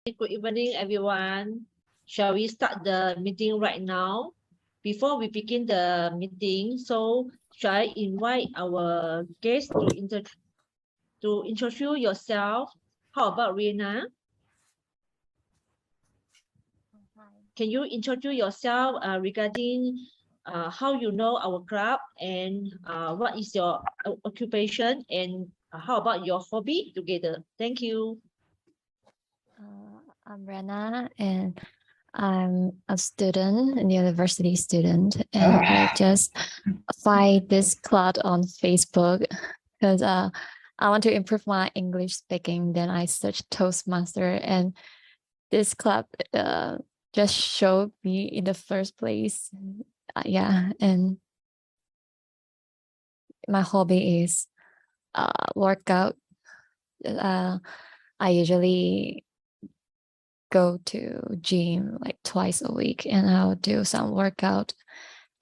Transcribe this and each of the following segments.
Good evening, everyone. Shall we start the meeting right now? Before we begin the meeting, so shall I invite our guests to introduce yourself? How about Rina? Can you introduce yourself regarding how you know our club and what is your occupation and how about your hobby together? Thank you. I'm Rena and I'm a student, a university student, and I just find this club on Facebook because I want to improve my English speaking. Then I searched Toastmaster, and this club just showed me in the first place. Yeah, and my hobby is workout. I usually go to gym like twice a week and I'll do some workout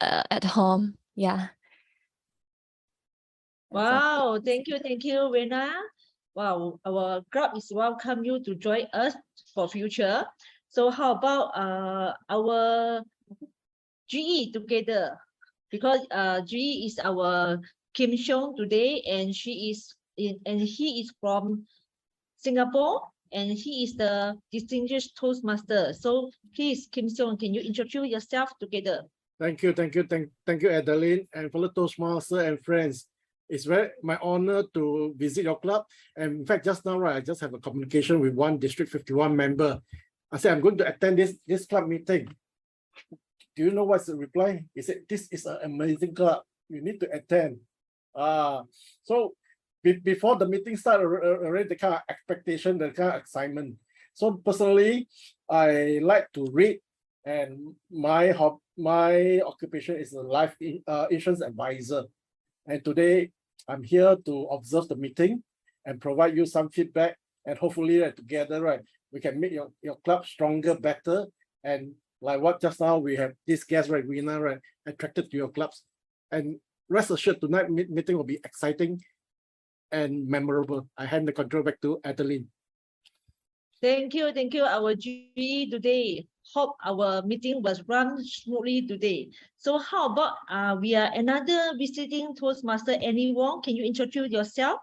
at home. Yeah. Wow, thank you, Rena. Wow, our club is welcome you to join us for future. So how about our GE together? Because GE is our Kim Siong today, and he is from Singapore, and he is the distinguished Toastmaster. So please, Kim Siong, can you introduce yourself together? Thank you, Adeline, and fellow Toastmaster and friends. It's my honor to visit your club. And in fact, just now, right, I just have a communication with one District 51 member. I said, I'm going to attend this club meeting. Do you know what's the reply? He said, this is an amazing club. You need to attend. So before the meeting started, already the kind of expectation, the kind of excitement. So personally, I like to read, and my occupation is a life insurance advisor. And today I'm here to observe the meeting and provide you some feedback, and hopefully together, right, we can make your club stronger, better, and like what just now we have this guest, right, Rina, right, attracted to your clubs. And rest assured, tonight meeting will be exciting and memorable. I hand the control back to Adeline. Thank you, our GE today. Hope our meeting was run smoothly today. So how about we are another visiting Toastmaster, Annie Wong. Can you introduce yourself?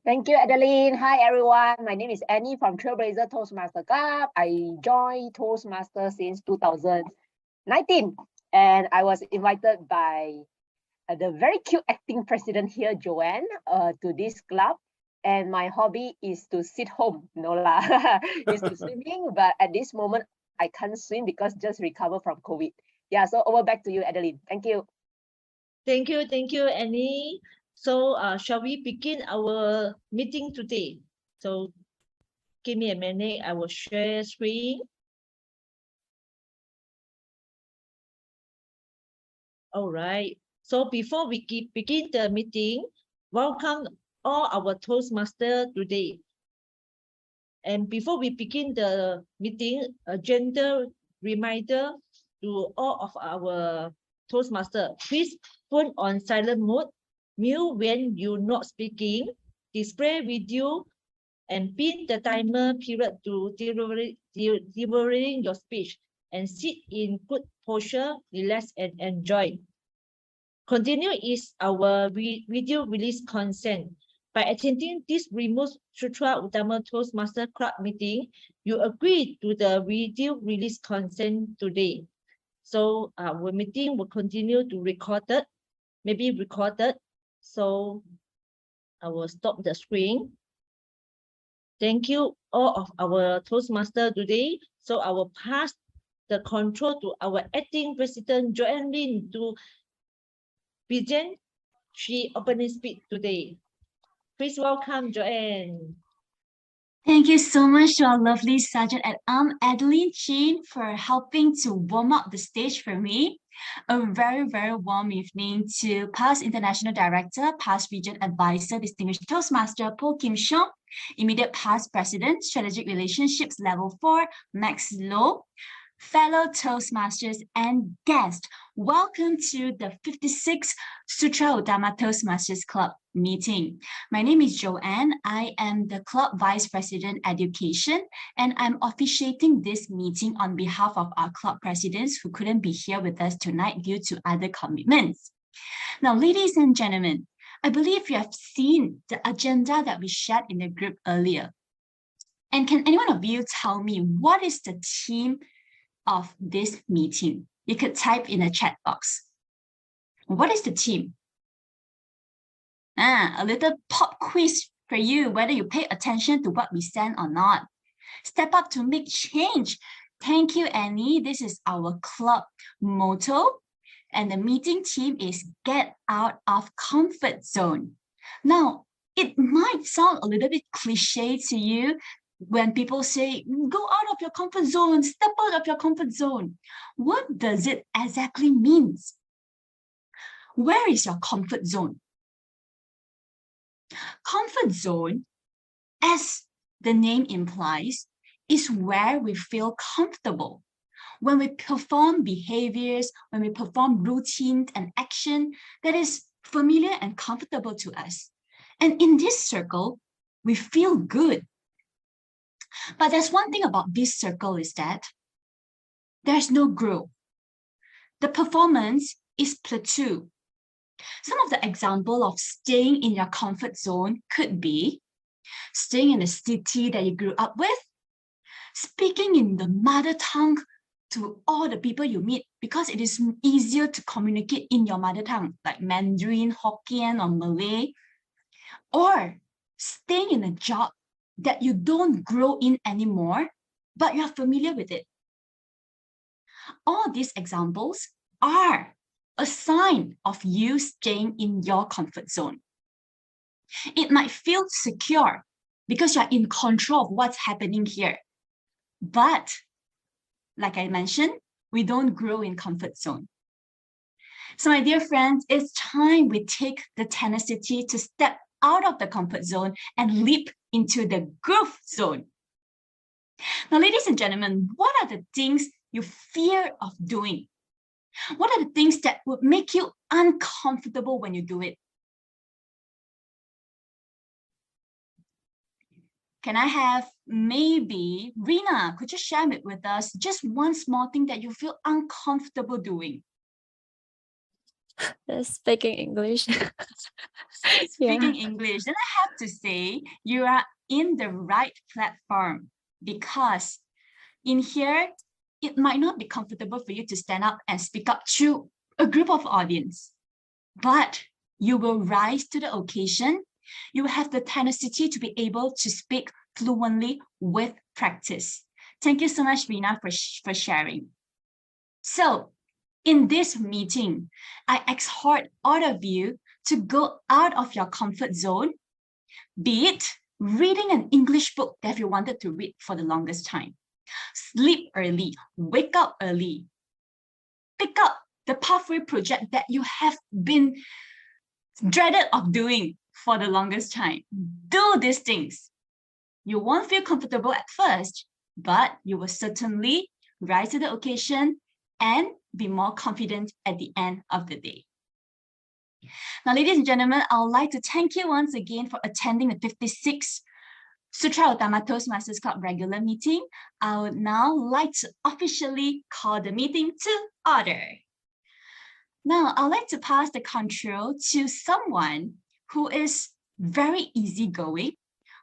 Thank you, Adeline. Hi, everyone. My name is Annie from Trailblazer Toastmaster Club. I joined Toastmaster since 2019, and I was invited by the very cute acting president here, Joanne, to this club. And my hobby is to sit home, no lah, is to swimming. But at this moment, I can't swim because just recover from COVID. Yeah, so over back to you, Adeline. Thank you. Thank you, Annie. So shall we begin our meeting today? So give me a minute, I will share screen. All right. So before we begin the meeting, welcome all our Toastmasters today. And before we begin the meeting, a gentle reminder to all of our Toastmasters, please put on silent mode, mute when you're not speaking, display video, and pin the timer period to delivering your speech, and sit in good posture, relax, and enjoy. Continue is our video release consent. By attending this remote Sutera Utama Toastmaster Club meeting, you agree to the video release consent today. So our meeting will continue to maybe recorded. So I will stop the screen. Thank you all of our Toastmaster today. So I will pass the control to our acting president, Joanne to begin she opening speech today. Please welcome Joanne. Thank you so much to our lovely Sergeant at Arm, Adeline Chin, for helping to warm up the stage for me. A very, very warm evening to past International Director, past Region Advisor, Distinguished Toastmaster Poh Kim Siong, immediate past President, Strategic Relationships Level 4, Max Low, fellow Toastmasters and guests. Welcome to the 56th Sutera Utama Toastmasters Club. meeting. My name is Joanne. I am the Club Vice President Education, and I'm officiating this meeting on behalf of our club presidents who couldn't be here with us tonight due to other commitments. Now, ladies and gentlemen, I believe you have seen the agenda that we shared in the group earlier. And can any one of you tell me what is the theme of this meeting? You could type in the chat box. What is the theme? A little pop quiz for you, whether you pay attention to what we send or not. Step up to make change. Thank you, Annie. This is our club motto. And the meeting theme is get out of comfort zone. Now, it might sound a little bit cliche to you when people say, go out of your comfort zone, step out of your comfort zone. What does it exactly mean? Where is your comfort zone? Comfort zone, as the name implies, is where we feel comfortable. When we perform behaviors, when we perform routine and action that is familiar and comfortable to us. And in this circle, we feel good. But there's one thing about this circle is that there's no growth. The performance is plateau. Some of the example of staying in your comfort zone could be staying in the city that you grew up with, speaking in the mother tongue to all the people you meet because it is easier to communicate in your mother tongue, like Mandarin, Hokkien, or Malay, or staying in a job that you don't grow in anymore, but you are familiar with it. All these examples are a sign of you staying in your comfort zone. It might feel secure because you're in control of what's happening here. But like I mentioned, we don't grow in comfort zone. So my dear friends, it's time we take the tenacity to step out of the comfort zone and leap into the growth zone. Now, ladies and gentlemen, what are the things you fear of doing? What are the things that would make you uncomfortable when you do it? Can I have maybe, Rina, could you share it with us, just one small thing that you feel uncomfortable doing? Speaking English. Speaking English, then I have to say you are in the right platform, because in here, it might not be comfortable for you to stand up and speak up to a group of audience, but you will rise to the occasion. You will have the tenacity to be able to speak fluently with practice. Thank you so much, Rina, for sharing. So in this meeting, I exhort all of you to go out of your comfort zone, be it reading an English book that you wanted to read for the longest time, sleep early, wake up early, pick up the pathway project that you have been dreaded of doing for the longest time. Do these things. You won't feel comfortable at first, but you will certainly rise to the occasion and be more confident at the end of the day. Now, ladies and gentlemen, I would like to thank you once again for attending the 56th Sutera Utama Toastmasters Club regular meeting. I would now like to officially call the meeting to order. Now, I'd like to pass the control to someone who is very easygoing,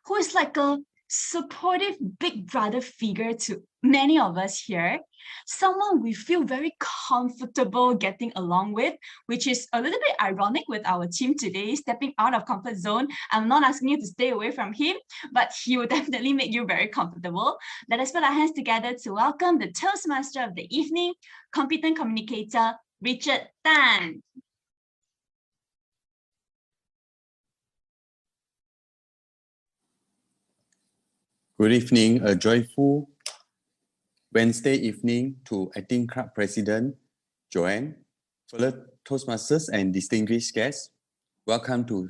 who is like a supportive big brother figure to many of us here, someone we feel very comfortable getting along with, which is a little bit ironic with our team today, stepping out of comfort zone. I'm not asking you to stay away from him, but he will definitely make you very comfortable. Let us put our hands together to welcome the Toastmaster of the evening, competent communicator, Richard Tan. Good evening, a joyful Wednesday evening to Acting Club President Joanne, fellow Toastmasters and distinguished guests. Welcome to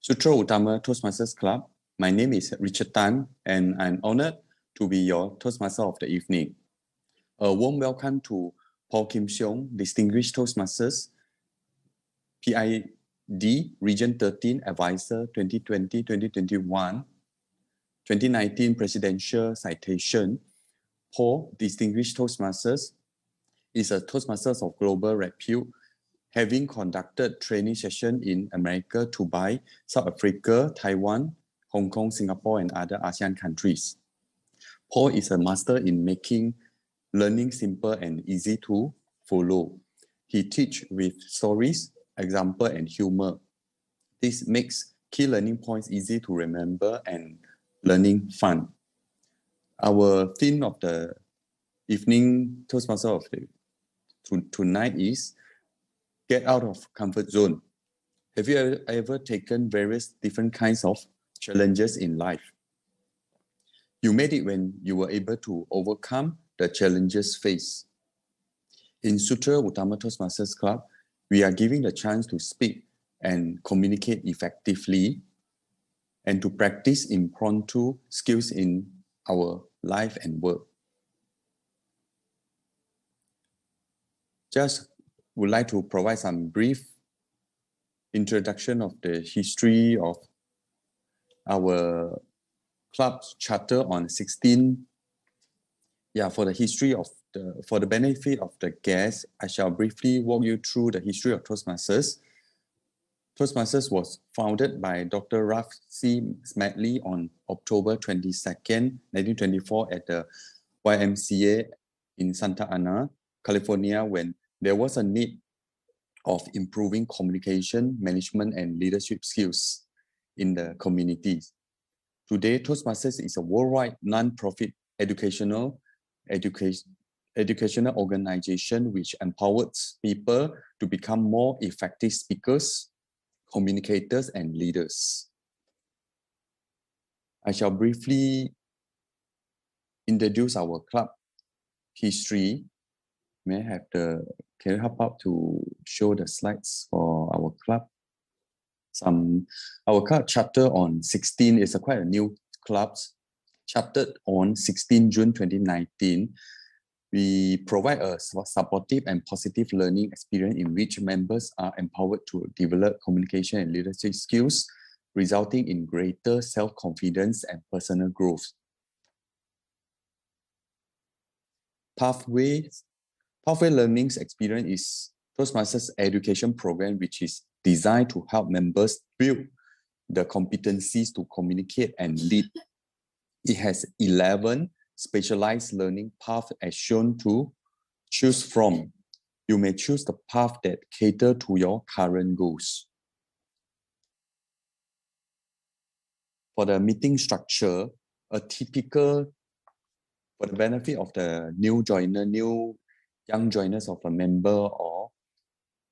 Sutera Utama Toastmasters Club. My name is Richard Tan, and I'm honored to be your Toastmaster of the evening. A warm welcome to Poh Kim Siong, distinguished Toastmasters, PI D. Region 13 Advisor 2020-2021. 2019 Presidential Citation. Poh, Distinguished Toastmasters, is a Toastmasters of global repute, having conducted training sessions in America, Dubai, South Africa, Taiwan, Hong Kong, Singapore, and other ASEAN countries. Poh is a master in making learning simple and easy to follow. He teaches with stories, example, and humor. This makes key learning points easy to remember and learning fun. Our theme of the evening Toastmaster of tonight is get out of comfort zone. Have you ever taken various different kinds of challenges in life? You made it when you were able to overcome the challenges faced. In Sutera Utama Toastmasters Club, we are giving the chance to speak and communicate effectively and to practice impromptu skills in our life and work. Just would like to provide some brief introduction of the history of our club's charter on 16. For the history of for the benefit of the guests, I shall briefly walk you through the history of Toastmasters. Toastmasters was founded by Dr. Ralph C. Smedley on October 22nd, 1924 at the YMCA in Santa Ana, California, when there was a need of improving communication, management, and leadership skills in the communities. Today, Toastmasters is a worldwide non-profit educational organization which empowers people to become more effective speakers, communicators, and leaders. I shall briefly introduce our club history. May I have can you help out to show the slides for our club? Our club charter on 16 is quite a new club, chartered on 16 June 2019. We provide a supportive and positive learning experience in which members are empowered to develop communication and leadership skills, resulting in greater self-confidence and personal growth. Pathway Learning's experience is Toastmasters education program, which is designed to help members build the competencies to communicate and lead. It has 11 specialized learning paths as shown to choose from. You may choose the path that cater to your current goals. For the meeting structure, a typical, for the benefit of the new young joiners of a member or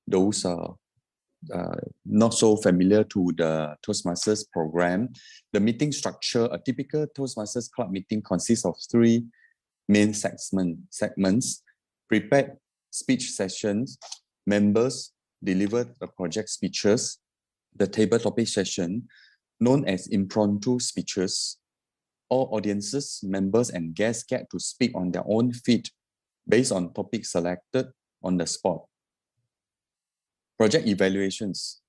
those not so familiar to the Toastmasters program, the meeting structure, a typical Toastmasters Club meeting consists of 3 main segments: prepared speech sessions, members deliver the project speeches, the table topic session, known as impromptu speeches. All audiences, members, and guests get to speak on their own feet based on topics selected on the spot. Project evaluations.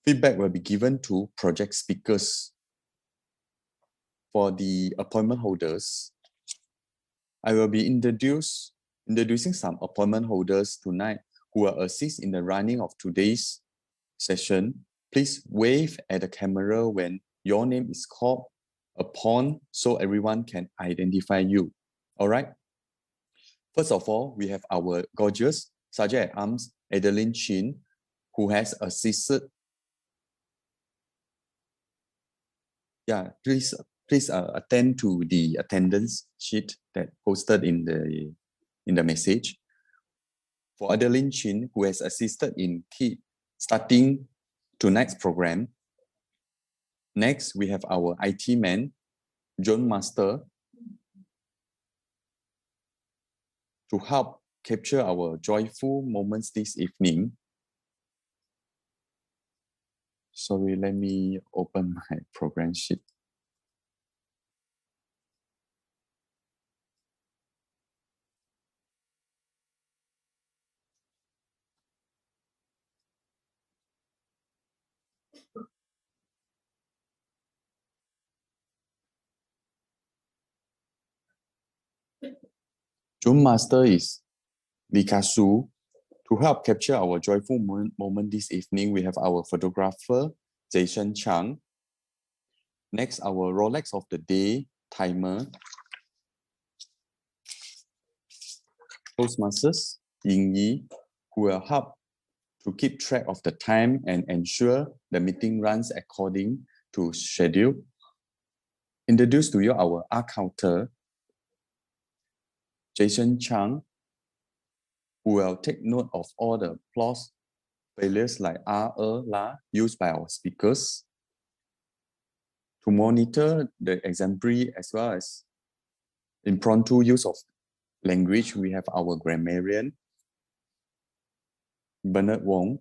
Feedback will be given to project speakers. For the appointment holders, I will be introducing some appointment holders tonight who will assist in the running of today's session. Please wave at the camera when your name is called upon so everyone can identify you. All right? First of all, we have our gorgeous Sergeant at Arms, Adeline Chin, who has assisted. Please attend to the attendance sheet that posted in the message. For Adeline Chin, who has assisted in starting tonight's program. Next, we have our IT man, John Master, to help capture our joyful moments this evening. Sorry, let me open my program sheet. June Master is Likasu. To help capture our joyful moment this evening, we have our photographer, Jason Chang. Next, our Rolex of the day timer. Toastmasters, Ying Yi, who will help to keep track of the time and ensure the meeting runs according to schedule. Introduce to you our art counter, Jason Chang, who will take note of all the applause failures like la used by our speakers. To monitor the exemplary as well as impromptu use of language, we have our grammarian, Bernard Wong.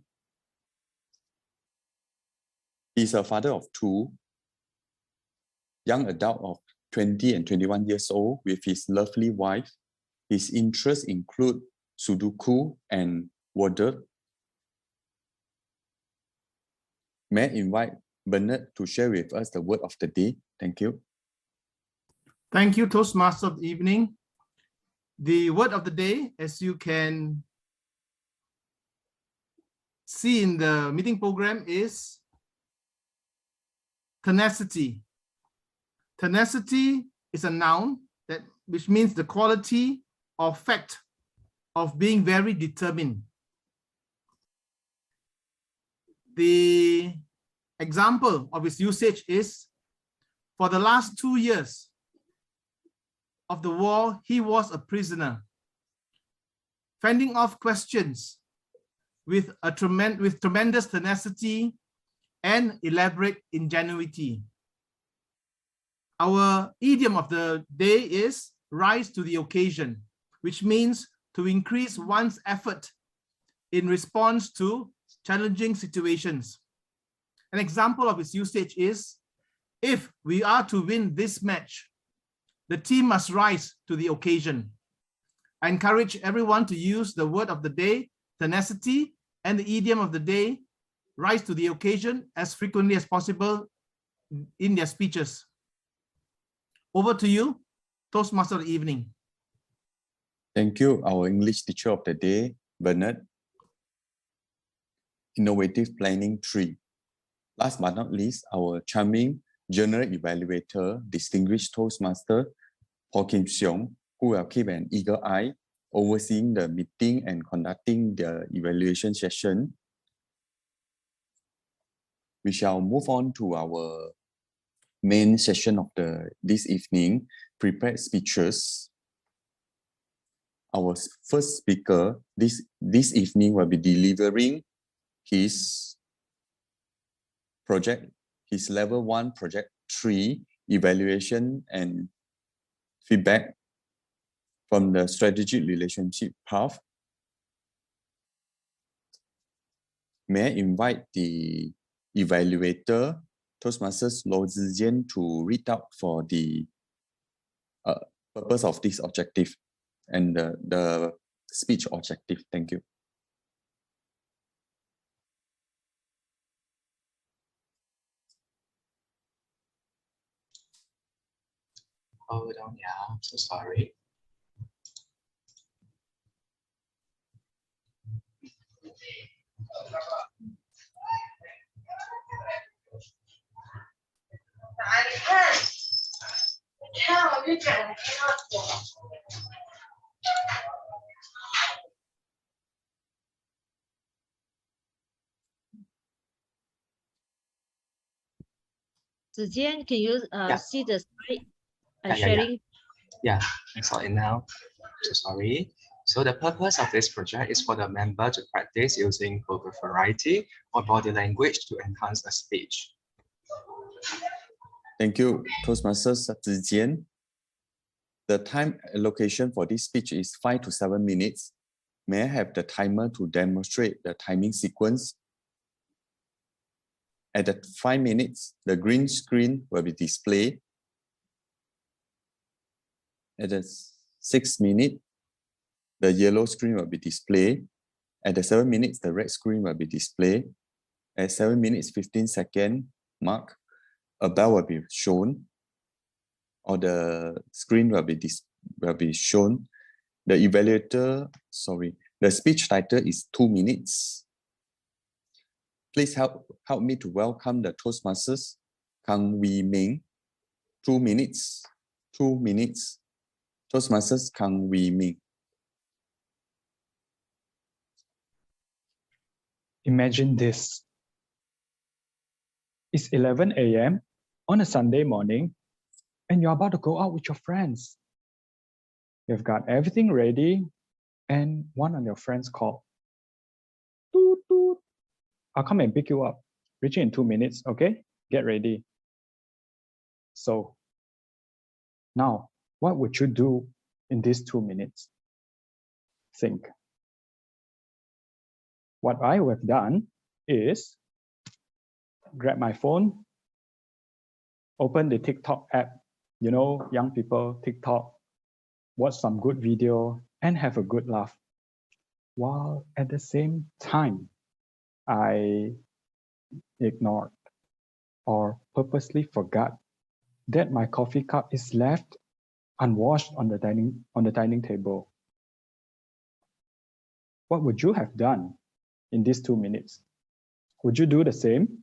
He's a father of two, young adult of 20 and 21 years old with his lovely wife. His interests include Sudoku and Wordle. May I invite Bernard to share with us the word of the day. Thank you. Thank you, Toastmaster of the evening. The word of the day, as you can see in the meeting program, is tenacity. Tenacity is a noun which means the quality or fact of being very determined. The example of its usage is, for the last 2 years of the war, he was a prisoner, fending off questions with tremendous tenacity and elaborate ingenuity. Our idiom of the day is rise to the occasion, which means to increase one's effort in response to challenging situations. An example of its usage is, if we are to win this match, the team must rise to the occasion. I encourage everyone to use the word of the day, tenacity, and the idiom of the day, rise to the occasion, as frequently as possible in their speeches. Over to you, Toastmaster of the evening. Thank you, our English teacher of the day, Bernard. Innovative Planning 3. Last but not least, our charming General Evaluator, Distinguished Toastmaster, Poh Kim Siong, who will keep an eager eye overseeing the meeting and conducting the evaluation session. We shall move on to our main session of this evening, prepared speeches. Our first speaker this evening will be delivering his project, his level 1 project 3 evaluation and feedback from the strategic relationship path. May I invite the evaluator, Toastmasters Lo Zijian, to read out for the purpose of this objective and the speech objective. Thank you. Hold on, yeah, I'm so sorry. Zijian, can you see the slide I'm Yeah. sharing? Yeah, I saw it now. So sorry. So the purpose of this project is for the member to practice using vocal variety or body language to enhance a speech. Thank you, Toastmasters Zijian. The time allocation for this speech is 5 to 7 minutes. May I have the timer to demonstrate the timing sequence? At the 5 minutes, the green screen will be displayed. At the 6 minutes, the yellow screen will be displayed. At the 7 minutes, the red screen will be displayed. At 7 minutes, 15 second mark, a bell will be shown, or the screen will be shown. The speech title is 2 minutes. Please help me to welcome the Toastmasters, Kang Ming. 2 minutes. Toastmasters Kang Ming. Imagine this. It's 11 a.m. on a Sunday morning, and you're about to go out with your friends. You've got everything ready, and one of your friends called. Toot, toot. I'll come and pick you up. Reaching in 2 minutes, okay? Get ready. So, now, what would you do in these 2 minutes? Think. What I would have done is grab my phone, open the TikTok app, you know, young people, TikTok, watch some good video and have a good laugh. While at the same time, I ignored or purposely forgot that my coffee cup is left unwashed on the dining table. What would you have done in these 2 minutes? Would you do the same?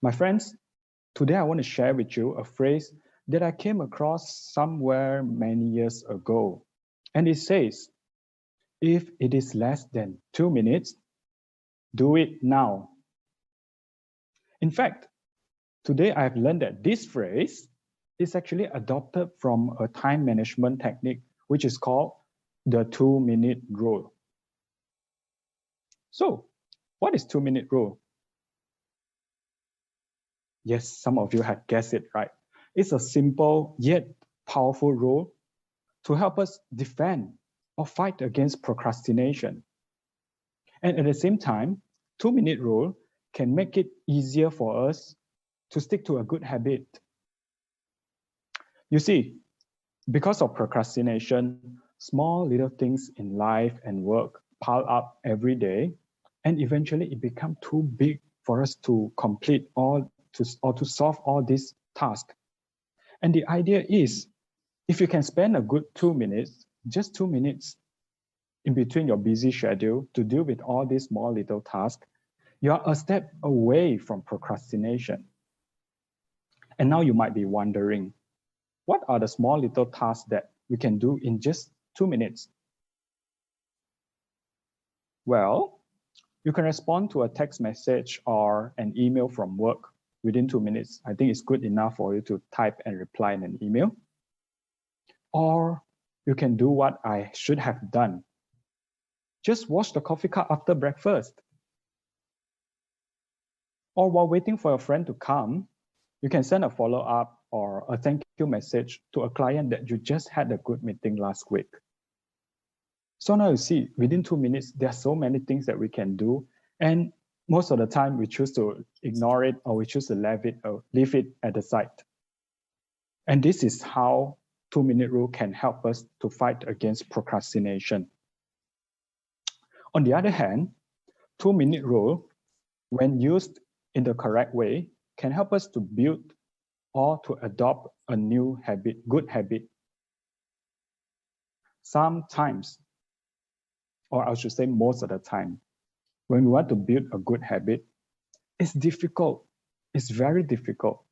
My friends, today I want to share with you a phrase that I came across somewhere many years ago. And it says, if it is less than 2 minutes, do it now. In fact, today I've learned that this phrase is actually adopted from a time management technique, which is called the 2-minute rule. So, what is 2-minute rule? Yes, some of you have guessed it right. It's a simple yet powerful rule to help us defend or fight against procrastination. And at the same time, 2-minute rule can make it easier for us to stick to a good habit. You see, because of procrastination, small little things in life and work pile up every day, and eventually it becomes too big for us to complete or to solve all these tasks. And the idea is, if you can spend a good 2 minutes, just 2 minutes in between your busy schedule to deal with all these small little tasks, you are a step away from procrastination. And now you might be wondering, what are the small little tasks that we can do in just 2 minutes? Well, you can respond to a text message or an email from work within 2 minutes. I think it's good enough for you to type and reply in an email. Or you can do what I should have done. Just wash the coffee cup after breakfast. Or while waiting for a friend to come, you can send a follow-up or a thank you message to a client that you just had a good meeting last week. So now you see, within 2 minutes, there are so many things that we can do. And most of the time, we choose to ignore it or we choose to leave it at the side. And this is how 2-minute rule can help us to fight against procrastination. On the other hand, 2-minute rule, when used in the correct way, can help us to build or to adopt a new habit, good habit. Sometimes, or I should say most of the time, when we want to build a good habit, it's difficult. It's very difficult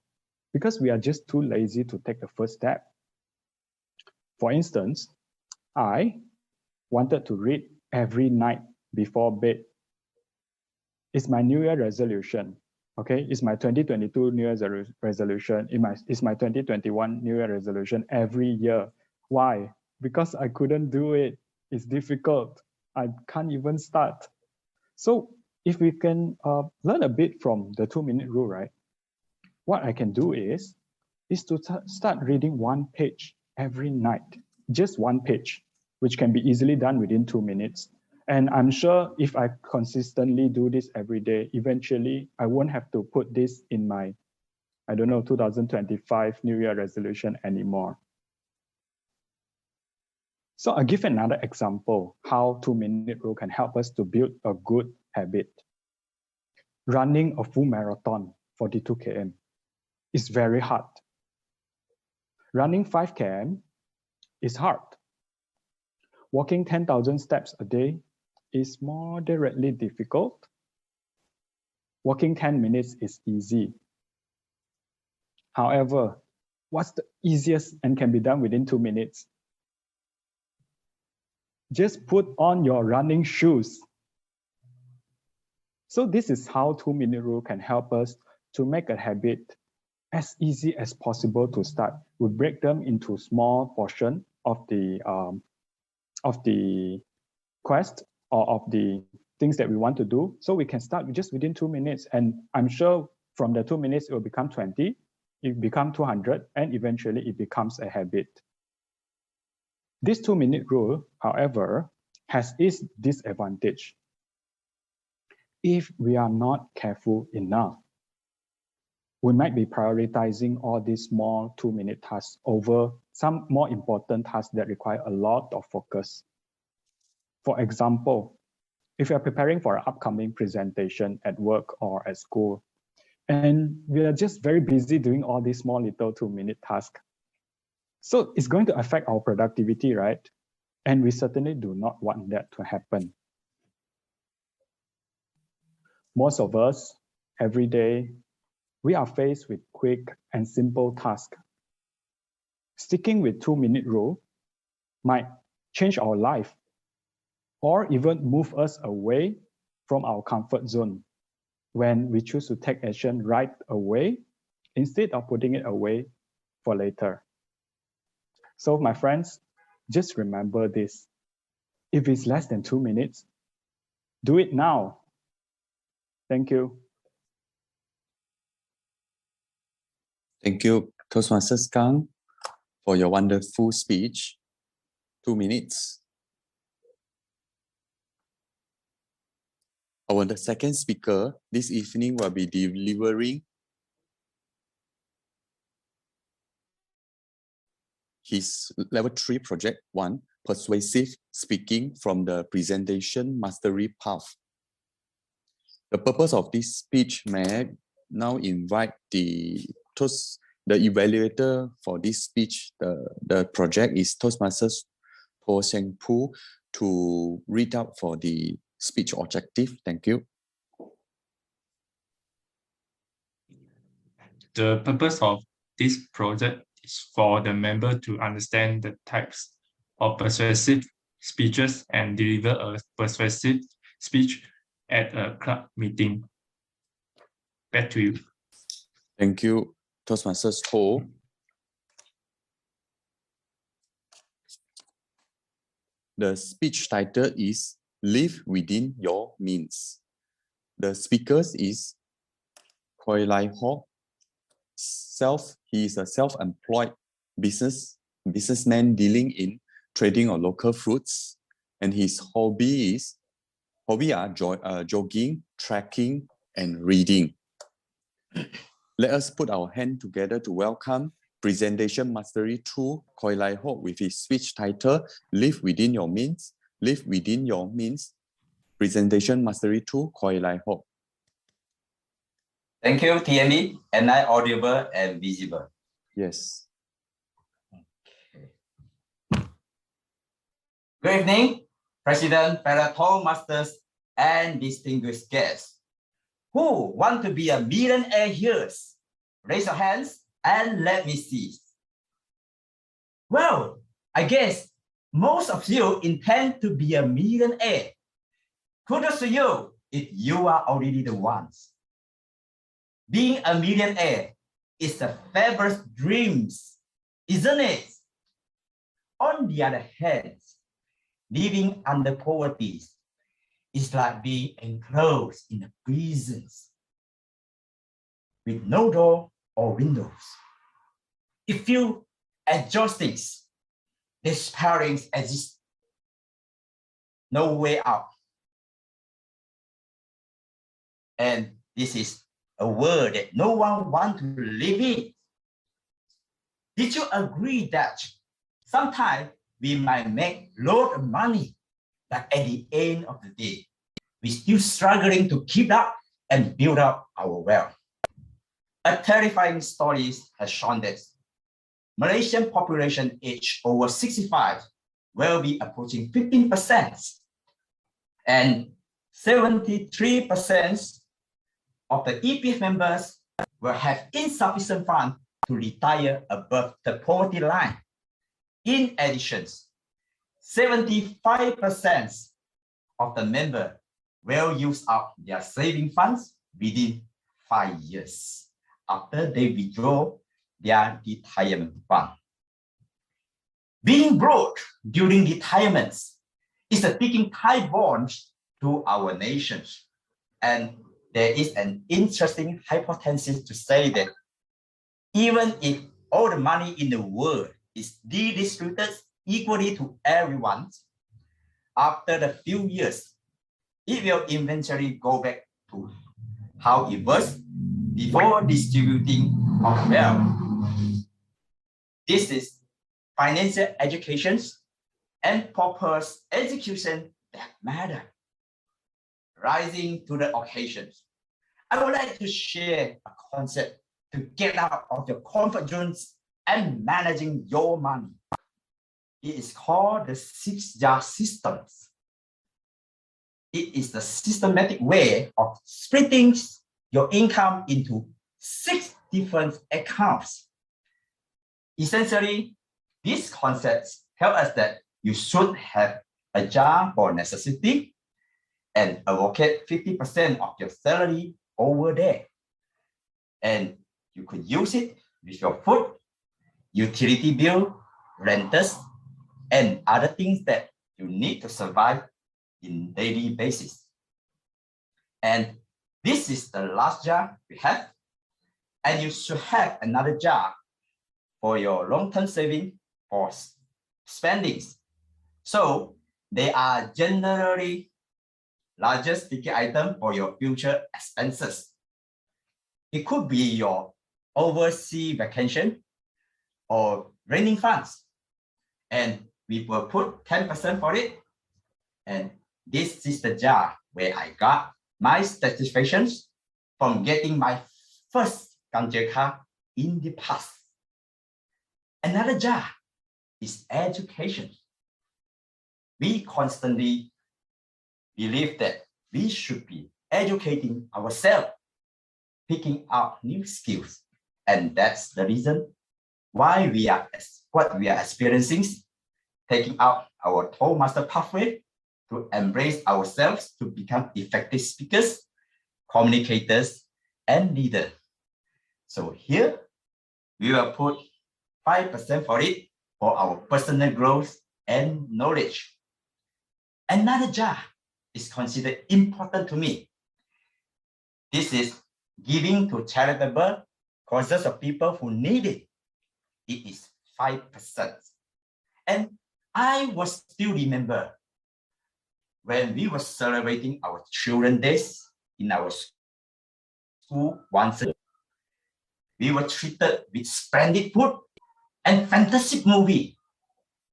because we are just too lazy to take the first step. For instance, I wanted to read every night before bed. It's my New Year resolution. Okay, it's my 2022 New Year's resolution. It's my 2021 New Year resolution every year. Why? Because I couldn't do it. It's difficult. I can't even start. So if we can learn a bit from the 2-minute rule, right? What I can do is to start reading 1 page every night, just 1 page, which can be easily done within 2 minutes. And I'm sure if I consistently do this every day, eventually I won't have to put this in my, 2025 New Year resolution anymore. So I'll give another example how 2-minute rule can help us to build a good habit. Running a full marathon, 42 km, is very hard. Running 5 km is hard. walking 10,000 steps a day is moderately difficult. Walking 10 minutes is easy. However, what's the easiest and can be done within 2 minutes? Just put on your running shoes. So this is how 2-minute rule can help us to make a habit as easy as possible to start. We break them into small portion of the quest or of the things that we want to do. So we can start just within 2 minutes. And I'm sure from the 2 minutes, it will become 20, it become 200, and eventually it becomes a habit. This 2-minute rule, however, has its disadvantage. If we are not careful enough, we might be prioritizing all these small 2-minute tasks over some more important tasks that require a lot of focus. For example, if you're preparing for an upcoming presentation at work or at school, and we are just very busy doing all these small little 2-minute tasks, so it's going to affect our productivity, right? And we certainly do not want that to happen. Most of us, every day, we are faced with quick and simple tasks. Sticking with 2-minute rule might change our life or even move us away from our comfort zone when we choose to take action right away instead of putting it away for later. So my friends, just remember this. If it's less than 2 minutes, do it now. Thank you. Thank you, Toastmasters Kang, for your wonderful speech. 2 minutes. Our second speaker this evening will be delivering his Level 3 Project 1, Persuasive Speaking from the Presentation Mastery Path. The purpose of this speech may now invite the evaluator for this speech. The project is Toastmasters Poh Kim Siong to read out for the speech objective. Thank you. The purpose of this project is for the member to understand the types of persuasive speeches and deliver a persuasive speech at a club meeting. Back to you. Thank you, Toastmasters Poh. The speech title is Live Within Your Means. The speakers is Khoi Lai Hoc. He is a self-employed businessman dealing in trading of local fruits, and his hobby are jogging, trekking, and reading. Let us put our hand together to welcome Presentation Mastery 2 Khoi Lai Hoc with his speech title Live Within Your Means. Live Within Your Means. Presentation Mastery 2 Khoi Lai Hoc. Thank you, TME. Am I audible and visible? Yes. Good evening, President, fellow Toastmasters, and distinguished guests. Who want to be a millionaire here? Raise your hands and let me see. Well, I guess most of you intend to be a millionaire. Kudos to you if you are already the ones. Being a millionaire is a fabulous dream, isn't it? On the other hand, living under poverty is like being enclosed in a prison with no door or windows. It feels exhausting. Despairing exists. No way out. And this is a world that no one wants to live in. Did you agree that sometimes we might make a lot of money, but at the end of the day, we're still struggling to keep up and build up our wealth? A terrifying story has shown that Malaysian population age over 65 will be approaching 15%. And 73% of the EPF members will have insufficient funds to retire above the poverty line. In addition, 75% of the members will use up their saving funds within 5 years after they withdraw their retirement fund. Being broke during retirement is a ticking time bomb to our nations. And there is an interesting hypothesis to say that even if all the money in the world is redistributed equally to everyone, after a few years, it will eventually go back to how it was before distributing of wealth. This is financial education and proper execution that matter. Rising to the occasions, I would like to share a concept to get out of your comfort zones and managing your money. It is called the 6-jar system. It is the systematic way of splitting your income into 6 different accounts. Essentially, these concepts tell us that you should have a jar for necessity and allocate 50% of your salary over there. And you could use it with your food, utility bill, renters, and other things that you need to survive in daily basis. And this is the last jar we have. And you should have another jar for your long-term saving or spendings. So they are generally largest ticket item for your future expenses. It could be your overseas vacation or raining funds. And we will put 10% for it. And this is the jar where I got my satisfactions from getting my first Ganja car in the past. Another jar is education. We constantly believe that we should be educating ourselves, picking out new skills. And that's the reason why what we are experiencing, taking out our Toastmaster pathway to embrace ourselves to become effective speakers, communicators, and leaders. So here, we will put 5% for it for our personal growth and knowledge. Another jar is considered important to me. This is giving to charitable causes of people who need it. It is 5%. And I will still remember when we were celebrating our Children's Days in our school once a year, we were treated with splendid food and fantastic movie.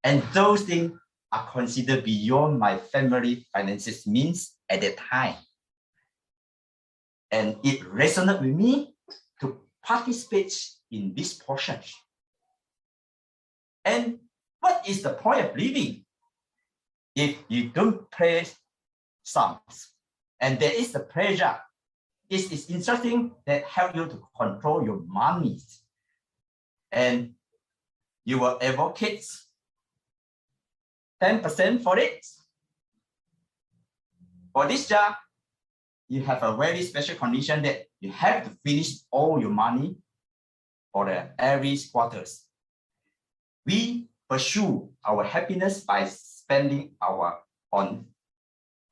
And those things are considered beyond my family finances means at that time. And it resonated with me to participate in this portion. And what is the point of living if you don't pay sums? And there is the pressure. It is interesting that help you to control your money. And you will advocate 10% for it. For this jar, you have a very special condition that you have to finish all your money for the every quarters. We pursue our happiness by spending our on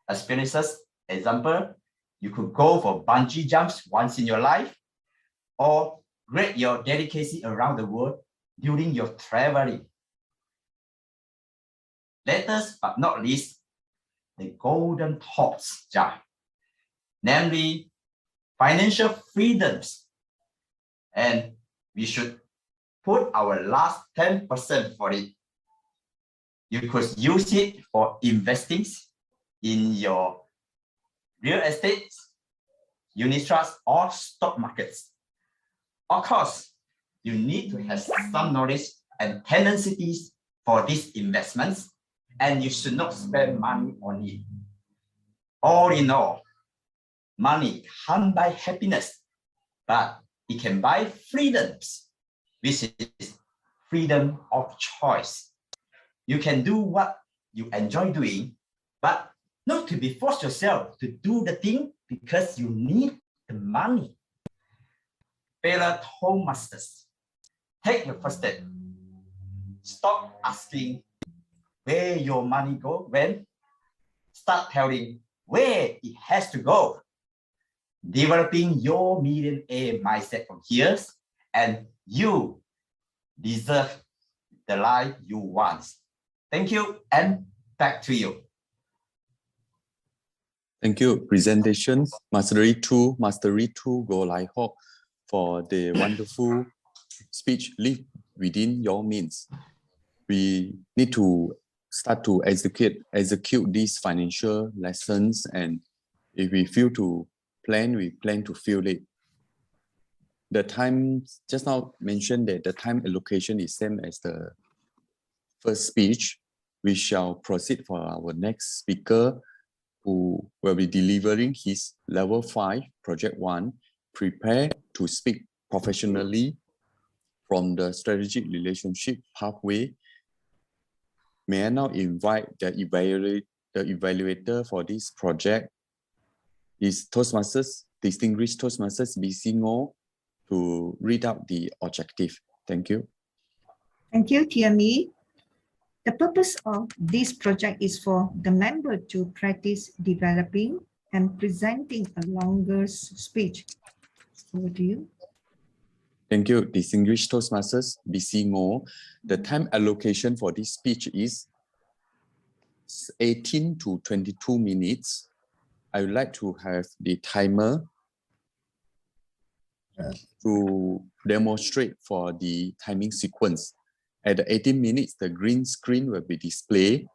experiences. Example, you could go for bungee jumps once in your life, or grade your dedication around the world during your traveling. Last but not least, the golden thoughts jar, namely financial freedoms. And we should put our last 10% for it. You could use it for investing in your real estate, unit trust, or stock markets. Of course, you need to have some knowledge and tendencies for these investments and you should not spend money on it. All in all, money can't buy happiness, but it can buy freedoms, which is freedom of choice. You can do what you enjoy doing, but not to be forced yourself to do the thing because you need the money. Fellow Toastmasters, take your first step. Stop asking where your money go when. Start telling where it has to go. Developing your millionaire mindset from here, and you deserve the life you want. Thank you, and back to you. Thank you. Presentation, Mastery 2, Go Lai Ho, for the wonderful speech, Live Within Your Means. We need to start to execute these financial lessons, and if we fail to plan, we plan to feel it. The time, just now mentioned that the time allocation is same as the first speech. We shall proceed for our next speaker, who will be delivering his level 5, project 1, prepare to speak professionally from the strategic relationship pathway. May I now invite the evaluator for this project, is Toastmasters, Distinguished Toastmasters BC Ngo, to read out the objective. Thank you. Thank you, TME. The purpose of this project is for the member to practice developing and presenting a longer speech. Over to you. Thank you, Distinguished Toastmasters BC Ngo. The time allocation for this speech is 18 to 22 minutes. I would like to have the timer to demonstrate for the timing sequence. At the 18 minutes, the green screen will be displayed.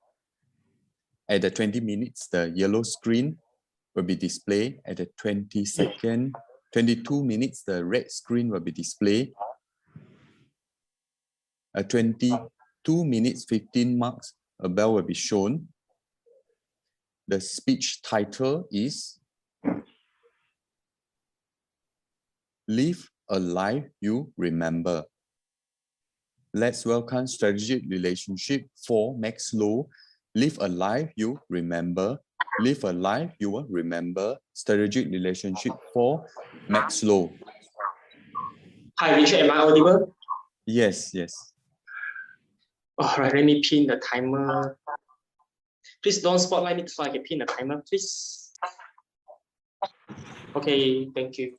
At the 20 minutes, the yellow screen will be displayed. At the 22 minutes, the red screen will be displayed. At 22 minutes, 15 marks, a bell will be shown. The speech title is Live a Life You Remember. Let's welcome Strategic Relationship 4, Max Low. Live a Life You Remember. Live a Life You Will Remember. Strategic Relationship 4, Max Low. Hi, Richard, am I audible? Yes, yes. All right, let me pin the timer. Please don't spotlight me so I can pin the timer, please. Okay, thank you.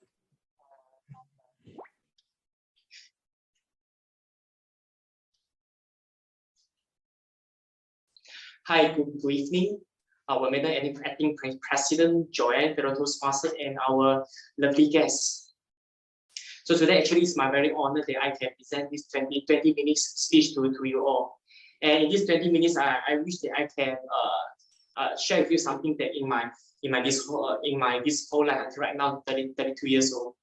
Hi, good evening. Our Madam Acting President, Joanne, Fellow Toastmasters, and our lovely guests. So today actually is my very honor that I can present this 20 minutes speech to you all. And in this 20 minutes, I wish that I can share with you something that in my this whole life until right now, 32 years old.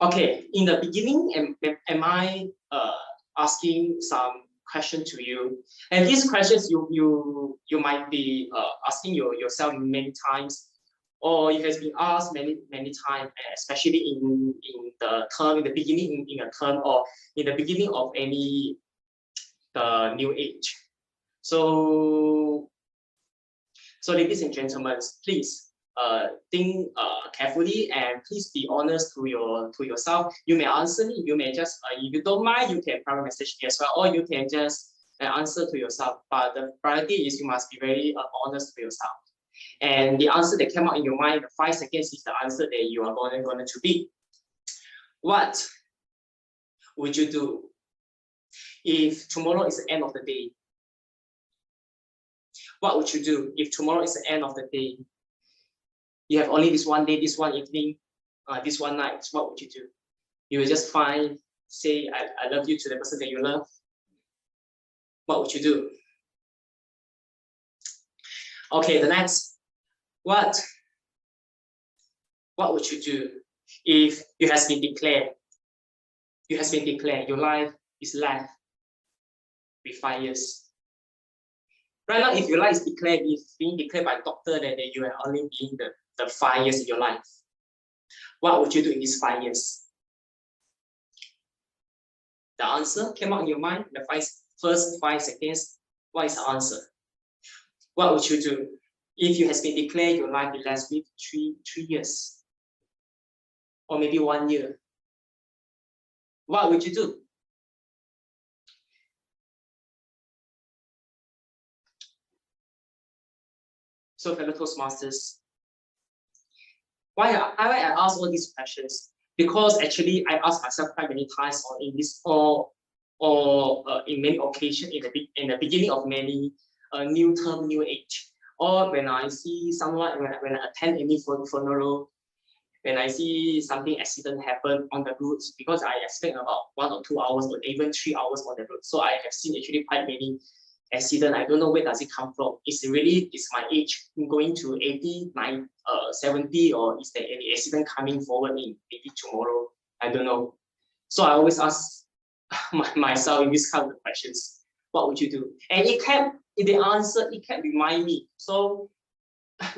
Okay, in the beginning, am I asking some question to you? And these questions you might be asking yourself many times, or it has been asked many times, especially in the term, in the beginning in a term, or in the beginning of any the new age. So ladies and gentlemen, please think carefully and please be honest to yourself. You may answer me, you may just if you don't mind, you can private message me as well, or you can just answer to yourself. But the priority is you must be very honest to yourself. And the answer that came out in your mind in 5 seconds is the answer that you are going to be. What would you do if tomorrow is the end of the day? What would you do if tomorrow is the end of the day? You have only this one day, this one evening, this one night. What would you do? You will just say, I love you to the person that you love. What would you do? Okay, the next. What would you do if you has been declared? You has been declared your life is left with 5 years. Right now, if your life is declared, it's being declared by doctor that you are only being the 5 years of your life. What would you do in these 5 years? The answer came out in your mind in the first 5 seconds. What is the answer? What would you do if you has been declared your life will last with three years? Or maybe 1 year? What would you do? So fellow Toastmasters, why I ask all these questions? Because actually I ask myself quite many times or in this or in many occasions in the beginning of many new term, new age, or when I see someone, when I attend any funeral, when I see something accident happen on the road, because I expect about 1 or 2 hours or even 3 hours on the road. So I have seen actually quite many accident. I don't know where does it come from. Is my age going to 80, 90, 70, or is there any accident coming forward in maybe tomorrow? I don't know. So I always ask myself in these kind of questions, what would you do? And the answer can remind me. So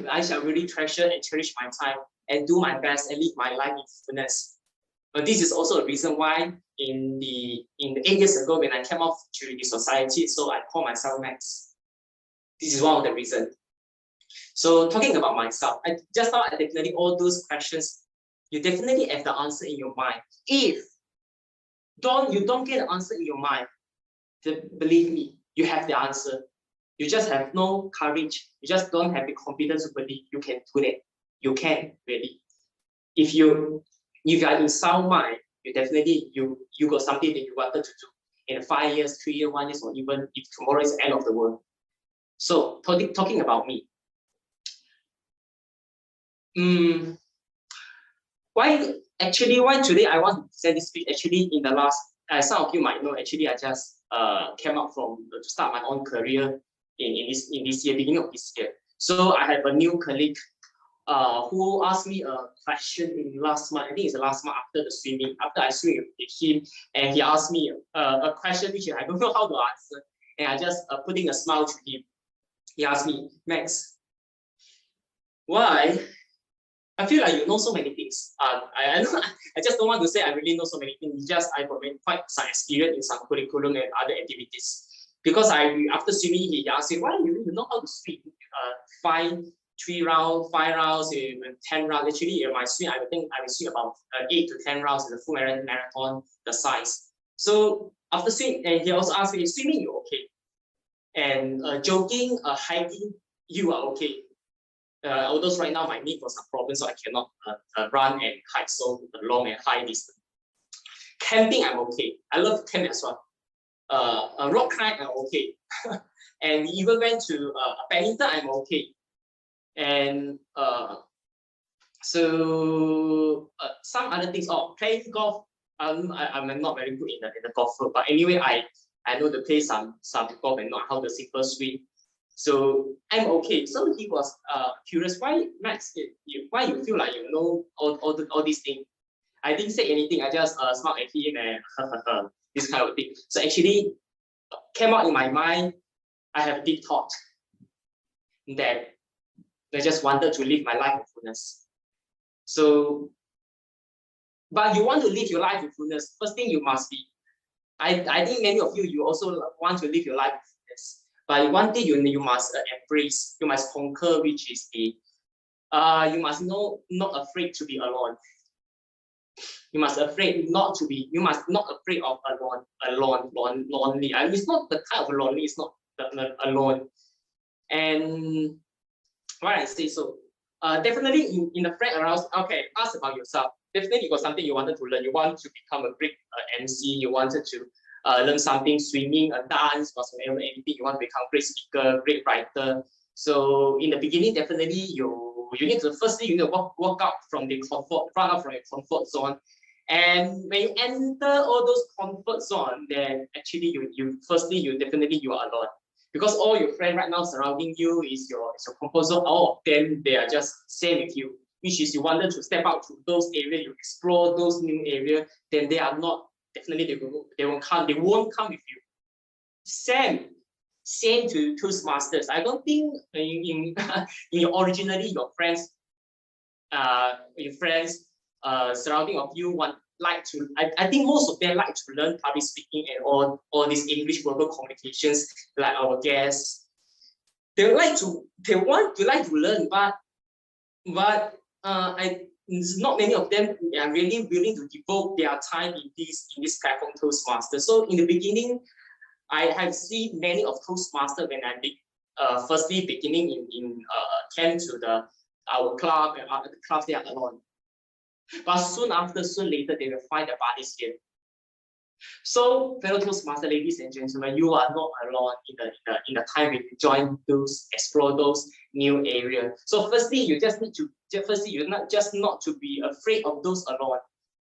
I shall really treasure and cherish my time and do my best and live my life in fullness. But this is also a reason why in the 8 years ago when I came off to the society, so I call myself Max. This is one of the reasons. So talking about myself, just now I definitely all those questions, you definitely have the answer in your mind. If you don't get the answer in your mind, believe me, you have the answer. You just have no courage. You just don't have the confidence to believe you can do that. You can really. If you are in sound mind, you definitely you got something that you wanted to do in 5 years, 3 years, 1 year, or even if tomorrow is the end of the world. So talking about me, why today I want to present this speech? Actually, in the last, some of you might know, actually I just came out to start my own career in this year, beginning of this year. So I have a new colleague who asked me a question in last month. I think it's the last month after the swimming, after I swim with him, and he asked me a question which I don't know how to answer, and I just putting a smile to him. He asked me, Max, why? I feel like you know so many things. I just don't want to say I really know so many things. Just I got quite some experience in some curriculum and other activities. Because after swimming, he asked me, why do you know how to swim? 3 rounds, 5 rounds, 10 rounds. Actually, in my swim, I think I will swim about 8 to 10 rounds in the full marathon, the size. So after swimming, and he also asked me, swimming, you're okay. And jogging, hiking, you are okay. Although right now my knee got some problems, so I cannot run and hike so long and high distance. Camping, I'm okay. I love to camp as well. Rock climb, I'm okay. And we even went to badminton, I'm okay. And some other things. Playing golf. I'm not very good in the golf, but anyway, I know to play some golf and not how the simple swing. So I'm okay. So he was curious, why Max? Why you feel like you know all these things? I didn't say anything. I just smiled at him and this kind of thing. So actually, came out in my mind. I have a deep thought that I just wanted to live my life in fullness. So, but you want to live your life in fullness. First thing you must be. I think many of you also want to live your life in fullness. But one thing you must embrace, you must conquer, which is the you must not afraid to be alone. You must afraid not to be. You must not afraid of lonely. I mean, it's not the kind of lonely. It's not alone. And why I say so? Definitely in the friend around. Okay, ask about yourself. Definitely you got something you wanted to learn. You want to become a great MC. You wanted to learn something, swimming, dance, whatsoever, anything. You want to become a great speaker, great writer. So in the beginning, definitely you need to firstly walk out from the run out from your comfort zone. And when you enter all those comfort zone, then actually you definitely you are alone. Because all your friends right now surrounding you is your comfort zone. All of them, they are just same with you. Which is you wanted to step out to those areas, you explore those new areas, then they are not, definitely they won't come with you. Same same to Toastmasters. I don't think in your originally your friends surrounding of you like to. I think most of them like to learn public speaking and all these English verbal communications, like our guests. They like to learn, but not many of them are really willing to devote their time in this platform Toastmasters. So in the beginning, I have seen many of Toastmasters when I firstly beginning came to our club, and the clubs they are alone. But soon later, they will find their bodies here. So, fellow Toastmasters, ladies and gentlemen, you are not alone in the time when you join explore those new areas. So, firstly, you just need to not to be afraid of those alone.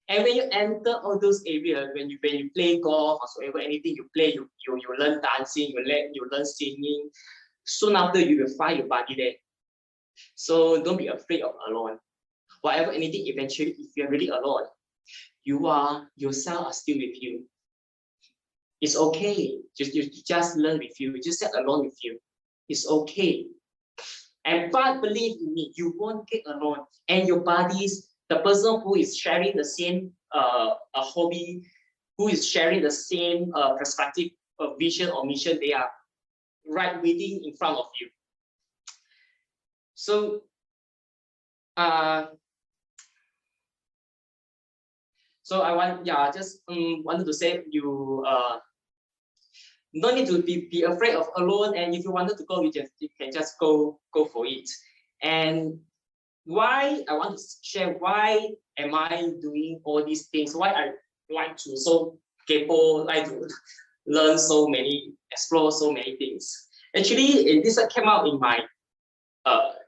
And when you enter all those areas, when you play golf or whatever, anything you play, you learn dancing, you learn singing. Soon after, you will find your body there. So don't be afraid of alone. Whatever, anything, eventually, if you're really alone, yourself are still with you. It's okay. You just learn with you. Just sit alone with you. It's okay. But believe in me, you won't get alone. And your bodies, the person who is sharing the same a hobby, who is sharing the same perspective, vision or mission, they are right within in front of you. So, I wanted to say you no need to be afraid of alone, and if you wanted to go, you can just go for it. And why I want to share, why am I doing all these things? Why I like to like to learn explore so many things. Actually, this came out in my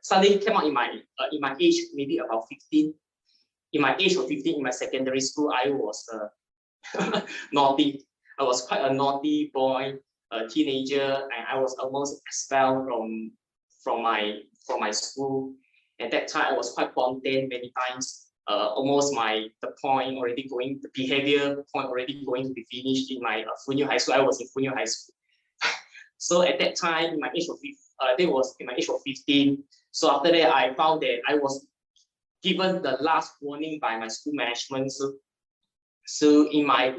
suddenly came out in my age, maybe about 15. In my age of 15, in my secondary school, I was naughty. I was quite a naughty boy, a teenager, and I was almost expelled from my school. At that time, I was quite spontaneous many times. Almost the behavior point already going to be finished in my junior high school. I was in junior high school. So at that time, in my age of 15. So after that, I found that I was given the last warning by my school management. So in my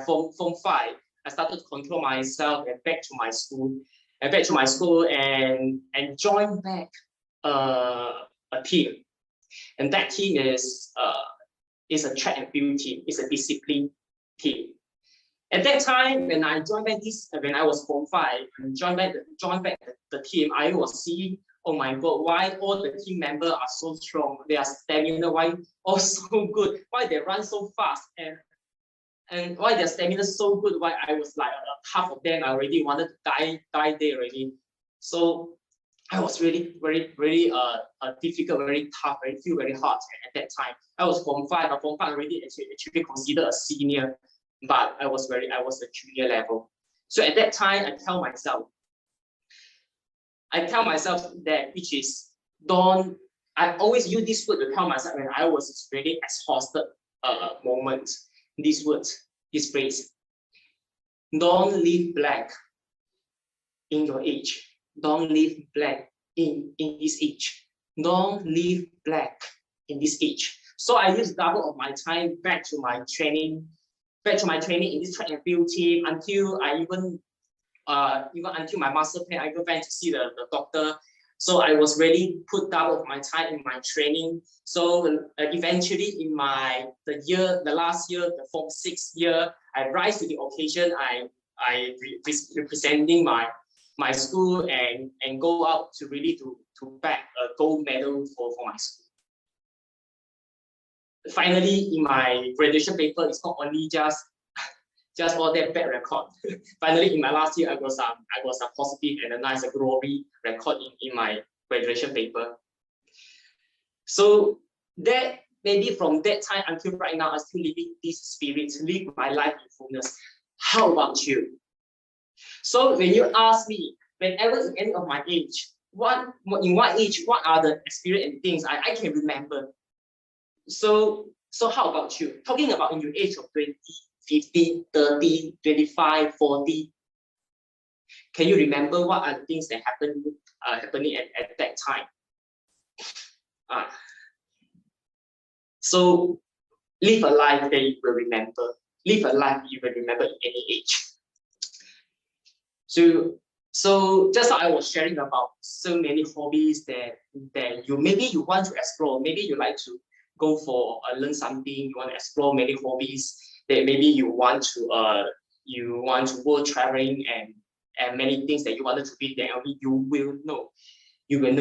form 5, I started to control myself and back to my school and joined back a team. And that team is a track and field team. It's a discipline team. At that time, when I joined back when I was form 5, and joined back the team, I was seeing, oh my God, why all the team members are so strong? Their stamina, why all so good? Why they run so fast? And why their stamina so good? Why I was like half of them, I already wanted to die there already. So I was really very difficult, very tough, feel very hard at that time. I was form 5, but form 5 already actually considered a senior, but I was a junior level. So at that time, I tell myself that, which is, I always use this word to tell myself when I was really exhausted moment. This phrase, don't leave black in your age. Don't leave black in this age. Don't leave black in this age. So I used double of my time back to my training in this track and field team until I even until my master plan, I go back to see the doctor. So I was really put double of my time in my training. So eventually in the last year, the form 6 year, I rise to the occasion. I representing my school and go out to really to back a gold medal for my school. Finally, in my graduation paper, it's not only just all that bad record. Finally, in my last year, I was a positive and a nice glory record in my graduation paper. So that maybe from that time until right now, I'm still living this spirit, live my life in fullness. How about you? So when you ask me, whenever in any of my age, in what age, what are the experience and things I can remember? So how about you? Talking about in your age of 20, 50, 30, 25, 40. Can you remember what are the things that happening at that time? So live a life that you will remember. Live a life you will remember in any age. So just like I was sharing about so many hobbies that maybe you want to explore. Maybe you like to go for learn something. You want to explore many hobbies. That maybe you want to go traveling and many things that you wanted to be there. You will know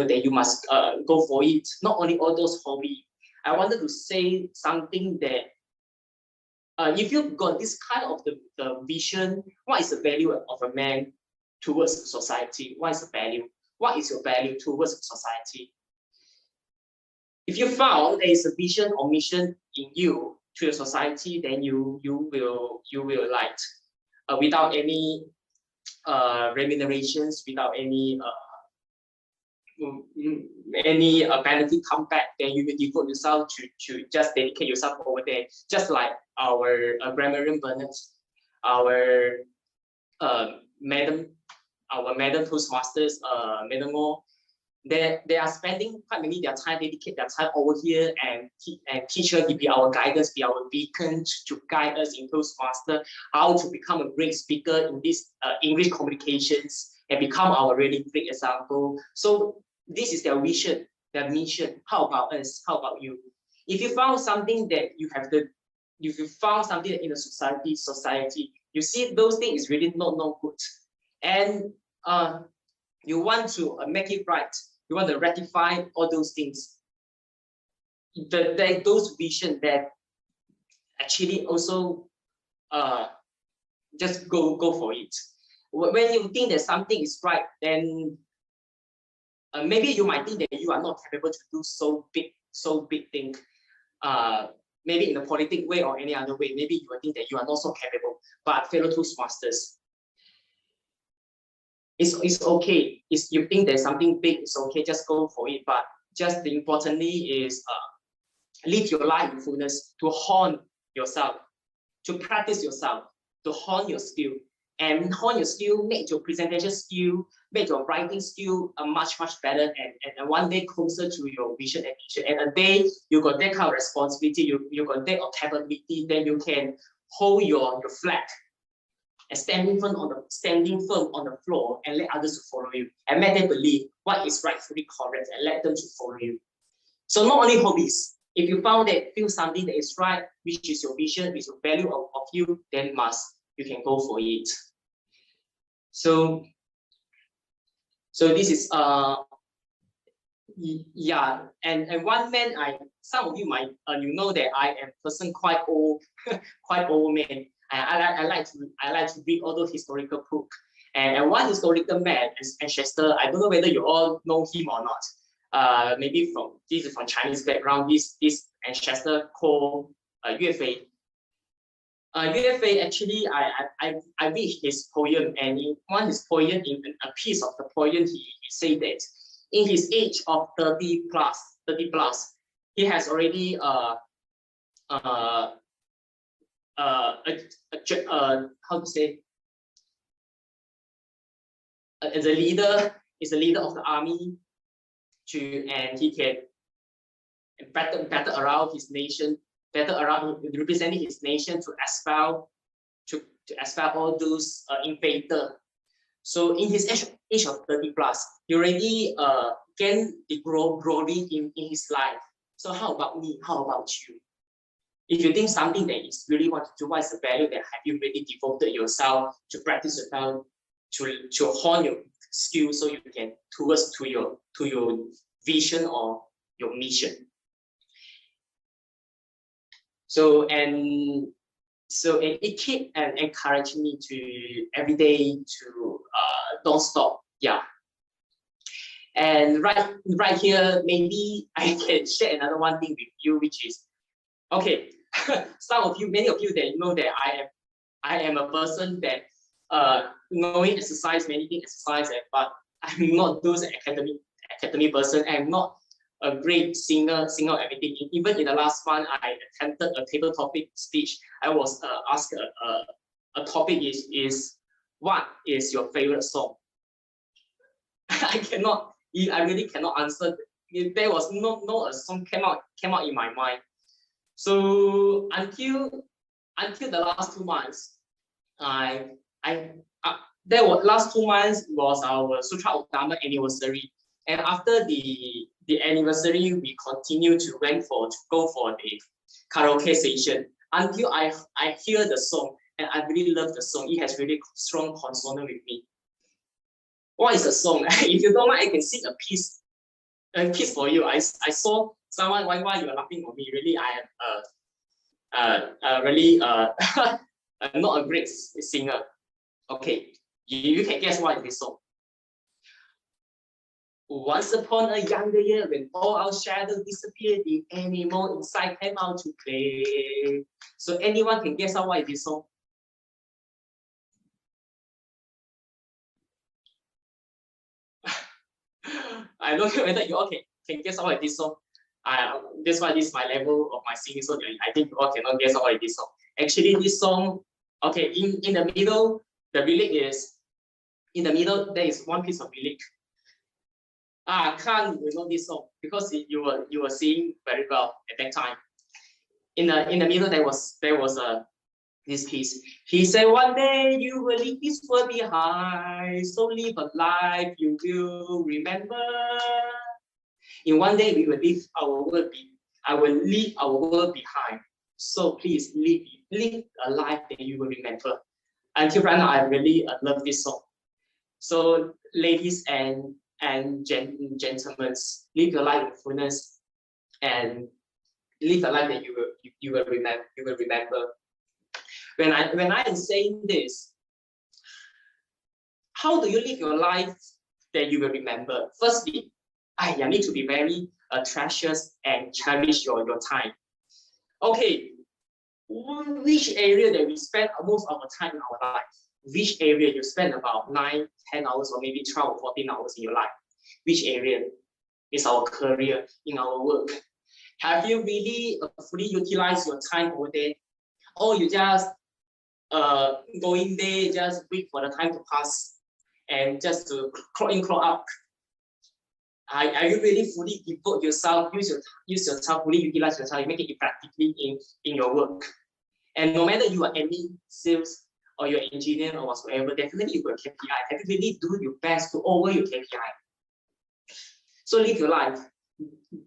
that you must go for it. Not only all those hobbies. I wanted to say something that if you've got this kind of the vision, what is the value of a man towards society? What is the value? What is your value towards society? If you found there is a vision or mission in you to your society, then you will like without any remunerations, without any benefit come back, then you will devote yourself to just dedicate yourself over there. Just like our grammarian Bernard, our Madam Toastmasters, Madam Mo, they are spending quite many their time, dedicate their time over here and teach her to be our guidance, be our beacon to guide us in Toastmaster, how to become a great speaker in this English communications and become our really great example. So this is their vision, their mission. How about us? How about you? If you found something that if you found something in the society, you see those things is really not good, and you want to make it right. You want to rectify all those things. Those vision that actually also just go for it. When you think that something is right, then maybe you might think that you are not capable to do so big thing. Maybe in a politic way or any other way, maybe you will think that you are not so capable. But fellow Toastmasters, it's okay. If you think there's something big, it's okay. Just go for it. But just importantly is live your life in fullness, to hone yourself, to practice yourself, to hone your skill. And hone your skill, make your presentation skill, make your writing skill much better, and one day closer to your vision and mission. And a day you got that kind of responsibility, you got that capability, then you can hold your flag and standing firm on the floor and let others to follow you and make them believe what is rightfully correct and let them to follow you. So not only hobbies. If you feel something that is right, which is your vision, which is your value of you, then you can go for it. So this is yeah, and one man, some of you might you know that I am a person quite old man. I like to read all those historical books. And one historical man, ancestor, I don't know whether you all know him or not. Maybe this is from Chinese background. This ancestor called Yue Fei. Yue Fei, actually, I read his poem, and in his poem, in a piece of the poem, he said that in his age of 30 plus, he has already how to say, is a leader of the army, and he can battle around his nation, representing his nation to expel all those invaders. So in his age of 30 plus, he already gained the glory in his life. So how about me? How about you? If you think something that is really want to do, what is the value that have you really devoted yourself to practice yourself, to hone your skills so you can towards to your vision or your mission. So it keep encouraging me to every day to don't stop. Yeah. And right here, maybe I can share another one thing with you, which is, okay, many of you that know that I am a person that knowing exercise, many things exercise, but I'm not those academic person. I'm not a great singer everything. Even in the last month, I attempted a table topic speech. I was asked a topic is what is your favorite song? I really cannot answer. There was no a song came out in my mind. So until the last 2 months, last 2 months was our Sutera Utama anniversary, and after the anniversary, we continue to go for the karaoke session until I hear the song, and I really love the song. It has really strong consonant with me. What is the song? If you don't mind, I can sing a piece for you. I saw someone why you are laughing at me. Really, I am really not a great singer. Okay, you can guess what is this song. Once upon a younger year, when all our shadows disappeared, the animal inside came out to play. So anyone can guess out what is this song? I don't know whether you all can guess out what is this song. That's why this is my level of my singing, so I think you all cannot guess out what is this song. Actually, this song, okay, in the middle, the lyric is, in the middle, there is one piece of lyric. Kang will know this song because you were singing very well at that time. In the middle, there was this piece. He said, one day you will leave this world behind, so live a life you will remember. In one day we will leave our world I will leave our world behind. So please live a life that you will remember. Until right now, I really love this song. So ladies and gentlemen, live your life in fullness and live a life that you will remember. When I am saying this, how do you live your life that you will remember? Firstly, you need to be very precious and cherish your time. Okay, which area that we spend most of the time in our life? Which area you spend about 9, 10 hours or maybe 12 or 14 hours in your life? Which area is our career, in our work? Have you really fully utilized your time over there? Or you just going there, just wait for the time to pass and just to clock in, clock out? Are you really fully devote yourself, use your time, fully utilize your time, make it practically in your work? And no matter you are any sales or you're an engineer or whatsoever, definitely you got KPI. Have you really do your best to over your KPI? So live your life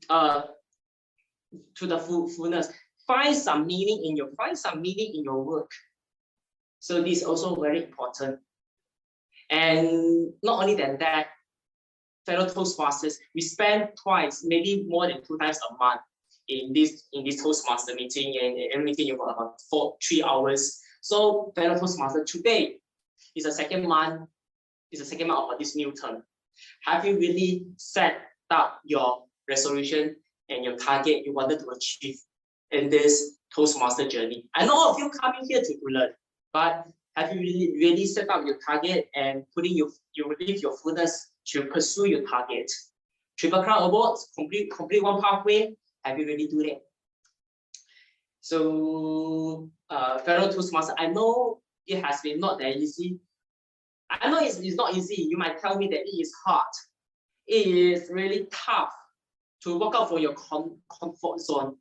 to the fullness. Find some meaning in your work. So this is also very important. And not only than that, fellow Toastmasters, we spend twice, maybe more than 2 times a month in this Toastmaster meeting, and every meeting you got about 3 hours. So fellow Toastmaster, today is the second month of this new term. Have you really set up your resolution and your target you wanted to achieve in this Toastmaster journey? I know all of you coming here to learn, but have you really set up your target and putting your fullness to pursue your target? Triple Crown Awards, complete one pathway. Have you really do that? So, fellow Toastmaster, I know it has been not that easy. I know it's not easy. You might tell me that it is hard. It is really tough to walk out from your comfort zone.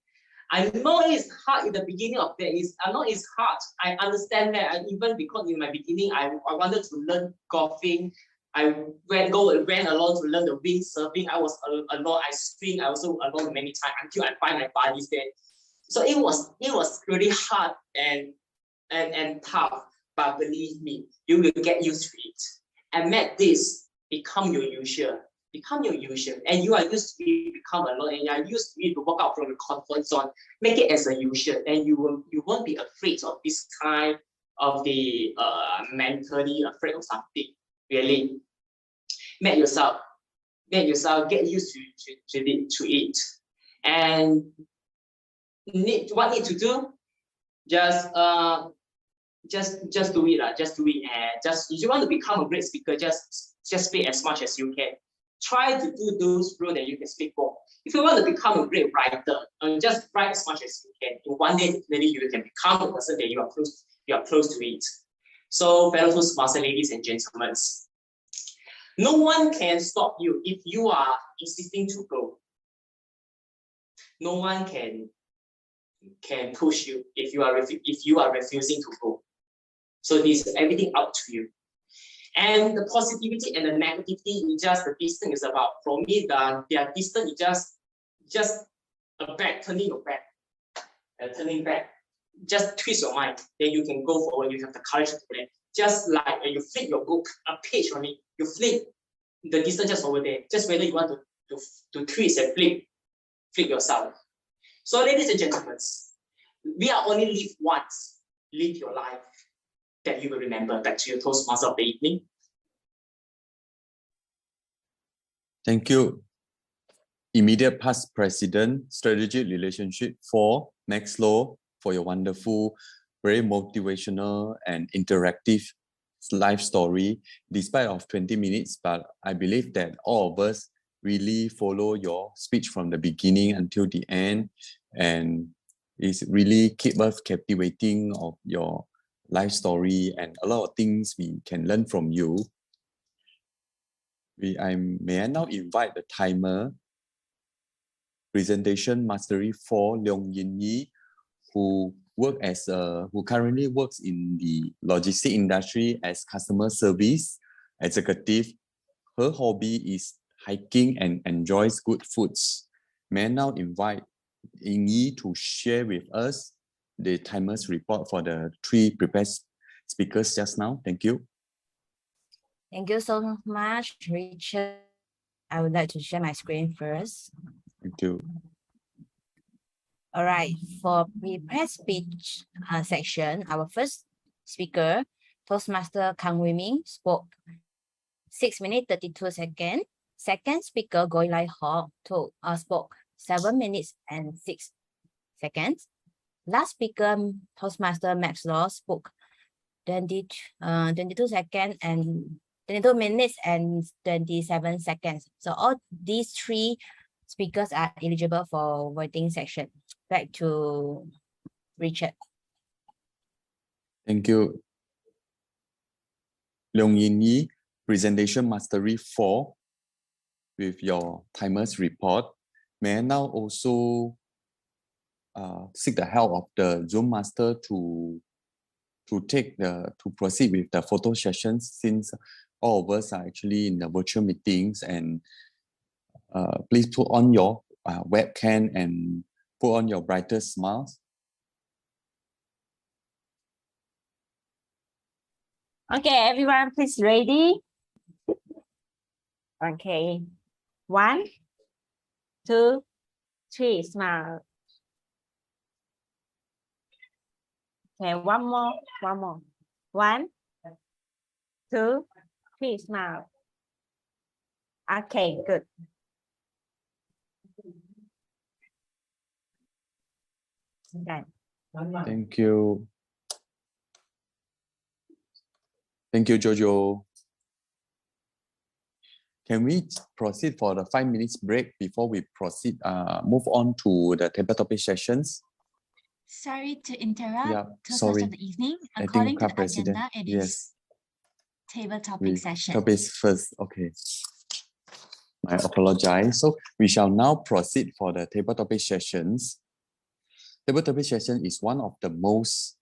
I know it's hard in the beginning of that. I know it's hard. I understand that. Even because in my beginning, I wanted to learn golfing. I ran alone to learn the windsurfing. I was alone. I swim. I also alone many times until I find my buddies there. So it was really hard and tough. But believe me, you will get used to it. And let this become your usual. And you are used to it, become alone, and you are used to it to walk out from the comfort zone. Make it as a usual, and you won't be afraid of this kind of the mentally afraid of something. Really, make yourself get used to it. And what need to do? Just do it. Just do it. And if you want to become a great speaker, just speak as much as you can. Try to do those roles that you can speak for. If you want to become a great writer, just write as much as you can. In one day, definitely you can become a person that you are close to it. So, fellow Toastmasters, ladies and gentlemen, No one can stop you if you are insisting to go. No one can push you if you are refusing to go. So this is everything up to you. And the positivity and the negativity is just the distance is about. For me, their distance is just a back, turning your back, turning back. Just twist your mind, then you can go forward. You have the courage to do that. Just like when you flip your book, a page on it, you flip the distance just over there. Just whether you want to twist and flip yourself. So, ladies and gentlemen, we are only live once. Live your life that you will remember. Back to your Toastmaster of the evening. Thank you. Immediate past president, strategic relationship 4, Max Low, for your wonderful, very motivational and interactive life story, despite of 20 minutes, but I believe that all of us really follow your speech from the beginning until the end, and it's really keep us captivating of your life story and a lot of things we can learn from you. May I now invite the timer, presentation mastery 4, Leong Yin Yi, who currently works in the logistic industry as customer service executive. Her hobby is hiking and enjoys good foods. May I now invite Yin Yi to share with us the timer's report for the 3 prepared speakers just now. Thank you. Thank you so much, Richard. I would like to share my screen first. Thank you. All right, for prepared speech section, our first speaker, Toastmaster Kang Ming, spoke 6 minutes 32 seconds. Second speaker, Goi Lai Ho, spoke 7 minutes and 6 seconds. Last speaker, Toastmaster Max Law, spoke 22 seconds and 22 minutes and 27 seconds. So all these 3 speakers are eligible for voting section. Back to Richard. Thank you. Leong Yin Yi, presentation mastery 4, with your timer's report. May I now also seek the help of the Zoom master to proceed with the photo sessions, since all of us are actually in the virtual meetings, and please put on your webcam and put on your brightest smiles. Okay, everyone, please ready. Okay, 1, 2, 3, smile. Okay, one more. 1, 2, 3, smile. Okay, good. Okay. Thank you. Thank you, Jojo. Can we proceed for the 5 minutes break before we proceed, move on to the table topic sessions? Sorry to interrupt. Yeah, Toastmasters sorry. of the evening. I According think to the agenda, it is yes. table topic session. Topics first, okay. I apologize. So we shall now proceed for the table topic sessions. Table topic session is one of the most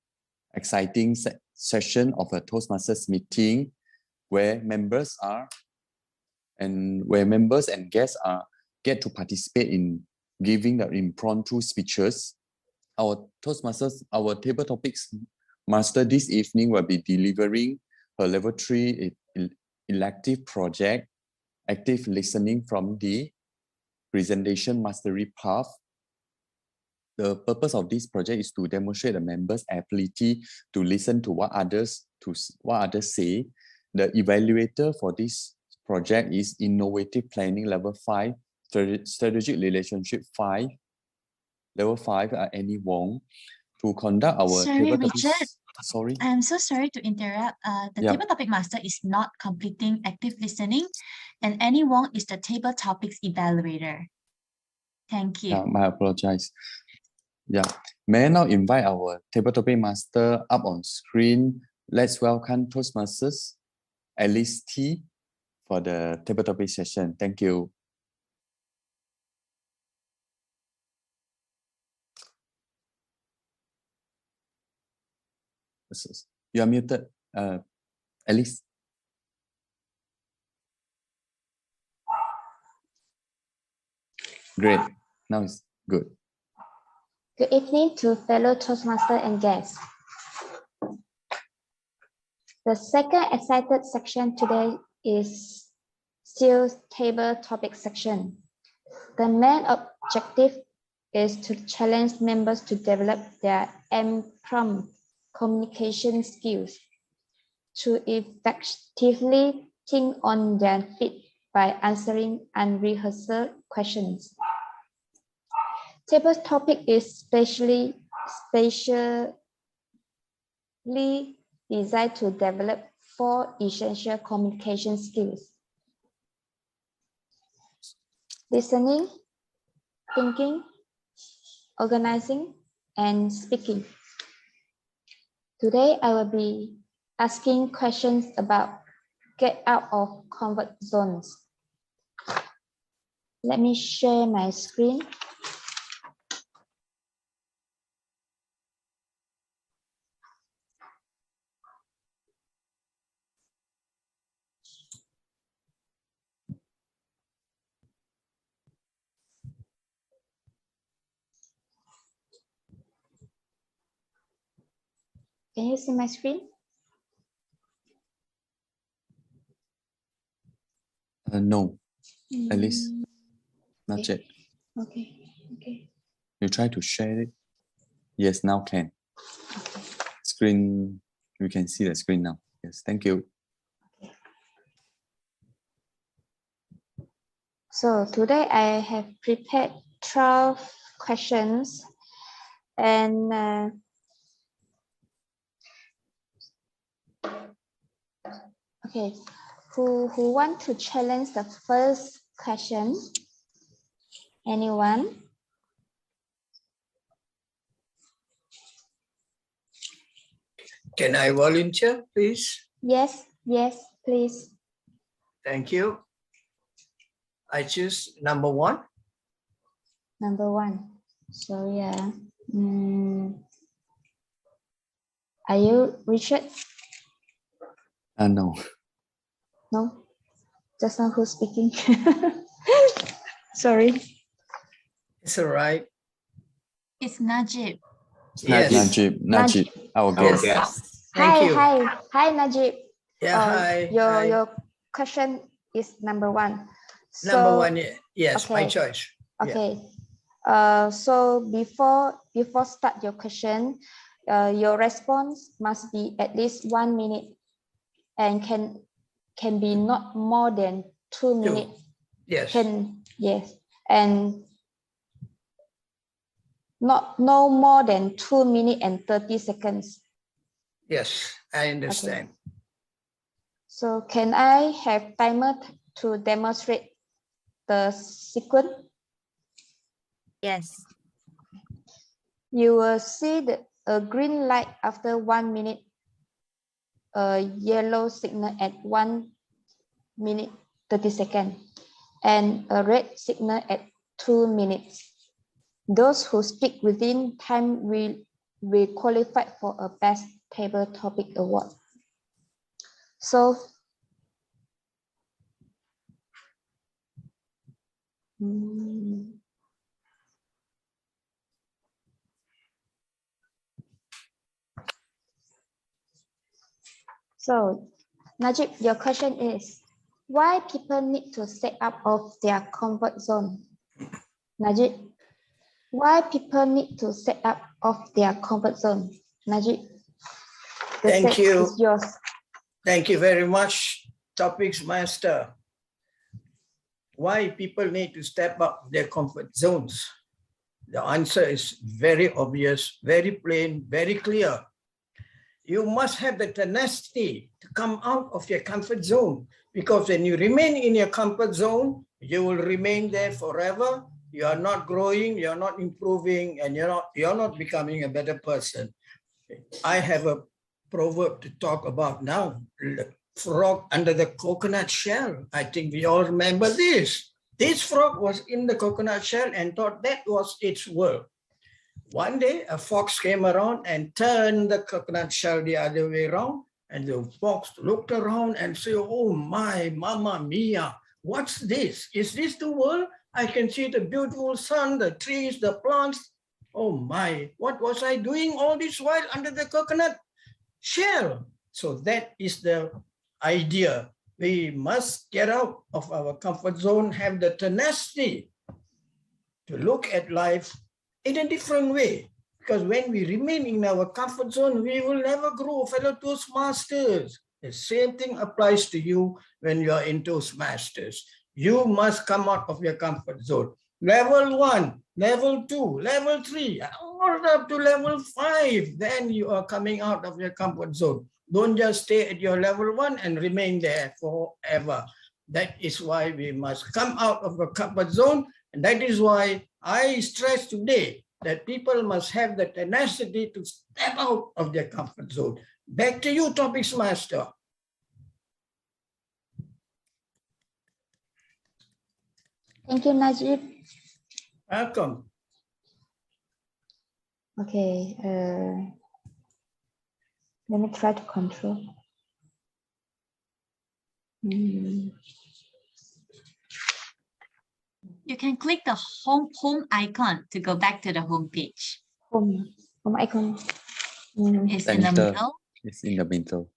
exciting session of a Toastmasters meeting, where members and guests get to participate in giving the impromptu speeches. Our Toastmasters, our table topics master this evening will be delivering her level 3 elective project, active listening, from the presentation mastery path. The purpose of this project is to demonstrate the members' ability to listen to what others say. The evaluator for this project is Innovative Planning Level 5, Strategic Relationship 5. Level 5, Annie Wong, to conduct our table topic. Richard. Sorry. I'm so sorry to interrupt. The Yep. table topic master is not completing active listening, and Annie Wong is the table topics evaluator. Thank you. I apologize. Yeah. May I now invite our table topic master up on screen. Let's welcome Toastmasters Alice T for the table topic session. Thank you. You are muted, Alice. Great. Now it's good. Good evening to fellow Toastmaster and guests. The second excited section today is still table topic section. The main objective is to challenge members to develop their impromptu communication skills, to effectively think on their feet by answering unrehearsed questions. Table topic is specially designed to develop 4 essential communication skills: listening, thinking, organizing, and speaking. Today, I will be asking questions about get out of comfort zones. Let me share my screen. Can you see my screen? No, Alice, not yet. Okay. You try to share it. Yes, now can. Screen, you can see the screen now. Yes, thank you. So today I have prepared 12 questions, and okay, who want to challenge the first question? Anyone? Can I volunteer, please? Yes, please. Thank you. I choose number 1. Number 1. So yeah. Are you Richard? No. No? Just now who's speaking? Sorry. It's all right. It's Najib. Yes. Najib, our guest. Yes. Thank you. Hi, Najib. Yeah, hi. Your question is number 1. Number 1, yes, okay. my choice. Okay. So before start your question, your response must be at least 1 minute and can be not more than 2 minutes. Yes. Yes, and no more than 2 minutes and 30 seconds. Yes, I understand. Okay. So can I have timer to demonstrate the sequence? Yes. You will see a green light after 1 minute, a yellow signal at 1 minute 30 seconds, and a red signal at 2 minutes. Those who speak within time will qualify for a Best Table Topic Award. So, Najib, your question is, why people need to step out of their comfort zone? Najib, why people need to step out of their comfort zone? Najib, the Thank you. Is yours. Thank you very much, Topics Master. Why people need to step up their comfort zones? The answer is very obvious, very plain, very clear. You must have the tenacity to come out of your comfort zone, because when you remain in your comfort zone, you will remain there forever. You are not growing, you're not improving, and you're not becoming a better person. I have a proverb to talk about now. frog under the coconut shell. I think we all remember this. This frog was in the coconut shell and thought that was its world. One day, a fox came around and turned the coconut shell the other way around. And the fox looked around and said, oh my, mamma mia, what's this? Is this the world? I can see the beautiful sun, the trees, the plants. Oh my, what was I doing all this while under the coconut shell? So that is the idea. We must get out of our comfort zone, have the tenacity to look at life in a different way. Because when we remain in our comfort zone, we will never grow, fellow Toastmasters. The same thing applies to you when you are in Toastmasters. You must come out of your comfort zone. Level 1, level 2, level 3, all up to level 5. Then you are coming out of your comfort zone. Don't just stay at your level 1 and remain there forever. That is why we must come out of the comfort zone. And that is why I stress today that people must have the tenacity to step out of their comfort zone. Back to you, Topics Master. Thank you, Najib. Welcome. Okay, let me try to control. You can click the home icon to go back to the home page. Home icon. It's in the middle. It's in the middle.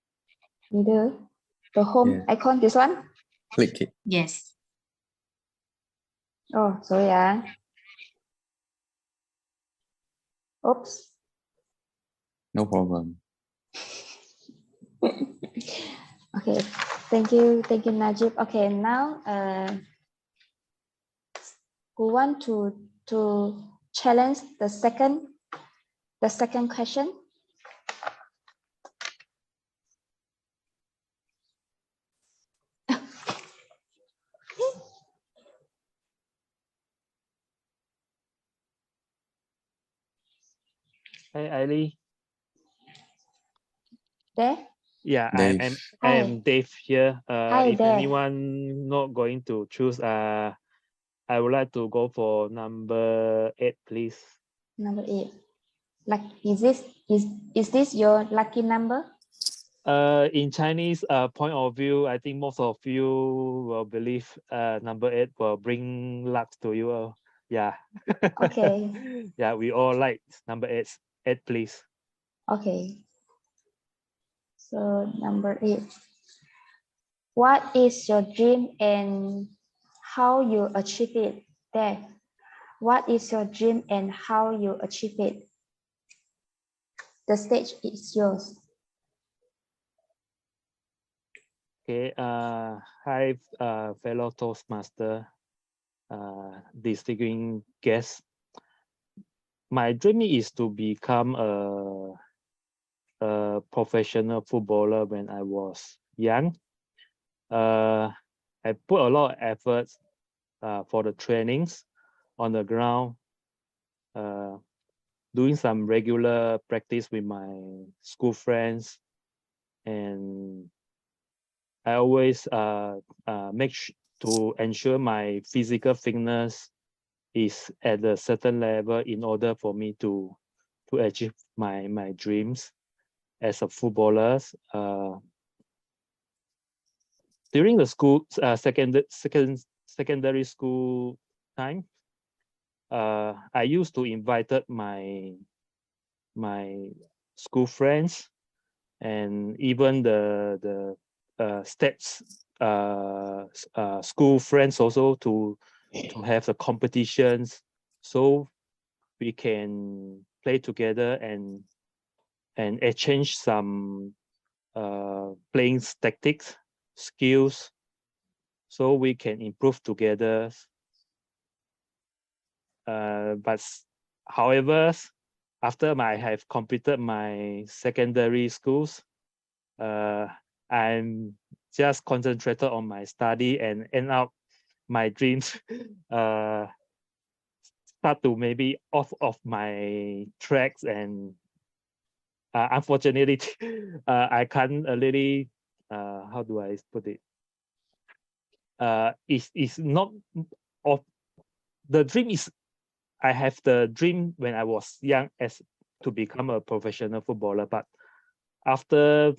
Middle. The home icon, this one? Click it. Yes. Oh, sorry. Oops. No problem. Okay, thank you, Najib. Okay, now who want to challenge the second question? Hi, Eileen. There? Yeah, Dave. I'm Dave here. Hi, if Dave. anyone not going to choose, I would like to go for number 8, please. Number 8. Like, is this your lucky number? In Chinese point of view, I think most of you will believe number 8 will bring luck to you. Yeah. Okay. Yeah, we all like number 8. 8, please. Okay. So number 8. What is your dream and how you achieve it? There. What is your dream and how you achieve it? The stage is yours. Okay. Hi, fellow Toastmaster, distinguished guests. My dream is to become a professional footballer when I was young. I put a lot of efforts for the trainings on the ground, doing some regular practice with my school friends, and I always to ensure my physical fitness is at a certain level in order for me to achieve my dreams as a footballer. During the school secondary school time, I used to invite my school friends and even the steps school friends also to have the competitions, so we can play together and exchange some playing tactics, skills, so we can improve together. But however, after I have completed my secondary schools, I'm just concentrated on my study and end up my dreams start to maybe off of my tracks, and unfortunately I can't really how do I put it? Is not of the dream is I have the dream when I was young as to become a professional footballer, but after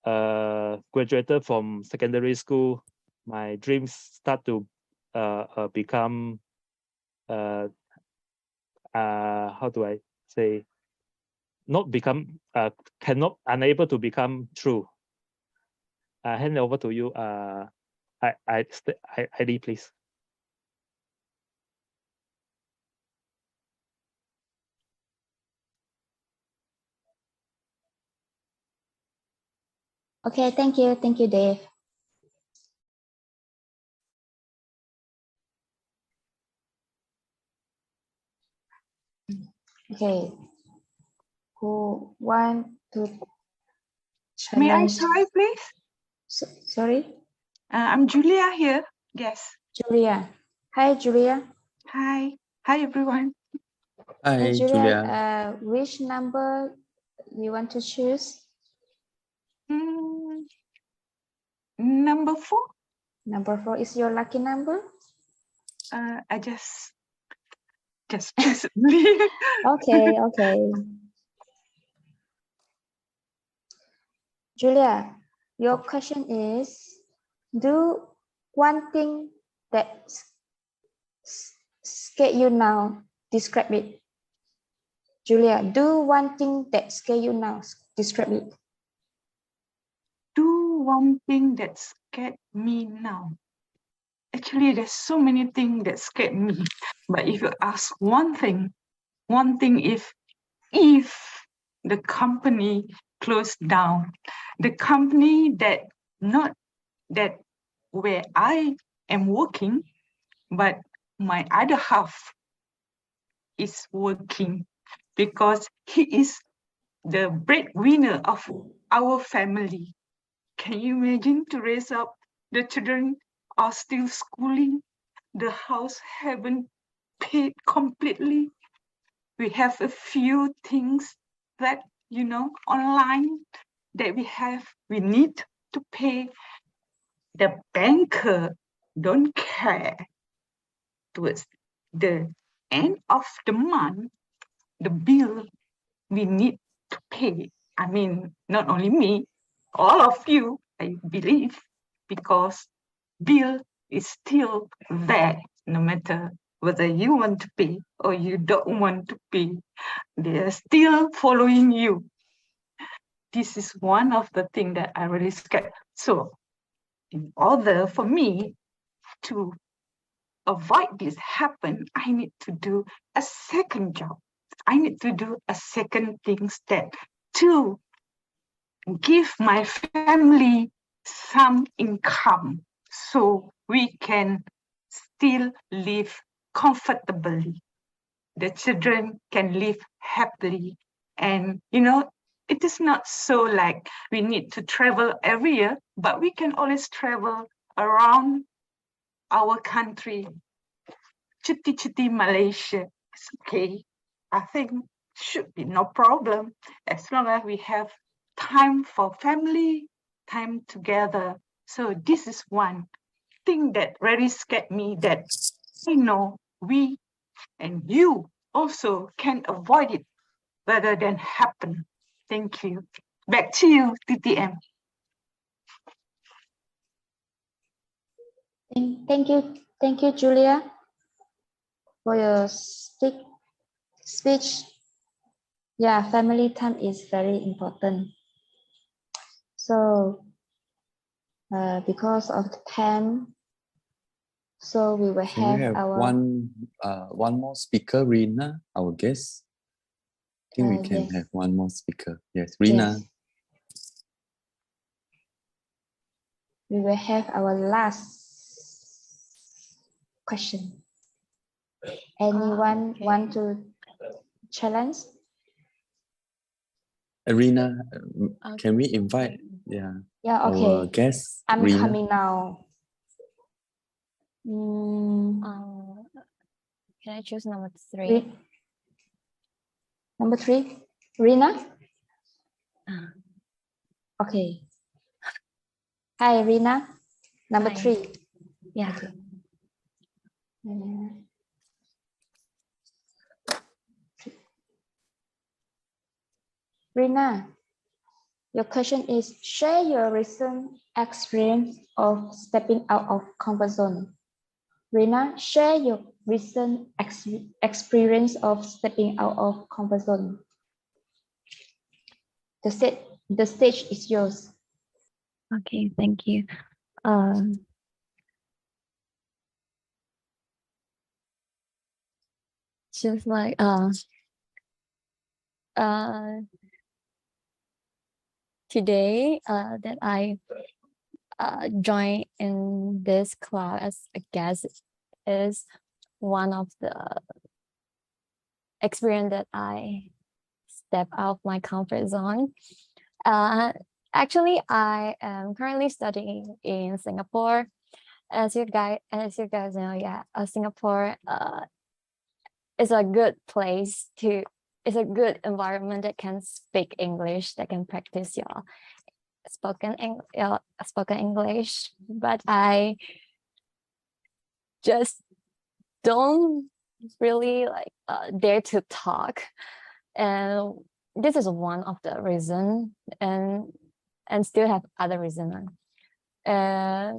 graduated from secondary school, my dreams start to become how do I say, not become unable to become true. I hand over to you, Heidi, please. Okay, thank you, Dave. Okay, who want to May I challenge? try, please? Sorry? I'm Julia here. Yes. Julia. Hi, Julia. Hi. Hi, everyone. Hi, Julia. Which number you want to choose? Number 4. Number 4 is your lucky number? I just choose. Okay, okay. Julia, your question is, do one thing that scares you now, describe it. Julia, do one thing that scares you now, describe it. Do one thing that scared me now. Actually, there's so many things that scared me. But if you ask one thing if the company closed down, the company that not that where I am working, but my other half is working because he is the breadwinner of our family. Can you imagine to raise up the children are still schooling, the house haven't paid completely. We have a few things that, online that we need to pay. The banker don't care. Towards the end of the month, the bill we need to pay. I mean, not only me, all of you, I believe, because bill is still there, no matter whether you want to pay or you don't want to pay. They are still following you. This is one of the things that I really scared. So in order for me to avoid this happen, I need to do a second job. I need to do a second things that to give my family some income so we can still live comfortably. The children can live happily. And, it is not so like we need to travel every year, but we can always travel around our country. Cuti-cuti Malaysia. It's okay. I think should be no problem as long as we have time for family, time together. So this is one thing that really scared me, that I know we and you also can avoid it rather than happen. Thank you. Back to you, TTM. Thank you, Julia, for your speech. Yeah, family time is very important. So, because of the time, so we will Can we have our one more speaker, Rina, our guest? I think we can yes. have one more speaker. Yes, Rina. Yes. We will have our last question. Anyone want to challenge? Rina, can we invite Yeah, okay. our guest, I'm Rina? coming now. Can I choose number 3? Number 3, Rina? Okay. Hi, Rina. Number Hi. 3. Yeah. Okay. Rina, your question is share your recent experience of stepping out of comfort zone. Rina, share your recent experience of stepping out of comfort zone. The stage is yours. Okay, thank you. Just like today that I joined in this class as a guest is one of the experience that I step out of my comfort zone. Actually, I am currently studying in Singapore. As you guys know, yeah, Singapore is a good place to. It's a good environment that can speak English, that can practice your spoken English. But I just don't really like dare to talk, and this is one of the reason, and still have other reason. I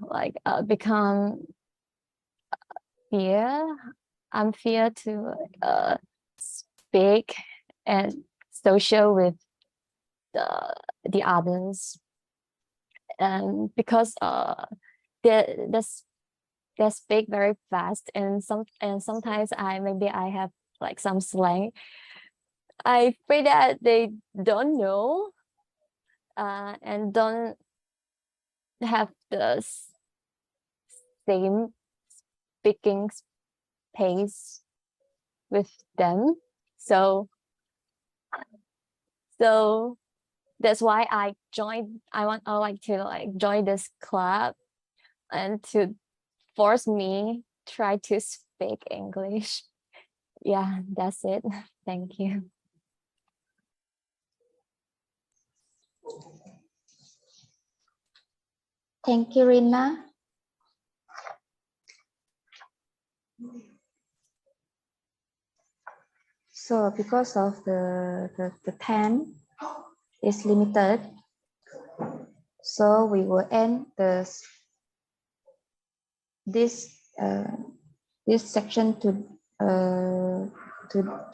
like become fear. I'm fear to speak and social with the others, and because they speak very fast, and sometimes I have like some slang. I feel that they don't know and don't have the same speaking pace with them. So that's why I like to join this club and to force me try to speak English. Yeah, that's it. Thank you. Thank you, Rina. So because of the time is limited, so we will end this section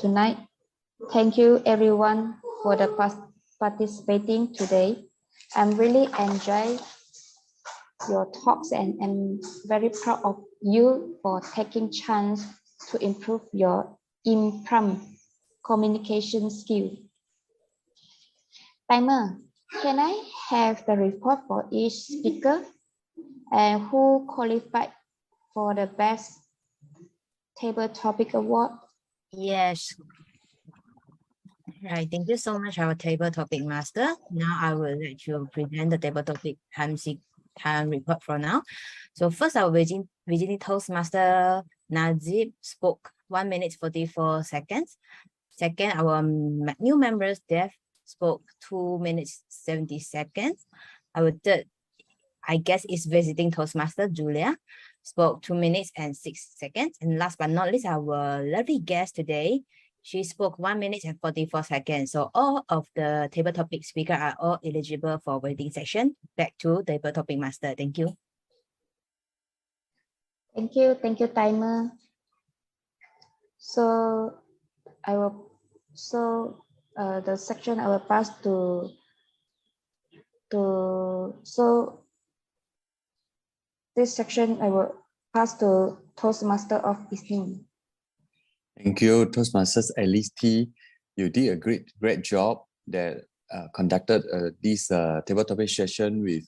tonight. Thank you everyone for the participating today. I'm really enjoy your talks, and I'm very proud of you for taking chance to improve your impromptu communication skill. Timer, can I have the report for each speaker and who qualified for the best table topic award? Yes. Right. Thank you so much, our table topic master. Now I will let you present the table topic time report for now. So first, our visiting Toastmaster Najib spoke 1 minute 44 seconds. Second, our new members Dev spoke 2 minutes 70 seconds. Our third, I guess, is visiting Toastmaster Julia, spoke 2 minutes and 6 seconds. And last but not least, our lovely guest today, she spoke 1 minute and 44 seconds. So all of the table topic speakers are all eligible for waiting section. Back to table topic master. Thank you. Thank you, Timer. So the section I will pass this section I will pass to Toastmaster of evening. Thank you, Toastmasters LST. You did a great job that conducted this table topic session with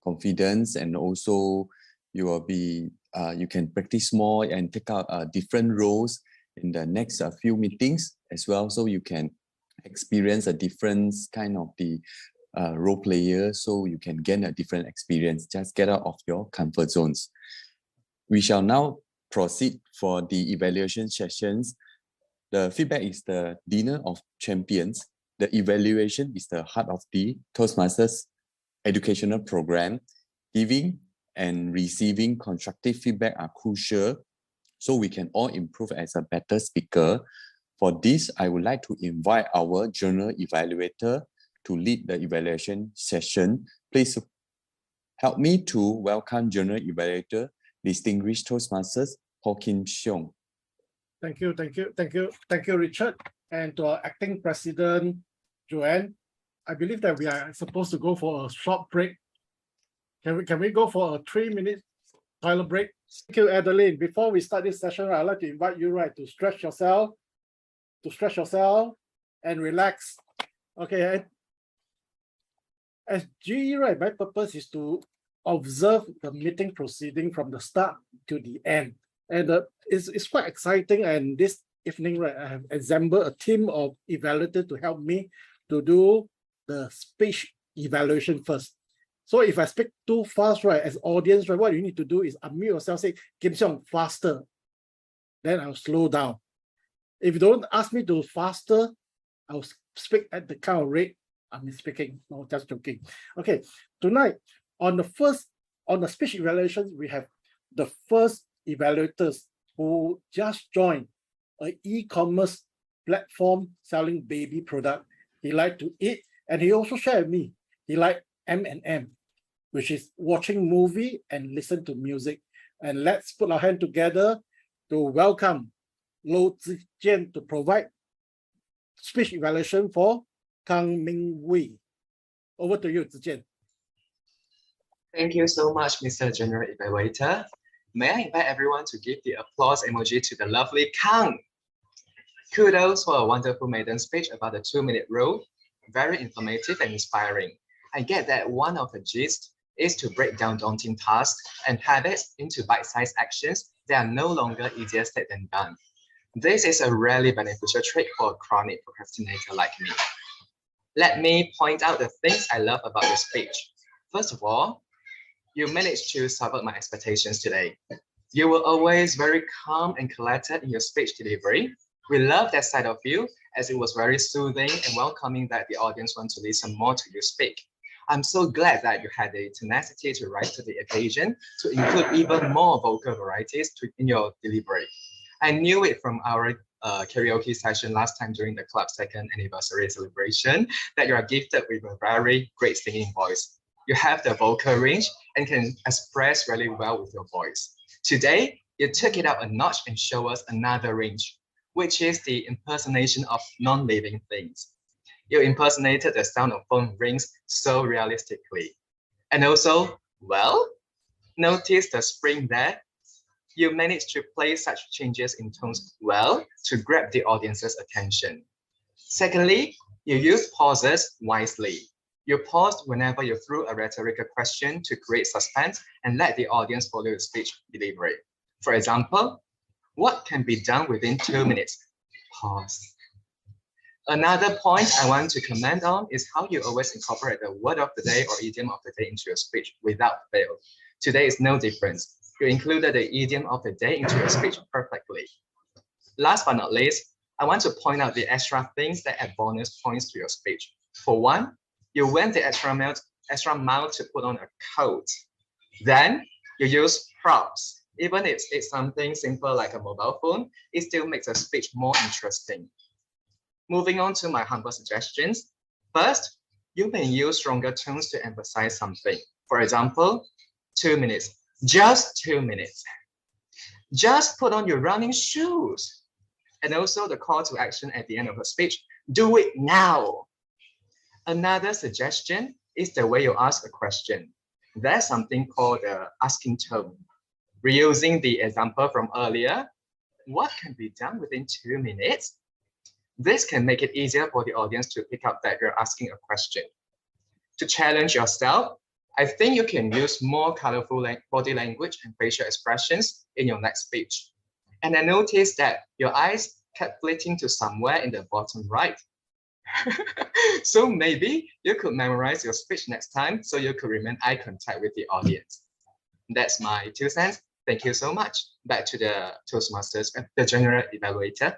confidence, and also you will be you can practice more and take out different roles in the next few meetings as well, so you can experience a different kind of the role player, so you can gain a different experience. Just get out of your comfort zones. We shall now proceed for the evaluation sessions. The feedback is the dinner of champions. The evaluation is the heart of the Toastmasters educational program. Giving and receiving constructive feedback are crucial so we can all improve as a better speaker. For this, I would like to invite our journal evaluator to lead the evaluation session. Please help me to welcome journal evaluator, distinguished Toastmasters, Poh Kim Siong. Thank you, Richard. And to our acting president, Joanne, I believe that we are supposed to go for a short break. Can we go for a 3-minute toilet break? Thank you, Adeline. Before we start this session, I'd like to invite you to stretch yourself, and relax. Okay. As GE, my purpose is to observe the meeting proceeding from the start to the end. And it's quite exciting. And this evening, I have assembled a team of evaluators to help me to do the speech evaluation first. So if I speak too fast, as audience, what you need to do is unmute yourself, say, Kim Siong, faster. Then I'll slow down. If you don't ask me to faster, I'll speak at the kind of rate I'm speaking. No, just joking. Okay, tonight on the speech evaluation, we have the first evaluators who just joined an e-commerce platform selling baby product. He liked to eat, and he also shared with me he liked M&M, which is watching movie and listen to music. And let's put our hand together to welcome Lo Zijian to provide speech evaluation for Kang Ming Wei. Over to you, Zijian. Thank you so much, Mr. General Evaluator. May I invite everyone to give the applause emoji to the lovely Kang. Kudos for a wonderful maiden speech about the 2-minute rule. Very informative and inspiring. I get that one of the gist is to break down daunting tasks and habits into bite-sized actions that are no longer easier said than done. This is a really beneficial trick for a chronic procrastinator like me. Let me point out the things I love about your speech. First of all, you managed to subvert my expectations today. You were always very calm and collected in your speech delivery. We love that side of you, as it was very soothing and welcoming that the audience wants to listen more to you speak. I'm so glad that you had the tenacity to rise to the occasion to include even more vocal varieties in your delivery. I knew it from our karaoke session last time during the club's 2nd anniversary celebration that you are gifted with a very great singing voice. You have the vocal range and can express really well with your voice. Today, you took it up a notch and show us another range, which is the impersonation of non-living things. You impersonated the sound of phone rings so realistically. And also, well, notice the spring there. You managed to play such changes in tones well to grab the audience's attention. Secondly, you use pauses wisely. You paused whenever you threw a rhetorical question to create suspense and let the audience follow your speech delivery. For example, what can be done within 2 minutes? Pause. Another point I want to comment on is how you always incorporate the word of the day or idiom of the day into your speech without fail. Today is no difference. You included the idiom of the day into your speech perfectly. Last but not least, I want to point out the extra things that add bonus points to your speech. For one, you went the extra mile to put on a coat. Then you use props. Even if it's something simple like a mobile phone, it still makes a speech more interesting. Moving on to my humble suggestions. First, you may use stronger tones to emphasize something. For example, 2 minutes, just 2 minutes. Just put on your running shoes. And also the call to action at the end of a speech, do it now. Another suggestion is the way you ask a question. There's something called the asking tone. Reusing the example from earlier, what can be done within 2 minutes? This can make it easier for the audience to pick up that you're asking a question. To challenge yourself, I think you can use more colorful body language and facial expressions in your next speech. And I noticed that your eyes kept flitting to somewhere in the bottom right. So maybe you could memorize your speech next time so you could remain eye contact with the audience. That's my 2 cents. Thank you so much. Back to the Toastmasters, the General Evaluator.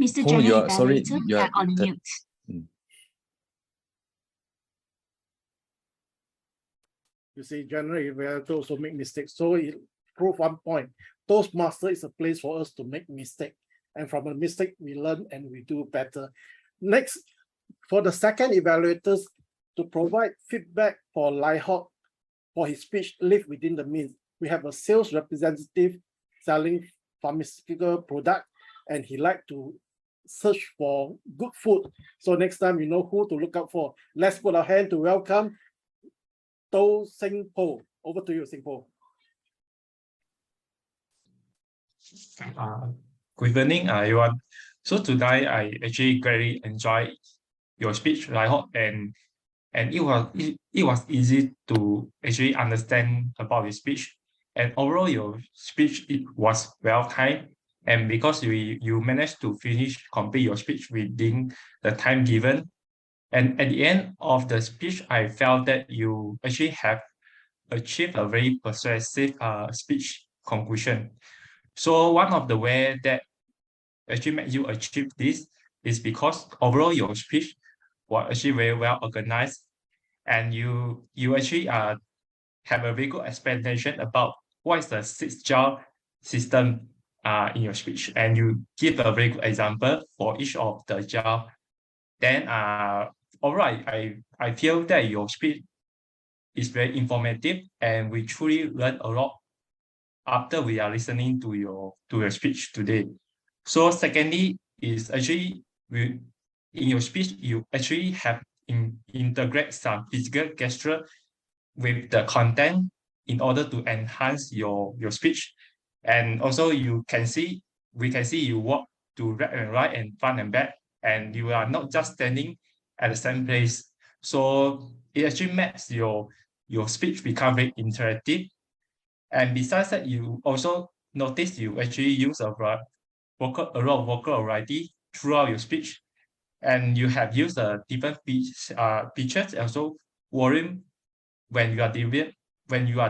Mr. Oh, General sorry, Evaluator, you are on muted. mute. You see, generally, we have to also make mistakes. So it prove one point. Toastmaster is a place for us to make mistake. And from a mistake, we learn and we do better. Next, for the second evaluators to provide feedback for Liehot for his speech, live within the means. We have a sales representative selling pharmaceutical product, and he like to search for good food. So next time you know who to look out for. Let's put our hand to welcome To Sing Po. Over to you, Sing Po. Good evening, everyone. So today I actually greatly enjoyed your speech, Liehot, and it was easy to actually understand about the speech. And overall, your speech it was well timed, and because you managed to complete your speech within the time given. And at the end of the speech, I felt that you actually have achieved a very persuasive speech conclusion. So one of the way that actually made you achieve this is because overall your speech was actually very well organized, and you actually have a very good explanation about what is the 6 jar system in your speech, and you give a very good example for each of the jar. Then overall, I feel that your speech is very informative, and we truly learn a lot after we are listening to your speech today. So secondly is actually in your speech you actually have integrate some physical gesture with the content in order to enhance your speech. And also we can see you walk to left and right and front and back, and you are not just standing at the same place. So it actually makes your speech become very interactive. And besides that, you also notice you actually use a lot of vocal variety throughout your speech, and you have used different pitches, also volume when you are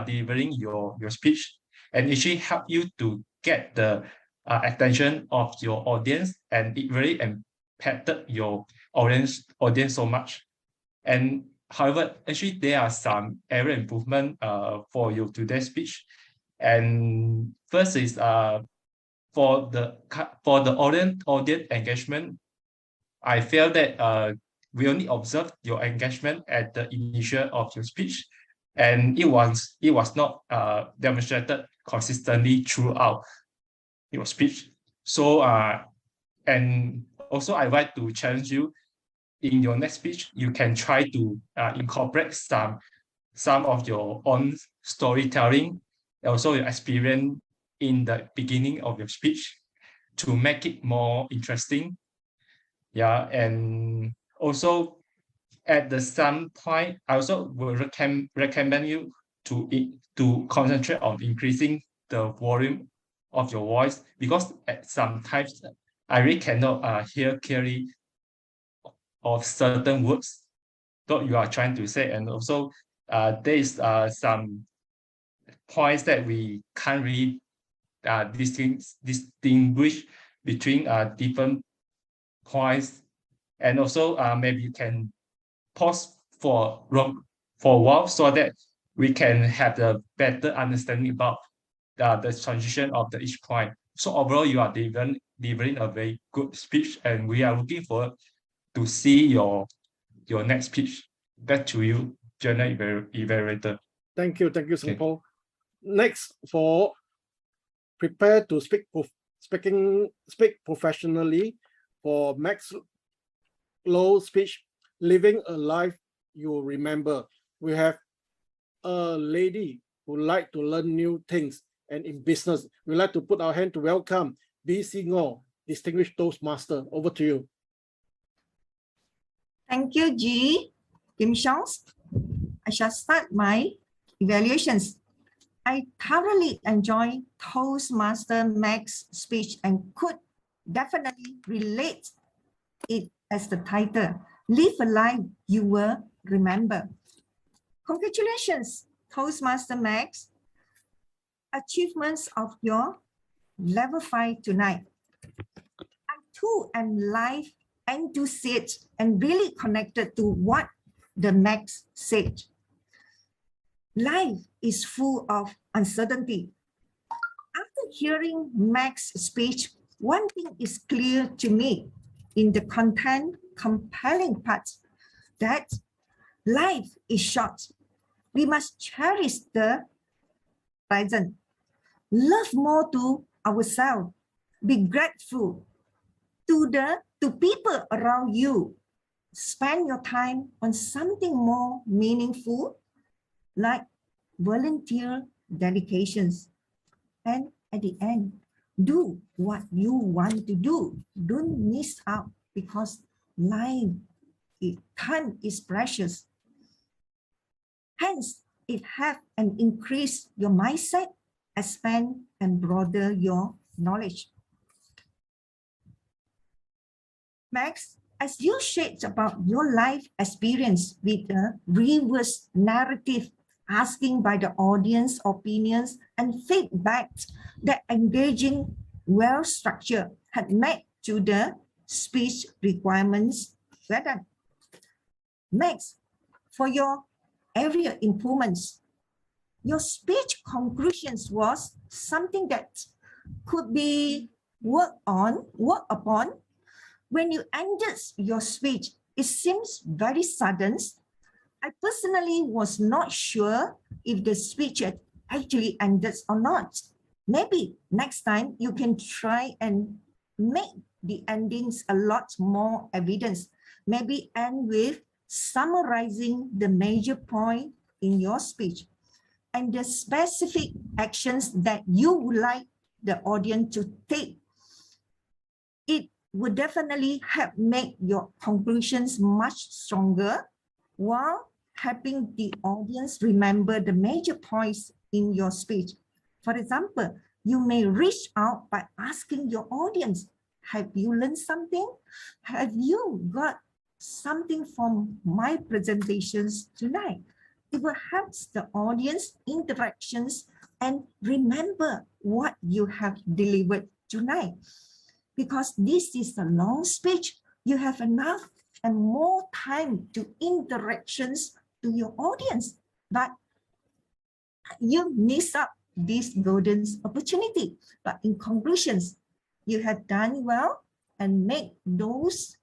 delivering your speech, and actually help you to get the attention of your audience, and it really impacted your audience so much. And however, actually there are some area improvement for your today's speech. And first is for the audience engagement. I feel that we only observed your engagement at the initial of your speech, and it was not demonstrated consistently throughout your speech. So and also I like to challenge you, in your next speech you can try to incorporate some of your own storytelling, also your experience in the beginning of your speech, to make it more interesting. Yeah, and also at the some point, I also will recommend you to concentrate on increasing the volume of your voice, because at sometimes I really cannot hear clearly of certain words that you are trying to say. And also there is some points that we can't really distinguish between different points. And also maybe you can pause for a while, so that we can have a better understanding about the transition of each point. So overall, you are delivering a very good speech, and we are looking forward to see your next speech. Back to you, General Evaluator. Thank you, Sing Po. Next, for prepare to speak professionally, for Max Low speech, living a life you will remember. We have a lady who like to learn new things, and in business, we like to put our hand to welcome B.C. Ngo, Distinguished Toastmaster. Over to you. Thank you, G. Kim Siong. I shall start my evaluations. I thoroughly enjoy Toastmaster Mac's speech and could definitely relate it as the title, Live a Life You Will Remember. Congratulations, Toastmaster Max. Achievements of your level 5 tonight. I too am life enthusiast and really connected to what the Max said. Life is full of uncertainty. After hearing Max's speech, one thing is clear to me in the content compelling parts, that life is short. We must cherish the present, love more to ourselves, be grateful to people around you. Spend your time on something more meaningful, like volunteer dedications. And at the end, do what you want to do. Don't miss out, because time is precious. Hence, it have and increase your mindset, expand and broaden your knowledge. Max, as you shared about your life experience with a reverse narrative, asking by the audience opinions and feedback that engaging, well-structured had met to the speech requirements. Well done. Next, for your area improvements, your speech conclusions was something that could be worked upon. When you ended your speech, it seems very sudden. I personally was not sure if the speech had actually ended or not. Maybe next time you can try and make the endings a lot more evidence. Maybe end with summarizing the major point in your speech and the specific actions that you would like the audience to take. It would definitely help make your conclusions much stronger, while helping the audience remember the major points in your speech. For example, you may reach out by asking your audience, have you learned something? Have you got something from my presentations tonight? It will help the audience interactions and remember what you have delivered tonight. Because this is a long speech, you have enough and more time to interactions to your audience, but you miss up this golden opportunity. But in conclusions, you have done well and make those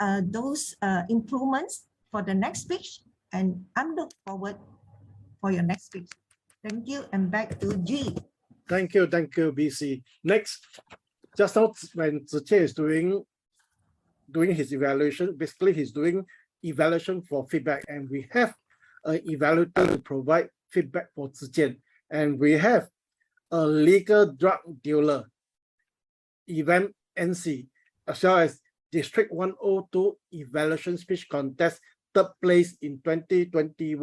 improvements for the next speech, and I'm looking forward for your next speech. Thank you, and back to G. Thank you, BC. Next, just now when Ziche is doing his evaluation, basically he's doing evaluation for feedback, and we have an evaluator to provide feedback for Ziche, and we have a legal drug dealer, event NC, as well as District 102 Evaluation Speech Contest, third place in 2020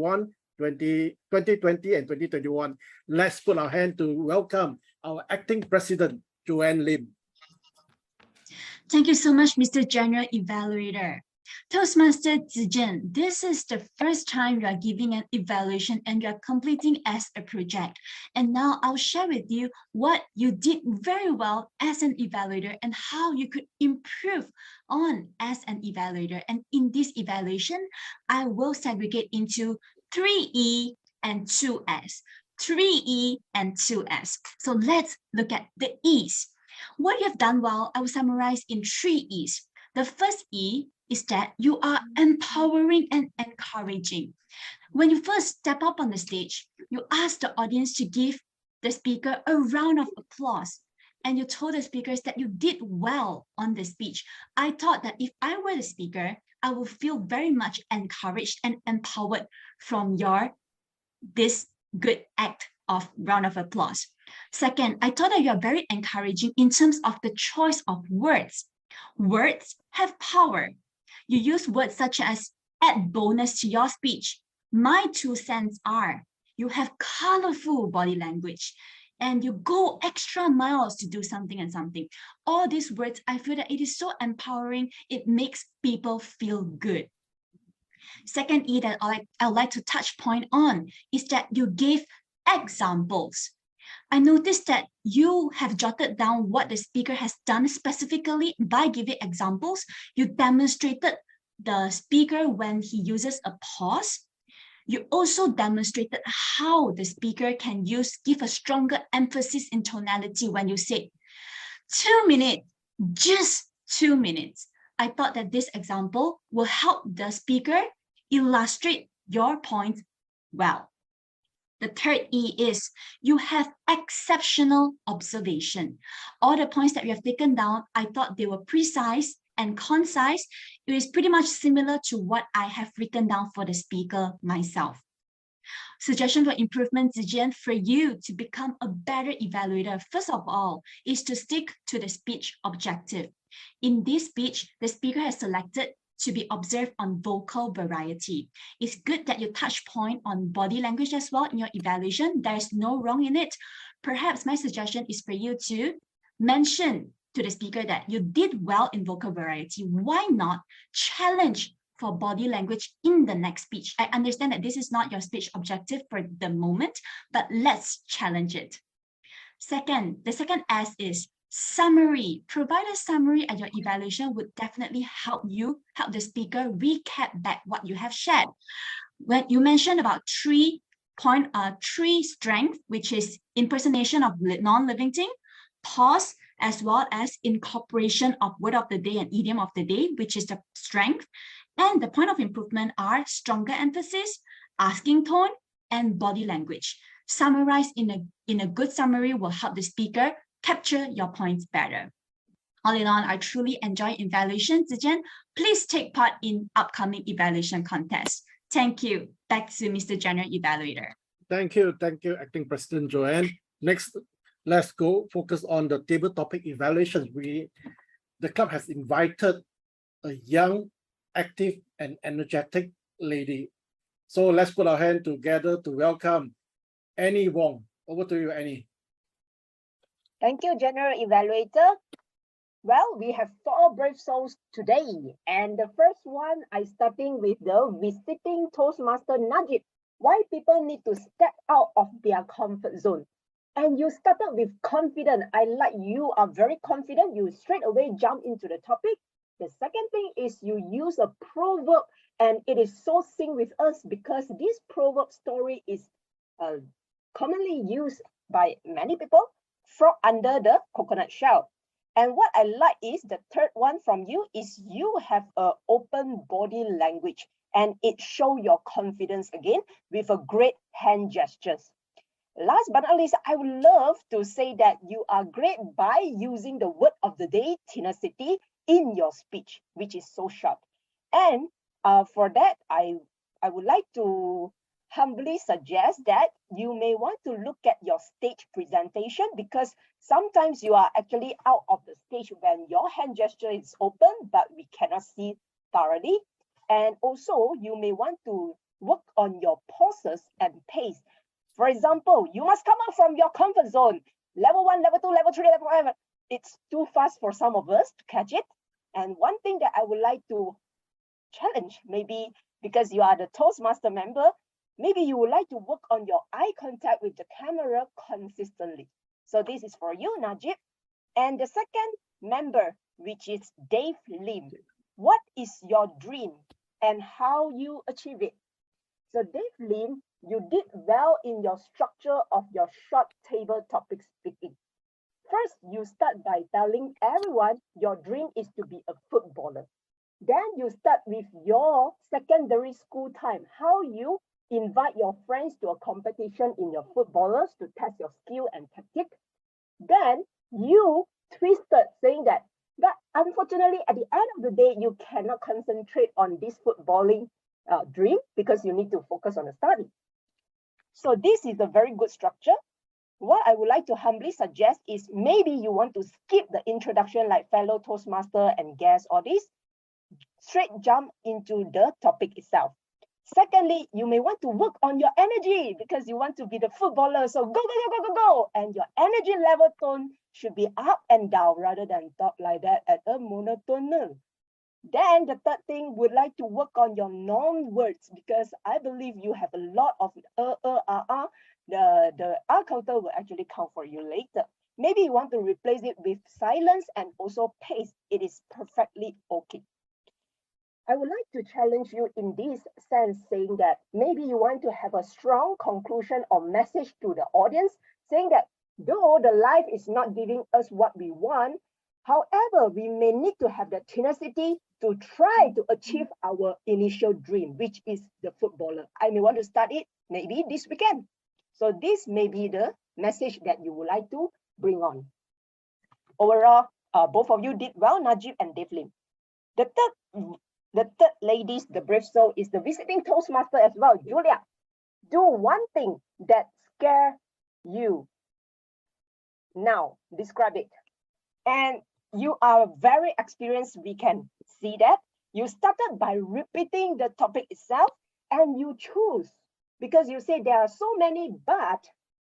and 2021. Let's put our hand to welcome our acting president, Joanne Lim. Thank you so much, Mr. General Evaluator. Toastmaster Zijen, this is the first time you are giving an evaluation and you are completing as a project. And now I'll share with you what you did very well as an evaluator and how you could improve on as an evaluator. And in this evaluation, I will segregate into 3E and 2S. 3E and 2S. So let's look at the E's. What you have done well, I will summarize in 3 E's. The first E is that you are empowering and encouraging. When you first step up on the stage, you ask the audience to give the speaker a round of applause. And you told the speakers that you did well on the speech. I thought that if I were the speaker, I would feel very much encouraged and empowered from this good act of round of applause. Second, I thought that you are very encouraging in terms of the choice of words. Words have power. You use words such as add bonus to your speech. My 2 cents are. You have colorful body language and you go extra miles to do something and something. All these words, I feel that it is so empowering. It makes people feel good. Second E that I'd like to touch point on is that you gave examples. I noticed that you have jotted down what the speaker has done specifically by giving examples. You demonstrated the speaker when he uses a pause. You also demonstrated how the speaker can give a stronger emphasis in tonality when you say 2 minutes, just 2 minutes. I thought that this example will help the speaker illustrate your point well. The third E is you have exceptional observation. All the points that we have taken down, I thought they were precise and concise. It is pretty much similar to what I have written down for the speaker myself. Suggestion for improvement, Zijian, for you to become a better evaluator, first of all, is to stick to the speech objective. In this speech, the speaker has selected to be observed on vocal variety. It's good that you touch point on body language as well in your evaluation. There's no wrong in it. Perhaps my suggestion is for you to mention to the speaker that you did well in vocal variety. Why not challenge for body language in the next speech? I understand that this is not your speech objective for the moment, but let's challenge it. Second, the second S is summary. Provide a summary at your evaluation would definitely help the speaker recap back what you have shared. When you mentioned about three strength, which is impersonation of non-living thing, pause, as well as incorporation of word of the day and idiom of the day, which is the strength. And the point of improvement are stronger emphasis, asking tone, and body language. Summarized in a good summary will help the speaker capture your points better. All in all, I truly enjoy evaluation. Zijian, please take part in upcoming evaluation contests. Thank you. Back to Mr. General Evaluator. Thank you, Acting President Joanne. Next, let's go focus on the table topic evaluations. The club has invited a young, active, and energetic lady. So let's put our hand together to welcome Annie Wong. Over to you, Annie. Thank you, General Evaluator. Well, we have 4 brave souls today. And the first one, I starting with the visiting Toastmaster Najib. Why people need to step out of their comfort zone. And you started with confident. I like you are very confident. You straight away jump into the topic. The second thing is you use a proverb, and it is so synced with us because this proverb story is commonly used by many people. Frog under the coconut shell. And what I like is the third one from you is you have an open body language, and it shows your confidence again with a great hand gestures. Last but not least, I would love to say that you are great by using the word of the day, tenacity, in your speech, which is so short. And for that, I would like to humbly suggest that you may want to look at your stage presentation, because sometimes you are actually out of the stage when your hand gesture is open, but we cannot see thoroughly. And also, you may want to work on your pauses and pace. For example, you must come out from your comfort zone. Level 1, level 2, level 3, level 5. It's too fast for some of us to catch it. And one thing that I would like to challenge, maybe because you are the Toastmaster member, maybe you would like to work on your eye contact with the camera consistently. So this is for you, Najib. And the second member, which is Dave Lim. What is your dream and how you achieve it? So Dave Lim, you did well in your structure of your short table topic speaking. First, you start by telling everyone your dream is to be a footballer. Then you start with your secondary school time, how you invite your friends to a competition in your footballers to test your skill and tactic. Then you twisted saying that, but unfortunately, at the end of the day, you cannot concentrate on this footballing dream because you need to focus on the study. So this is a very good structure. What I would like to humbly suggest is maybe you want to skip the introduction like fellow Toastmaster and guests or this, straight jump into the topic itself. Secondly, you may want to work on your energy because you want to be the footballer. So go, go, go, go, go, go. And your energy level tone should be up and down rather than talk like that at a monotone. Then the third thing, would like to work on your non-words because I believe you have a lot of the R counter will actually count for you later. Maybe you want to replace it with silence and also pace. It is perfectly okay. I would like to challenge you in this sense, saying that maybe you want to have a strong conclusion or message to the audience, saying that though the life is not giving us what we want, however, we may need to have the tenacity to try to achieve our initial dream, which is the footballer. I may want to start it maybe this weekend. So this may be the message that you would like to bring on. Overall, both of you did well, Najib and Devlin. The third ladies, the brave soul, is the visiting Toastmaster as well, Julia. Do one thing that scares you. Now, describe it. And you are very experienced, we can see that. You started by repeating the topic itself and you choose, because you say there are so many, but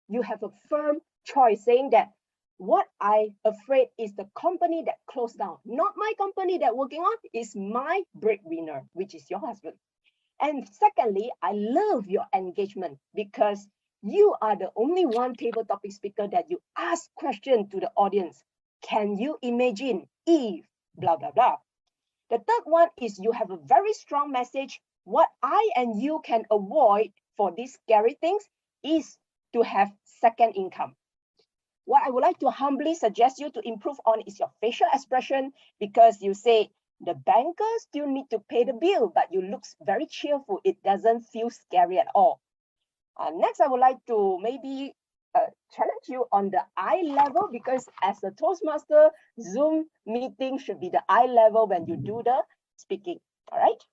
you have a firm choice saying that what I afraid is the company that closed down, not my company that working on, is my breadwinner, which is your husband. And secondly, I love your engagement because you are the only one table topic speaker that you ask question to the audience. Can you imagine if blah, blah, blah. The third one is you have a very strong message. What I and you can avoid for these scary things is to have second income. What I would like to humbly suggest you to improve on is your facial expression, because you say the banker still need to pay the bill, but you look very cheerful. It doesn't feel scary at all. Next, I would like to maybe challenge you on the eye level, because as a Toastmaster, Zoom meeting should be the eye level when you do the speaking. All right.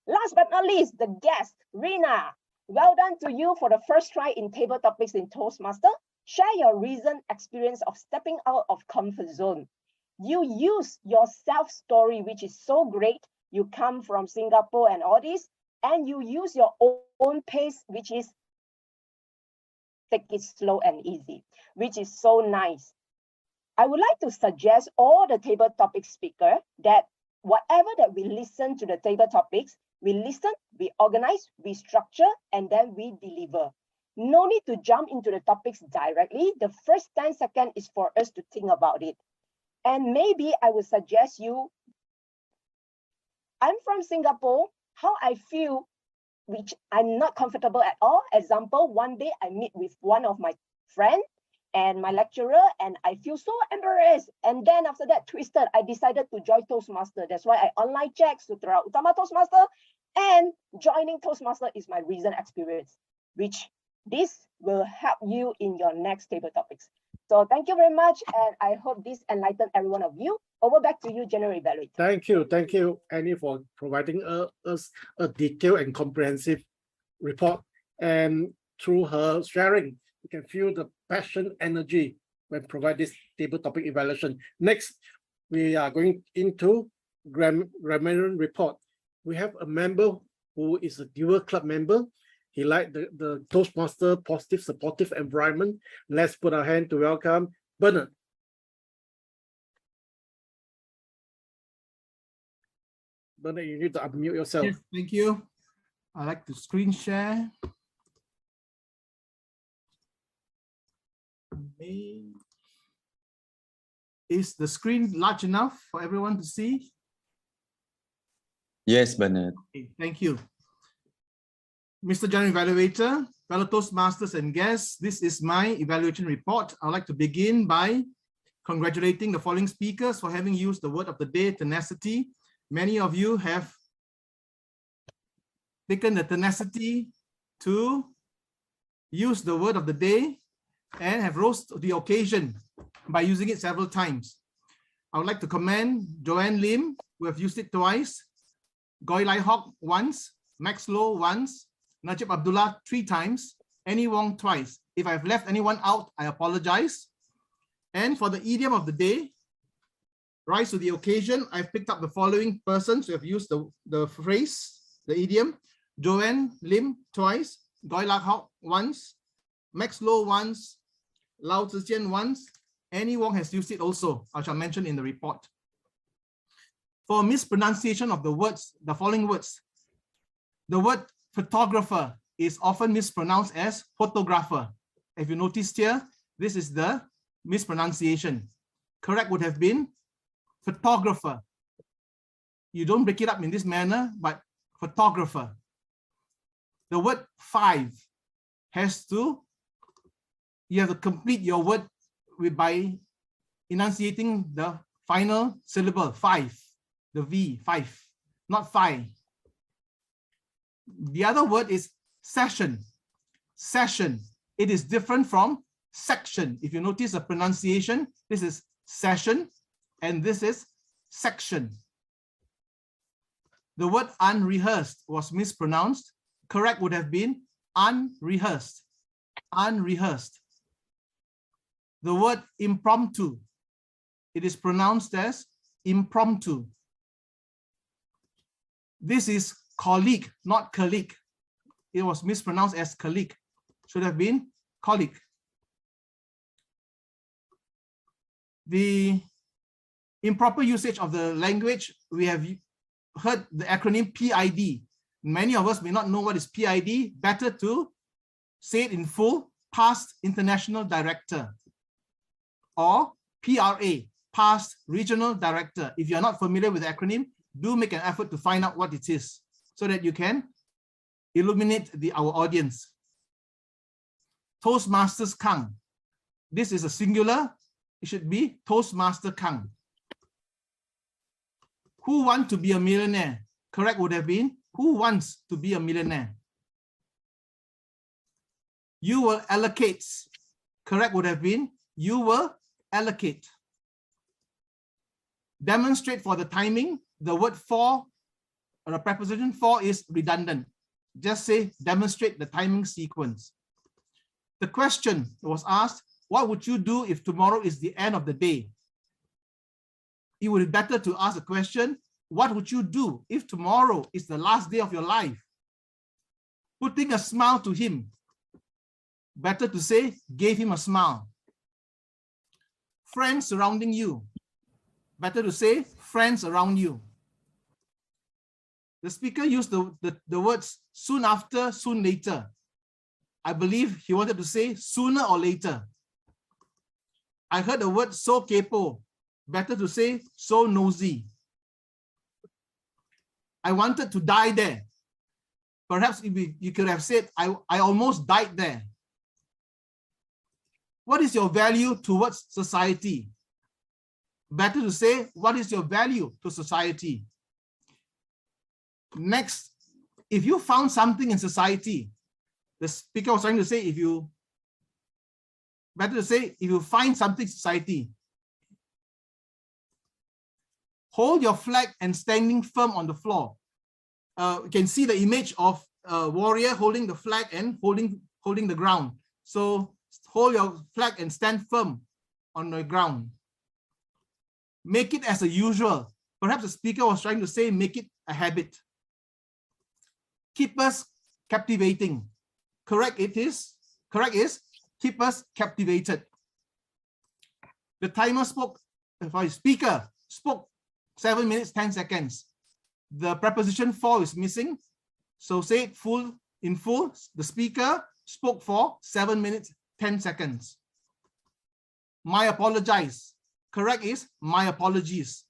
Last but not least, the guest, Rina. Well done to you for the first try in table topics in Toastmaster. Share your recent experience of stepping out of comfort zone. You use your self-story, which is so great. You come from Singapore and all this, and you use your own pace, which is take it slow and easy, which is so nice. I would like to suggest all the table topic speaker that whatever that we listen to the table topics, we listen, we organize, we structure, and then we deliver. No need to jump into the topics directly. The first 10 seconds is for us to think about it. And maybe I would suggest you, I'm from Singapore, how I feel, which I'm not comfortable at all. Example, one day I meet with one of my friends and my lecturer, and I feel so embarrassed. And then after that, twisted, I decided to join Toastmaster. That's why I online check Sutera Utama Toastmaster, and joining Toastmaster is my recent experience, which this will help you in your next table topics. So thank you very much, and I hope this enlightened every one of you. Over back to you, General Evaluator. Thank you, Annie, for providing us a detailed and comprehensive report. And through her sharing, you can feel the passion, energy when provide this table topic evaluation. Next, we are going into grammarian report. We have a member who is a dual club member. He liked the Toastmaster positive, supportive environment. Let's put our hand to welcome Bernard. Bernard, you need to unmute yourself. Yes, thank you. I like to screen share. Is the screen large enough for everyone to see? Yes, Bernard. Okay, thank you. Mr. General Evaluator, fellow Toastmasters and guests, this is my evaluation report. I'd like to begin by congratulating the following speakers for having used the word of the day, tenacity. Many of you have taken the tenacity to use the word of the day and have rose to the occasion by using it several times. I would like to commend Joanne Lim, who have used it twice, Goy Lai Hock once, Max Low once, Najib Abdullah 3 times, Annie Wong twice. If I've left anyone out, I apologize. And for the idiom of the day, rise to the occasion, I've picked up the following persons who have used the phrase, the idiom: Joanne Lim twice, Goy Lai Hock once, Max Low once, Lau Zhijian once, Annie Wong has used it also, I shall mention in the report. For mispronunciation of the words, the following words: the word photographer is often mispronounced as photographer. If you noticed here, this is the mispronunciation. Correct would have been photographer. You don't break it up in this manner, but photographer. The word 5 has to, you have to complete your word by enunciating the final syllable, 5, the V, 5, not 5. The other word is session. Session. It is different from section. If you notice the pronunciation, this is session and this is section. The word unrehearsed was mispronounced. Correct would have been unrehearsed. Unrehearsed. The word impromptu, it is pronounced as impromptu. This is colleague, not colleague. It was mispronounced as colleague. Should have been colleague. The improper usage of the language, we have heard the acronym PID. Many of us may not know what is PID. Better to say it in full, past international director, or PRA, past regional director. If you're not familiar with the acronym, do make an effort to find out what it is so that you can illuminate our audience. Toastmasters Kang. This is a singular. It should be Toastmaster Kang. Who wants to be a millionaire? Correct would have been, who wants to be a millionaire? You will allocate. Correct would have been, you will allocate. Demonstrate for the timing. The word for, or the preposition for, is redundant. Just say demonstrate the timing sequence. The question was asked, what would you do if tomorrow is the end of the day? It would be better to ask a question, what would you do if tomorrow is the last day of your life? Putting a smile to him. Better to say, gave him a smile. Friends surrounding you. Better to say, friends around you. The speaker used the words soon after, soon later. I believe he wanted to say sooner or later. I heard the word so kepo. Better to say so nosy. I wanted to die there. Perhaps you could have said, I almost died there. What is your value towards society? Better to say, what is your value to society? Next, if you found something in society, the speaker was trying to say, better to say, if you find something in society, hold your flag and standing firm on the floor. You can see the image of a warrior holding the flag and holding the ground. So hold your flag and stand firm on the ground. Make it as a usual. Perhaps the speaker was trying to say, make it a habit. Keep us captivating. Correct is keep us captivated. The timer spoke, speaker spoke 7 minutes, 10 seconds. The preposition for is missing. So say it in full. The speaker spoke for 7 minutes, 10 seconds. My apologize. Correct is my apologies.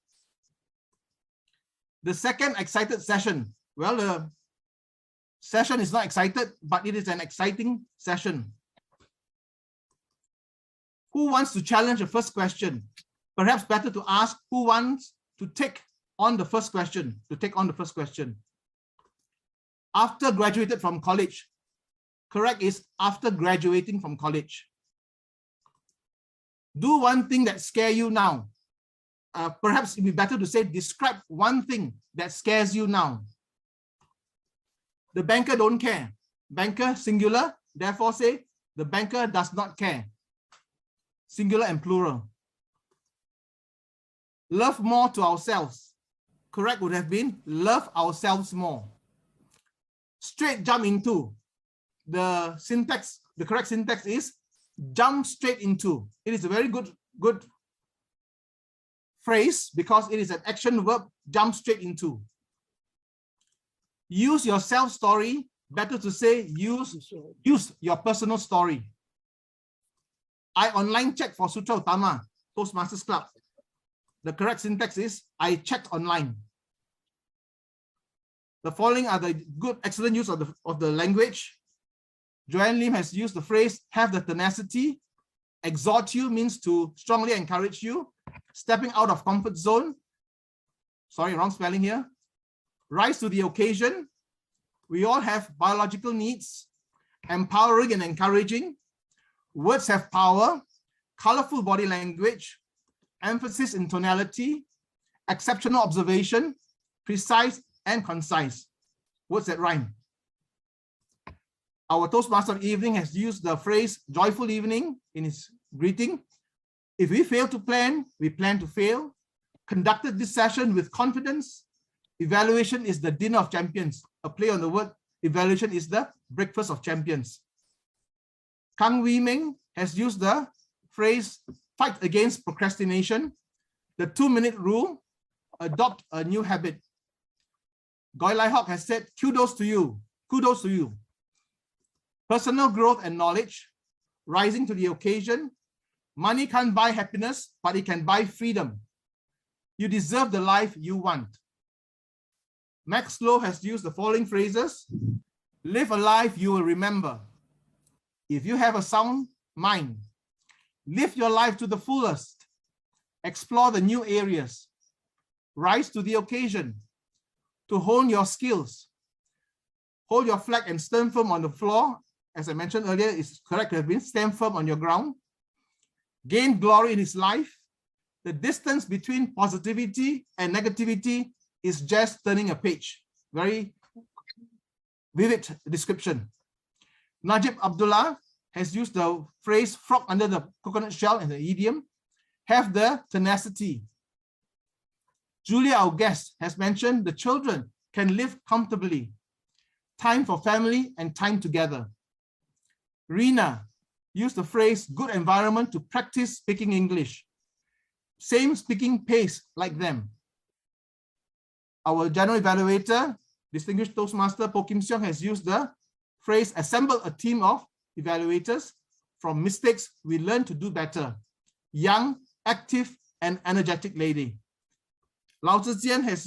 The second excited session. Well, the session is not excited, but it is an exciting session. Who wants to challenge the first question? Perhaps better to ask who wants to take on the first question, After graduated from college. Correct is after graduating from college. Do one thing that scares you now. Perhaps it would be better to say, describe one thing that scares you now. The banker don't care. Banker, singular, therefore say, the banker does not care. Singular and plural. Love more to ourselves. Correct would have been, love ourselves more. Straight jump into. The syntax, the correct syntax is jump straight into. It is a very good phrase because it is an action verb, jump straight into. Use your self story. Better to say use your personal story. I online checked for Sutera Utama Toastmasters Club. The correct syntax is I checked online. The following are the good, excellent use of the language. Joanne Lim has used the phrase have the tenacity. Exhort you means to strongly encourage you. Stepping out of comfort zone. Sorry, wrong spelling here. Rise to the occasion. We all have biological needs. Empowering and encouraging. Words have power. Colorful body language. Emphasis in tonality. Exceptional observation. Precise and concise. Words that rhyme. Our Toastmaster of evening has used the phrase joyful evening in his greeting. If we fail to plan, we plan to fail. Conducted this session with confidence. Evaluation is the dinner of champions. A play on the word evaluation is the breakfast of champions. Kang Ming has used the phrase fight against procrastination. The 2-minute rule, adopt a new habit. Goy Lai Hock has said, kudos to you, kudos to you. Personal growth and knowledge, rising to the occasion. Money can't buy happiness, but it can buy freedom. You deserve the life you want. Max Lowe has used the following phrases. Live a life you will remember. If you have a sound mind, live your life to the fullest. Explore the new areas. Rise to the occasion. To hone your skills. Hold your flag and stand firm on the floor. As I mentioned earlier, it's correct to have been stand firm on your ground. Gain glory in his life. The distance between positivity and negativity is just turning a page. Very vivid description. Najib Abdullah has used the phrase frog under the coconut shell as an idiom. Have the tenacity. Julia, our guest, has mentioned the children can live comfortably. Time for family and time together. Rina used the phrase good environment to practice speaking English. Same speaking pace like them. Our general evaluator, distinguished Toastmaster Poh Kim Siong, has used the phrase assemble a team of evaluators. From mistakes, we learn to do better. Young, active, and energetic lady. Lo Zhijian has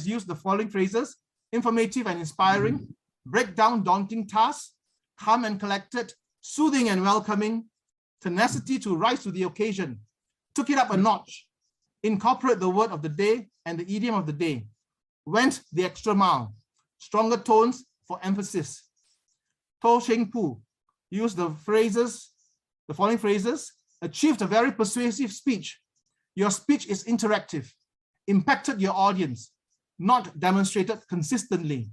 used the following phrases: informative and inspiring, break down daunting tasks, calm and collected, soothing and welcoming, tenacity to rise to the occasion, took it up a notch, incorporate the word of the day and the idiom of the day, went the extra mile, stronger tones for emphasis. To Sheng Pu used the following phrases: achieved a very persuasive speech. Your speech is interactive, impacted your audience, not demonstrated consistently.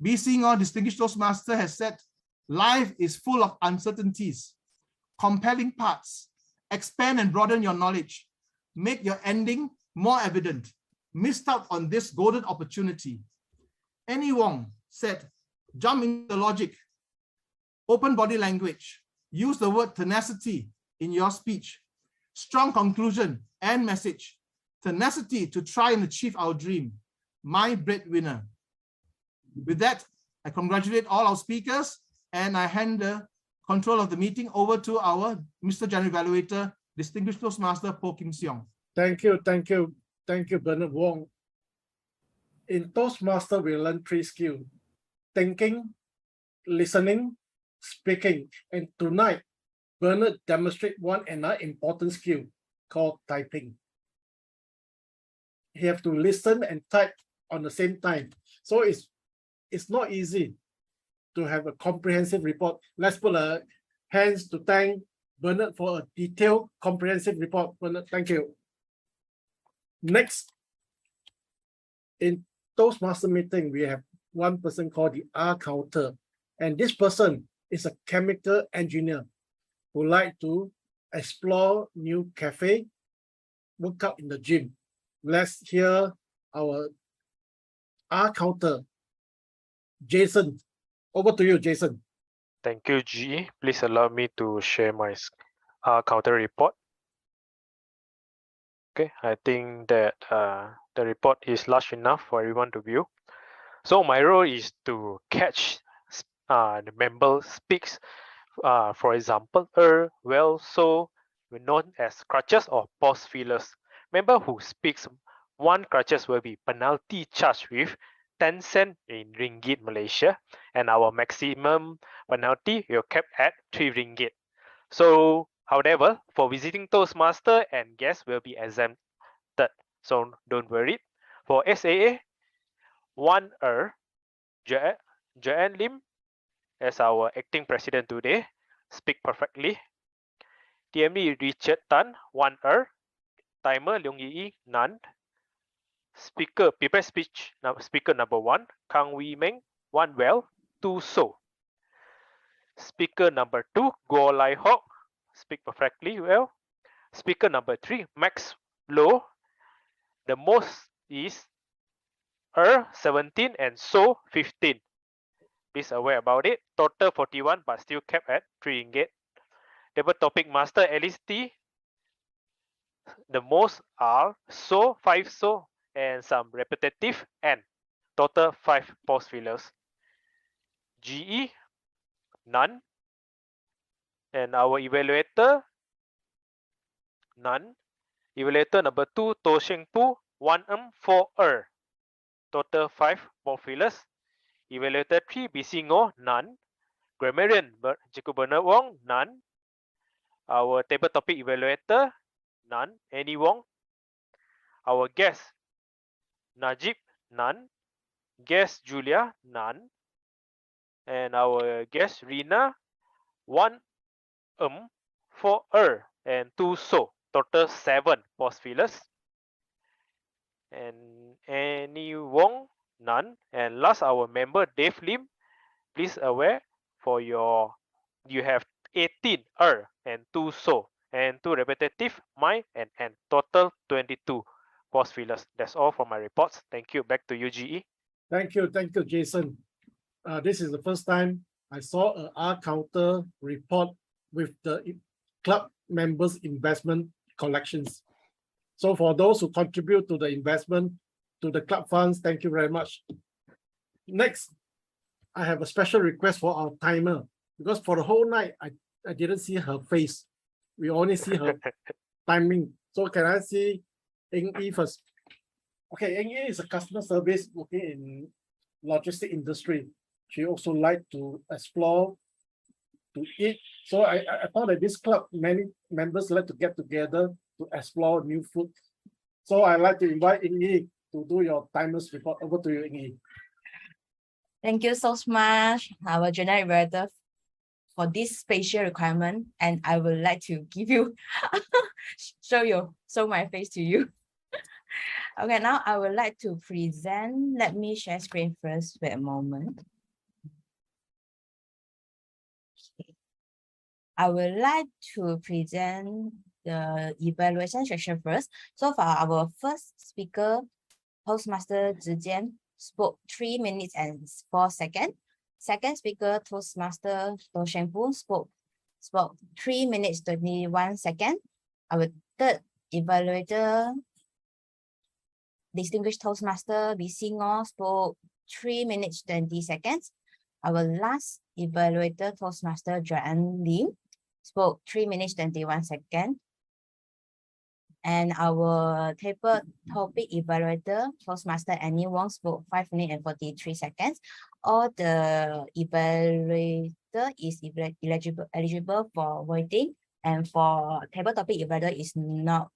B. Singh, distinguished Toastmaster, has said, life is full of uncertainties, compelling parts, expand and broaden your knowledge, make your ending more evident, missed out on this golden opportunity. Annie Wong said, jump into the logic, open body language, use the word tenacity in your speech, strong conclusion and message, tenacity to try and achieve our dream, my breadwinner. With that, I congratulate all our speakers and I hand the control of the meeting over to our Mr. General Evaluator, distinguished Toastmaster Poh Kim Siong. Thank you, Bernard Wong. In Toastmaster, we learn 3 skills: thinking, listening, speaking. And tonight, Bernard demonstrates one another important skill called typing. He have to listen and type on the same time. So it's not easy to have a comprehensive report. Let's put a hands to thank Bernard for a detailed, comprehensive report. Bernard, thank you. Next, in Toastmaster meeting, we have one person called the R counter. And this person is a chemical engineer who like to explore new cafe, work out in the gym. Let's hear our R counter, Jason. Over to you, Jason. Thank you, G. Please allow me to share my counter report. Okay, I think that the report is large enough for everyone to view. So my role is to catch the member speaks For example, well, so, known as crutches or pause fillers. Member who speaks one crutches will be penalty charged with 10 cent in ringgit Malaysia, and our maximum penalty will cap at 3 ringgit. So, however, for visiting Toastmaster and guests will be exempted. So don't worry. For SAA, one Joanne Lim as our acting president today, speak perfectly. TME Richard Tan, one Timer Leong Yi, none. Speaker, prepared speech, speaker number 1, Kang Ming, one well, 2 so. Speaker number 2, Go Lai Hok, speak perfectly well. Speaker number 3, Max Low, the most is 17 and so 15. Please aware about it. Total 41 but still kept at 3 ringgit. Table topic master LST. The most are so 5 so and some repetitive and total 5 pause fillers. GE none. And our evaluator none. Evaluator number 2 To Sheng Pu 1 4 total 5 pause fillers. Evaluator 3 Bisingo none. Grammarian Jacob Bernard Wong none. Our table topic evaluator none. Annie Wong. Our guest Najib none. Guest Julia none. And our guest Rina 1 4 and 2 so. Total 7 pause fillers. And Annie Wong none. And last our member Dave Lim. Please aware for your you have 18 and 2 so and 2 repetitive my and total 22 pause fillers. That's all for my reports. Thank you. Back to you, GE. Thank you, Jason. This is the first time I saw a R counter report with the club members' investment collections. So for those who contribute to the investment, to the club funds, thank you very much. Next, I have a special request for our timer, because for the whole night, I didn't see her face. We only see her timing. So can I see Eng Yi first? Okay, Eng Yi is a customer service working in logistic industry. She also like to explore, to eat. So I thought that this club, many members like to get together to explore new food. So I'd like to invite Eng Yi to do your timers report. Over to you, Eng Yi. Thank you so much, our general evaluator, for this spatial requirement. And I would like to give you, show my face to you. Okay, now I would like to present. Let me share screen first. Wait a moment. Okay. I would like to present the evaluation section first. So for our first speaker, Toastmaster Zhijian, spoke 3 minutes and 4 seconds. Second speaker, Toastmaster To Sheng Pu, spoke 3 minutes 21 seconds. Our third evaluator, Distinguished Toastmaster Bisingo, spoke 3 minutes 20 seconds. Our last evaluator, Toastmaster Joanne Lim, spoke 3 minutes 21 seconds. And our table topic evaluator, Toastmaster Annie Wong, spoke 5 minutes and 43 seconds. All the evaluator is eligible for voting, and for table topic evaluator is not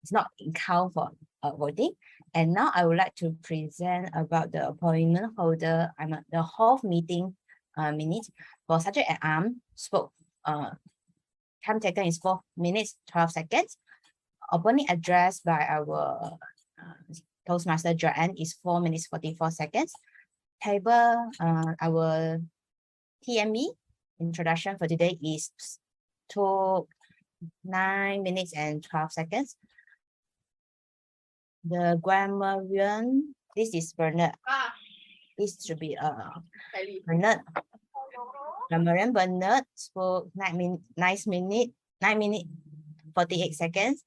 it's not in count for voting. And now I would like to present about the appointment holder. The whole meeting minutes for subject at arm spoke. Time taken is 4 minutes 12 seconds. Opening address by our Toastmaster Joanne is 4 minutes 44 seconds. Table, our TME introduction for today is 9 minutes and 12 seconds. The grammarian, this is Bernard. This should be Bernard. Grammarian Bernard spoke 9 minutes 48 seconds.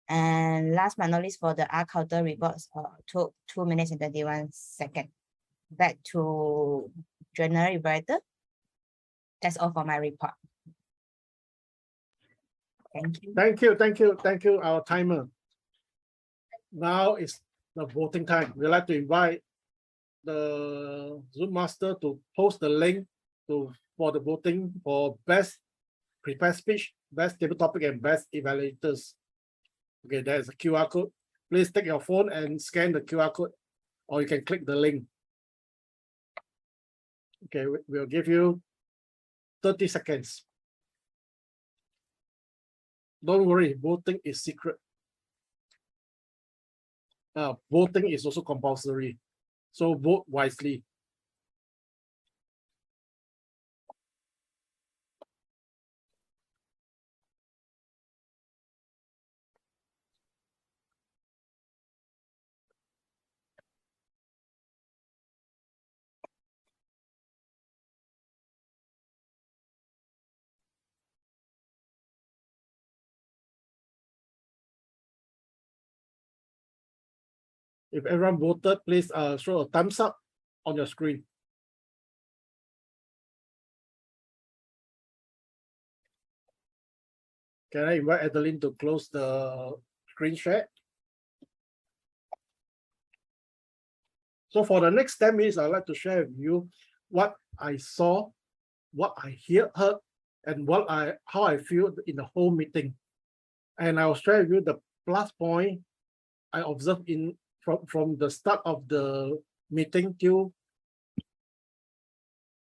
And last but not least, for the R counter reports, took 2 minutes and 21 seconds. Back to general evaluator. That's all for my report. Thank you. Thank you, our timer. Now is the voting time. We'd like to invite the Zoom master to post the link for the voting for best prepared speech, best table topic, and best evaluators. Okay, there's a QR code. Please take your phone and scan the QR code, or you can click the link. Okay, we'll give you 30 seconds. Don't worry, voting is secret. Voting is also compulsory, so vote wisely. If everyone voted, please show a thumbs up on your screen. Can I invite Adeline to close the screen share? So for the next 10 minutes, I'd like to share with you what I saw, what I heard, and how I feel in the whole meeting. And I'll share with you the plus point I observed from the start of the meeting till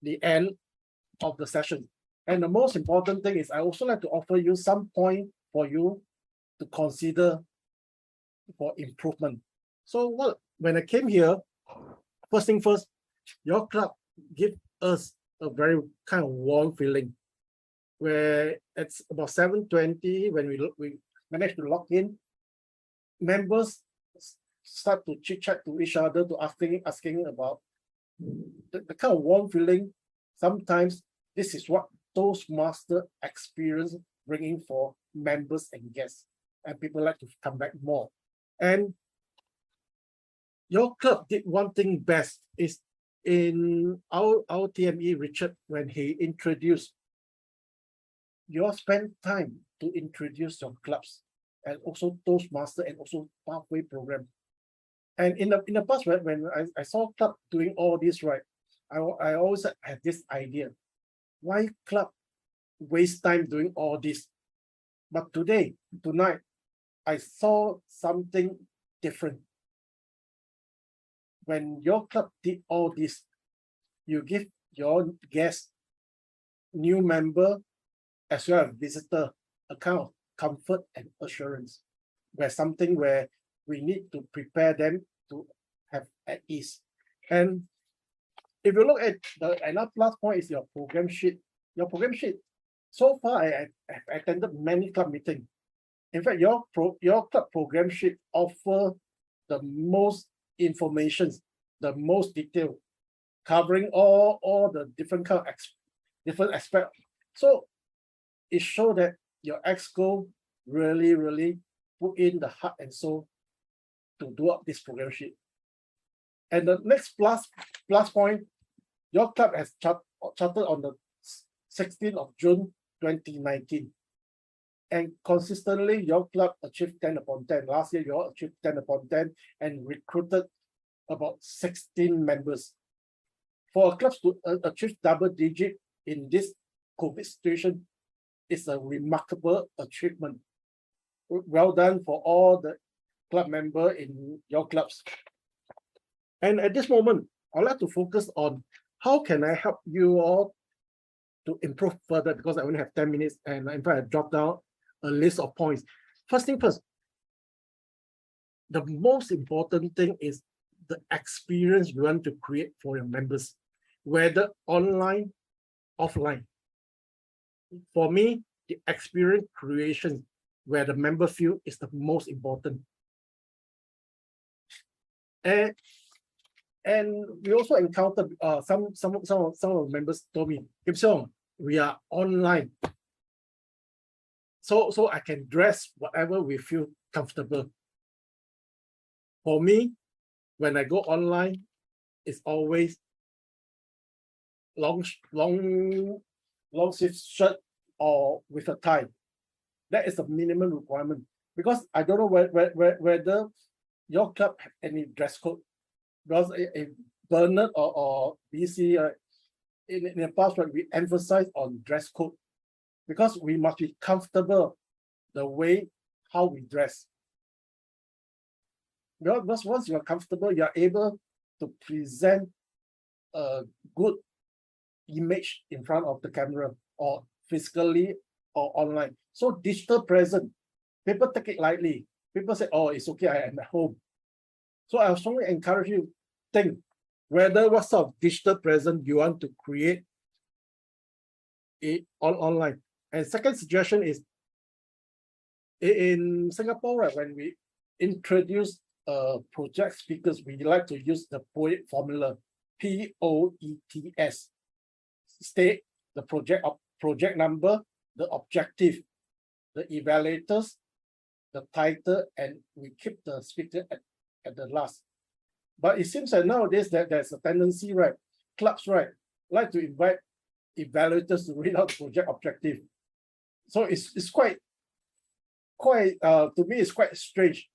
the end of the session. And the most important thing is I also like to offer you some point for you to consider for improvement. So when I came here, first thing first, your club give us a very kind of warm feeling, where it's about 7:20 when we managed to log in. Members start to chit chat to each other, to asking about the kind of warm feeling. Sometimes this is what Toastmaster experience bringing for members and guests, and people like to come back more. And your club did one thing best is in our TME Richard, when he introduced, you all spend time to introduce your clubs and also Toastmaster and also pathway program. And in the past, when I saw club doing all this, right, I always had this idea, why club waste time doing all this? But tonight, I saw something different. When your club did all this, you give your guests, new member, as well as visitor, a kind of comfort and assurance, where we need to prepare them to have at ease. And if you look at another plus point is your program sheet. Your program sheet. So far, I have attended many club meetings. In fact, your club program sheet offer the most information, the most detail, covering all the different kind of different aspects. So it shows that your EXCO really put in the heart and soul to do up this program sheet. And the next plus point, your club has chartered on the 16th of June 2019. And consistently, your club achieved 10 upon 10. Last year, you all achieved 10 upon 10 and recruited about 16 members. For a club to achieve double digit in this COVID situation is a remarkable achievement. Well done for all the club members in your clubs. And at this moment, I'd like to focus on how can I help you all to improve further, because I only have 10 minutes and in fact I dropped down a list of points. First thing first, the most important thing is the experience you want to create for your members, whether online, offline. For me, the experience creation where the member feel is the most important. And we also encountered some of the members told me, Kim Siong, we are online. So I can dress whatever we feel comfortable. For me, when I go online, it's always long long sleeve shirt or with a tie. That is the minimum requirement, because I don't know whether your club have any dress code. Because if Bernard or BC, in the past, we emphasize on dress code, because we must be comfortable the way how we dress. Because once you are comfortable, you are able to present a good image in front of the camera, or physically or online. So digital present, people take it lightly. People say, oh, it's okay, I am at home. So I strongly encourage you to think whether what sort of digital present you want to create it online. And second suggestion is, in Singapore, right, when we introduce project speakers, we like to use the POET formula, POETS. State the project number, the objective, the evaluators, the title, and we keep the speaker at the last. But it seems that nowadays that there's a tendency, right? Clubs, right, like to invite evaluators to read out the project objective. So it's quite to me, it's quite strange,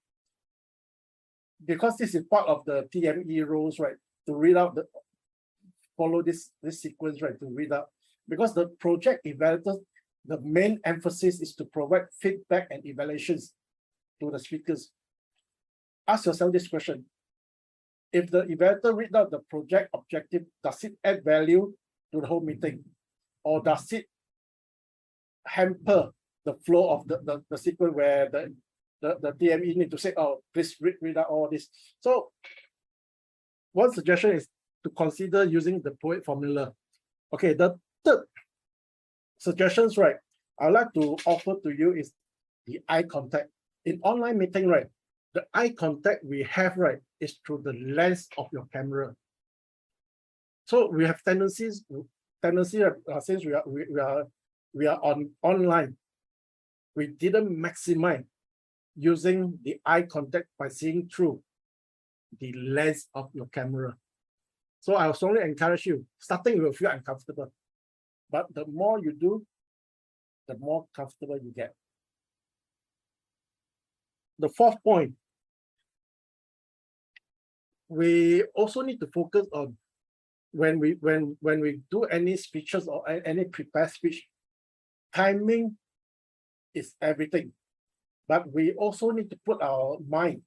because this is part of the TME rules, right? To read out follow this sequence, right? To read out, because the project evaluators, the main emphasis is to provide feedback and evaluations to the speakers. Ask yourself this question: if the evaluator read out the project objective, does it add value to the whole meeting, or does it hamper the flow of the sequence where the TME need to say, oh, please read out all this? So one suggestion is to consider using the POET formula. Okay, the third suggestions, right, I'd like to offer to you is the eye contact. In online meeting, right, the eye contact we have, right, is through the lens of your camera. So we have tendency since we are online, we didn't maximize using the eye contact by seeing through the lens of your camera. So I strongly encourage you, starting you will feel uncomfortable, but the more you do, the more comfortable you get. The fourth point, we also need to focus on when we do any speeches or any prepared speech, timing is everything. But we also need to put our mind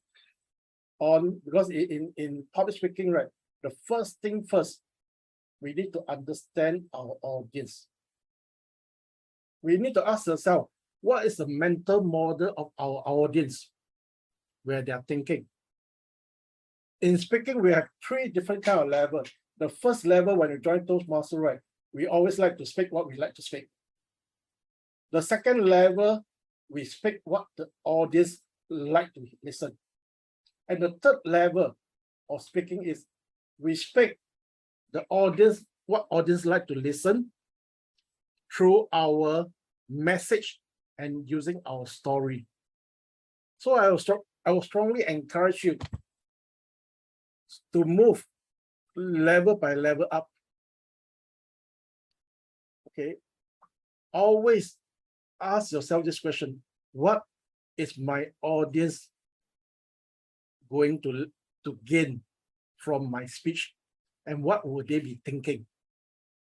on, because in public speaking, right, the first thing first, we need to understand our audience. We need to ask ourselves, what is the mental model of our audience, where they are thinking? In speaking, we have three different kind of levels. The first level, when you join Toastmasters, right, we always like to speak what we like to speak. The second level, we speak what the audience like to listen. And the third level of speaking is we speak the audience, what audience like to listen, through our message and using our story. So I will strongly encourage you to move level by level up. Okay, always ask yourself this question: what is my audience going to gain from my speech, and what would they be thinking?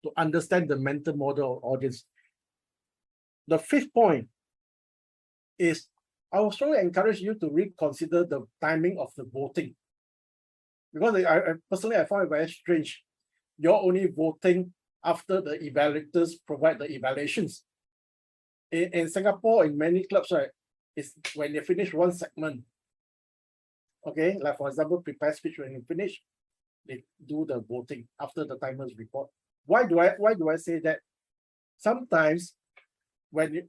To understand the mental model of audience. The fifth point is I will strongly encourage you to reconsider the timing of the voting, because I personally find it very strange. You're only voting after the evaluators provide the evaluations. In Singapore, in many clubs, right, it's when you finish one segment. Okay, like for example, prepared speech, when you finish, they do the voting after the timers report. Why do I say that? Sometimes when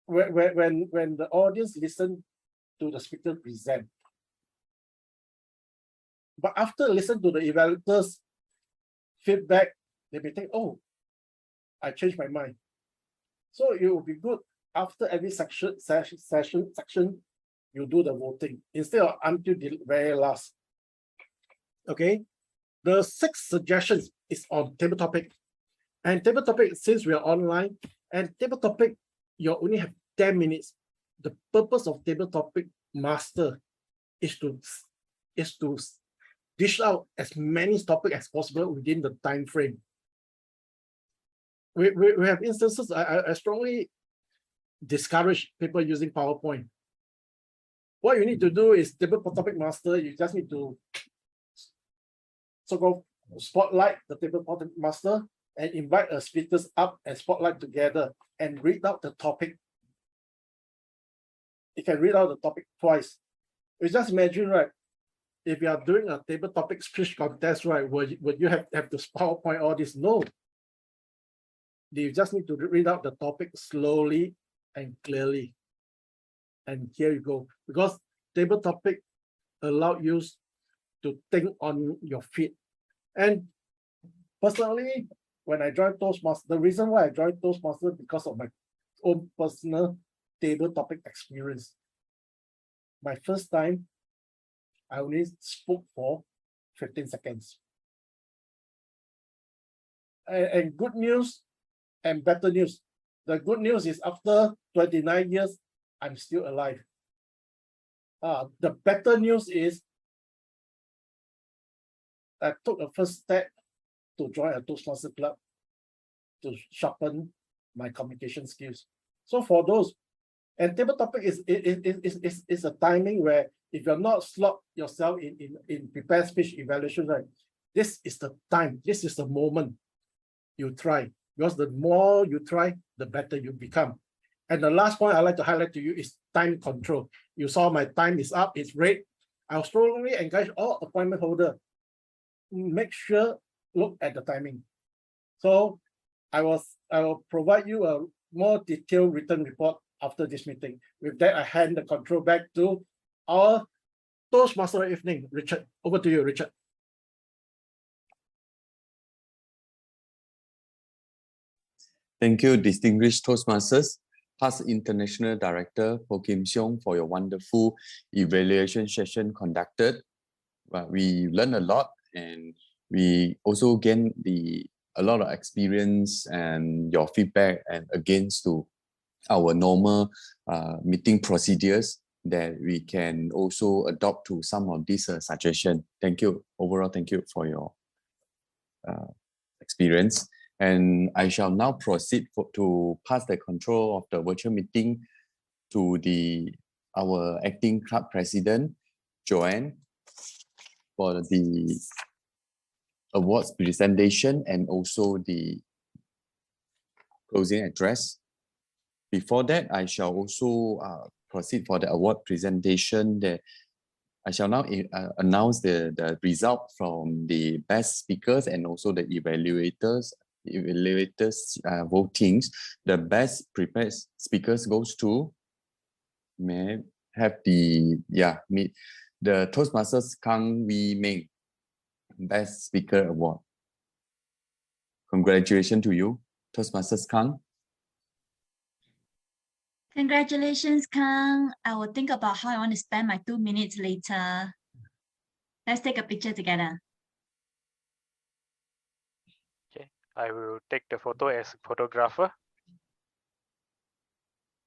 the audience listen to the speaker present, but after listen to the evaluators feedback, they may think, oh, I changed my mind. So it will be good after every section, you do the voting instead of until the very last. Okay, the sixth suggestions is on table topic. And table topic, since we are online, and table topic, you only have 10 minutes. The purpose of table topic master is to dish out as many topics as possible within the time frame. We have instances, I strongly discourage people using PowerPoint. What you need to do is table topic master, you just need to so-called spotlight the table topic master and invite speakers up and spotlight together and read out the topic. You can read out the topic twice. You just imagine, right? If you are doing a table topic speech contest, right, would you have to PowerPoint all this? No. You just need to read out the topic slowly and clearly. And here you go. Because table topic allow you to think on your feet. And personally, when I joined Toastmasters, the reason why I joined Toastmasters because of my own personal table topic experience. My first time, I only spoke for 15 seconds. And good news and better news. The good news is after 29 years, I'm still alive. The better news is I took a first step to join a Toastmasters Club to sharpen my communication skills. So for those, and table topic is a timing where if you're not slot yourself in prepared speech evaluation, right, this is the time, this is the moment you try. Because the more you try, the better you become. And the last point I'd like to highlight to you is time control. You saw my time is up, it's red. I'll strongly encourage all appointment holder, make sure, look at the timing. So I will provide you a more detailed written report after this meeting. With that, I hand the control back to our Toastmaster evening, Richard. Over to you, Richard. Thank you, distinguished Toastmasters, past International Director Poh Kim Siong, for your wonderful evaluation session conducted. We learned a lot, and we also gained a lot of experience and your feedback and against to our normal meeting procedures that we can also adopt to some of these suggestions. Thank you. Overall, thank you for your experience. And I shall now proceed to pass the control of the virtual meeting to our acting club president, Joanne, for the awards presentation and also the closing address. Before that, I shall also proceed for the award presentation. I shall now announce the result from the best speakers and also the evaluators votings. The best prepared speakers goes to, may I have the Toastmasters Kang Ming Best Speaker Award. Congratulations to you, Toastmasters Kang. Congratulations, Kang. I will think about how I want to spend my 2 minutes later. Let's take a picture together. Okay, I will take the photo as photographer.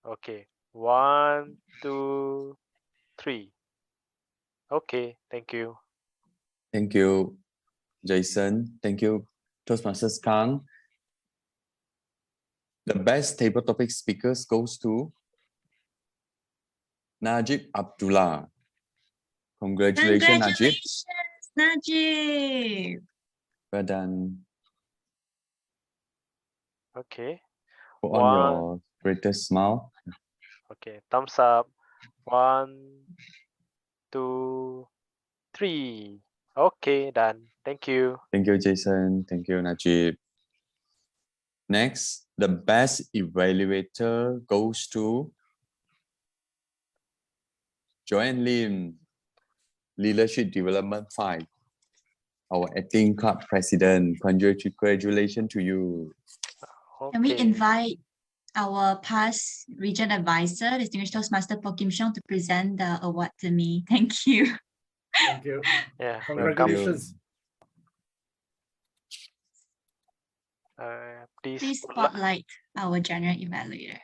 Okay, 1, 2, 3. Okay, thank you. Thank you, Jason. Thank you, Toastmasters Kang. The best table topic speakers goes to Najib Abdullah. Congratulations, Najib. Najib. Well done. Okay. Put on your greatest smile. Okay, thumbs up. 1, 2, 3. Okay, done. Thank you. Thank you, Jason. Thank you, Najib. Next, the best evaluator goes to Joanne Lim, Leadership Development 5, our acting club president. Congratulations to you. Okay. Can we invite our past region advisor, distinguished Toastmaster Poh Kim Siong, to present the award to me? Thank you. Thank you. Yeah, Congratulations. Please spotlight our general evaluator.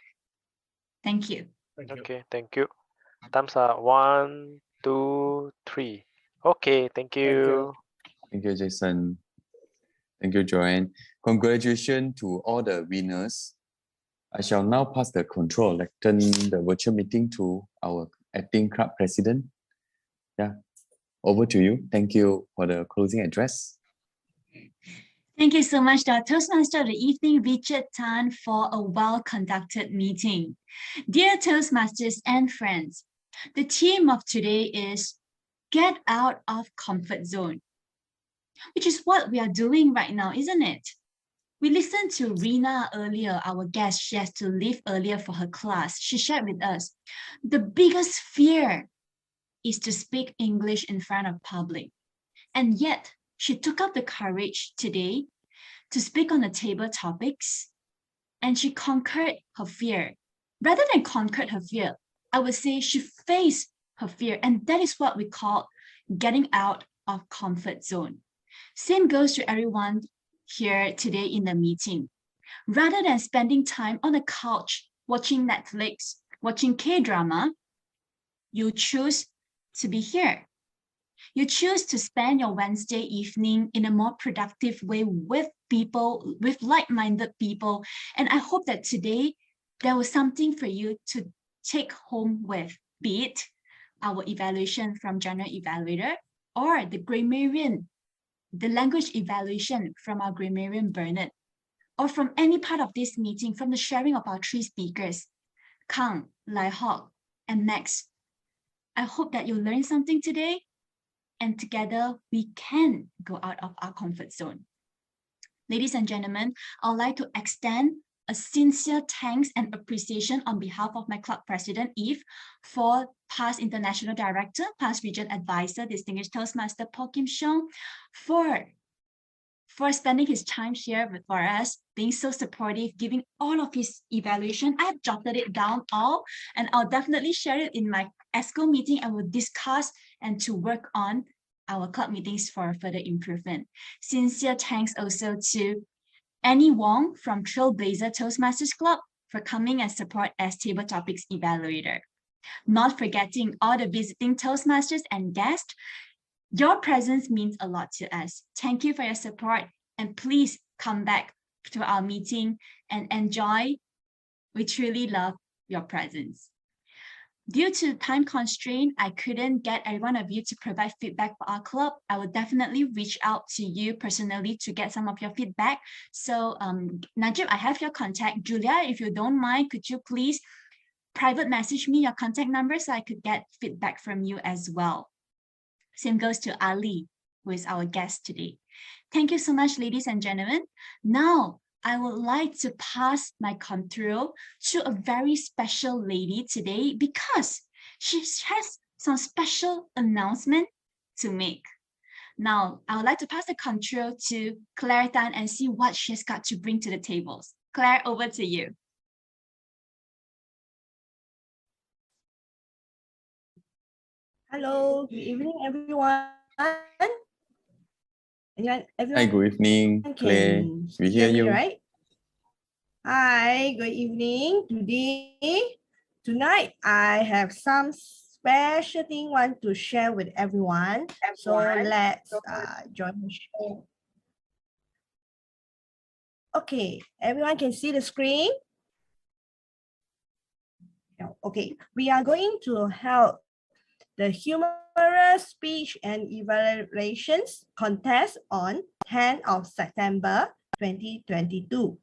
Thank you. Okay, thank you. Thumbs up. 1, 2, 3. Okay, thank you. Thank you, Jason. Thank you, Joanne. Congratulations to all the winners. I shall now pass the control, like turn the virtual meeting to our acting club president. Yeah, over to you. Thank you for the closing address. Thank you so much, the Toastmaster of the evening, Richard Tan, for a well-conducted meeting. Dear Toastmasters and friends, the theme of today is get out of comfort zone, which is what we are doing right now, isn't it? We listened to Rina earlier, our guest. She has to leave earlier for her class. She shared with us, the biggest fear is to speak English in front of public. And yet, she took up the courage today to speak on the table topics, and she conquered her fear. Rather than conquered her fear, I would say she faced her fear, and that is what we call getting out of comfort zone. Same goes to everyone here today in the meeting. Rather than spending time on the couch watching Netflix, watching K-drama, you choose to be here. You choose to spend your Wednesday evening in a more productive way with people, with like-minded people. And I hope that today there was something for you to take home with, be it our evaluation from General Evaluator or the grammarian, the language evaluation from our grammarian Bernard, or from any part of this meeting, from the sharing of our 3 speakers, Kang, Lai Hok, and Max. I hope that you learned something today, and together we can go out of our comfort zone. Ladies and gentlemen, I would like to extend a sincere thanks and appreciation on behalf of my club president, Eve, for past international director, past region advisor, distinguished Toastmaster Poh Kim Siong, for spending his time here for us, being so supportive, giving all of his evaluation. I have jotted it down all, and I'll definitely share it in my ESCO meeting, and we'll discuss and to work on our club meetings for further improvement. Sincere thanks also to Annie Wong from Trailblazer Toastmasters Club for coming and support as Table Topics Evaluator. Not forgetting all the visiting Toastmasters and guests. Your presence means a lot to us. Thank you for your support, and please come back to our meeting and enjoy. We truly love your presence. Due to time constraint, I couldn't get every one of you to provide feedback for our club. I will definitely reach out to you personally to get some of your feedback. So Najib, I have your contact. Julia, if you don't mind, could you please private message me your contact number so I could get feedback from you as well. Same goes to Ali, who is our guest today. Thank you so much, ladies and gentlemen. Now, I would like to pass my control to a very special lady today because she has some special announcement to make. Now, I would like to pass the control to Claire Tan and see what she's got to bring to the tables. Claire, over to you. Hello, good evening, everyone. Hi, good evening, Claire. We hear you. Right? Hi, good evening. Tonight, I have some special thing I want to share with everyone. So let's join the show. Okay, everyone can see the screen? Okay, we are going to help the humorous speech and evaluations contest on 10th of September 2022.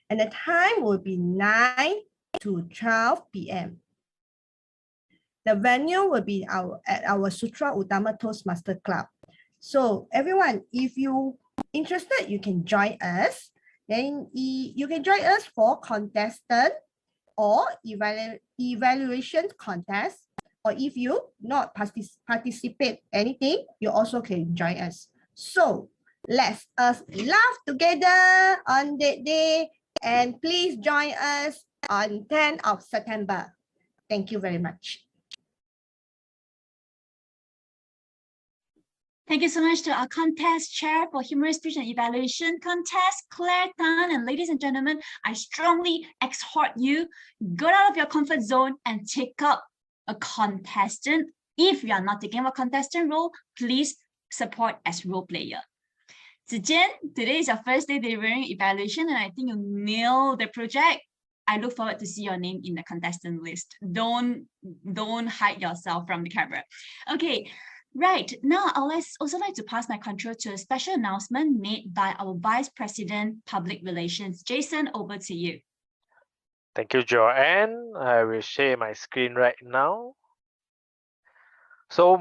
And the time will be 9 to 12 p.m. The venue will be at our Sutera Utama Toastmasters Club. So everyone, if you interested, you can join us. Then you can join us for contestant or evaluation contest. Or if you not participate anything, you also can join us. So let's us laugh together on that day, and please join us on 10th of September. Thank you very much. Thank you so much to our contest chair for humorous speech and evaluation contest, Claire Tan. And ladies and gentlemen, I strongly exhort you, go out of your comfort zone and take up a contestant. If you are not taking a contestant role, please support as role player. Zijian, today is your first day delivering evaluation and I think you nailed the project. I look forward to see your name in the contestant list. Don't hide yourself from the camera. Okay. Right, now I'd also like to pass my control to a special announcement made by our Vice President, Public Relations. Jason, over to you. Thank you, Joanne. I will share my screen right now. So,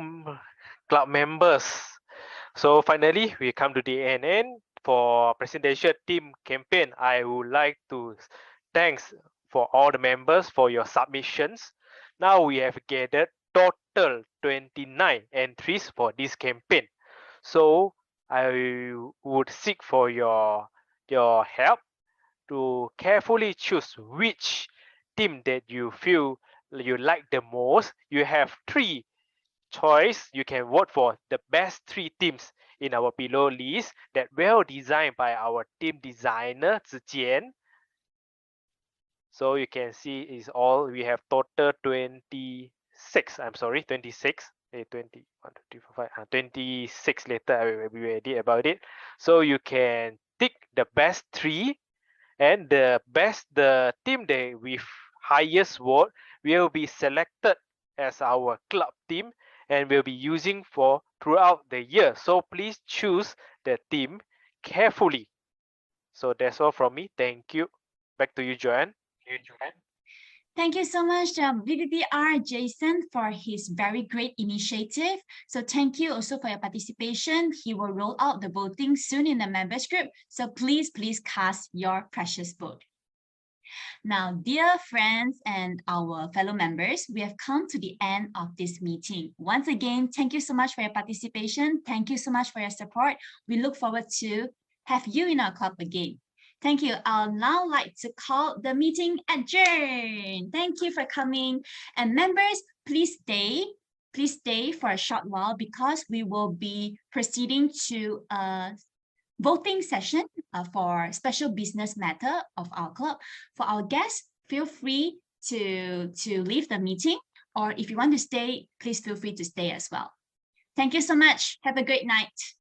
club members. So finally, we come to the end for presentation team campaign. I would like to thanks for all the members for your submissions. Now we have gathered total 29 entries for this campaign. So I would seek for your help to carefully choose which team that you feel you like the most. You have 3 choice. You can vote for the best 3 teams in our below list that well designed by our team designer Zijian. So you can see is all we have total 26. I'm sorry, 26. 20, 1, 2, 3, 4, 5, 26 later I will be ready about it. So you can tick the best 3 and the team that with highest vote will be selected as our club team and will be using for throughout the year. So please choose the team carefully. So that's all from me. Thank you. Back to you, Joanne. Thank you so much, VVPR Jason, for his very great initiative. So thank you also for your participation. He will roll out the voting soon in the members group. So please cast your precious vote. Now, dear friends and our fellow members, we have come to the end of this meeting. Once again, thank you so much for your participation. Thank you so much for your support. We look forward to have you in our club again. Thank you. I'll now like to call the meeting adjourned. Thank you for coming. And members, please stay for a short while because we will be proceeding to a voting session for special business matter of our club. For our guests, feel free to leave the meeting, or if you want to stay, please feel free to stay as well. Thank you so much. Have a great night.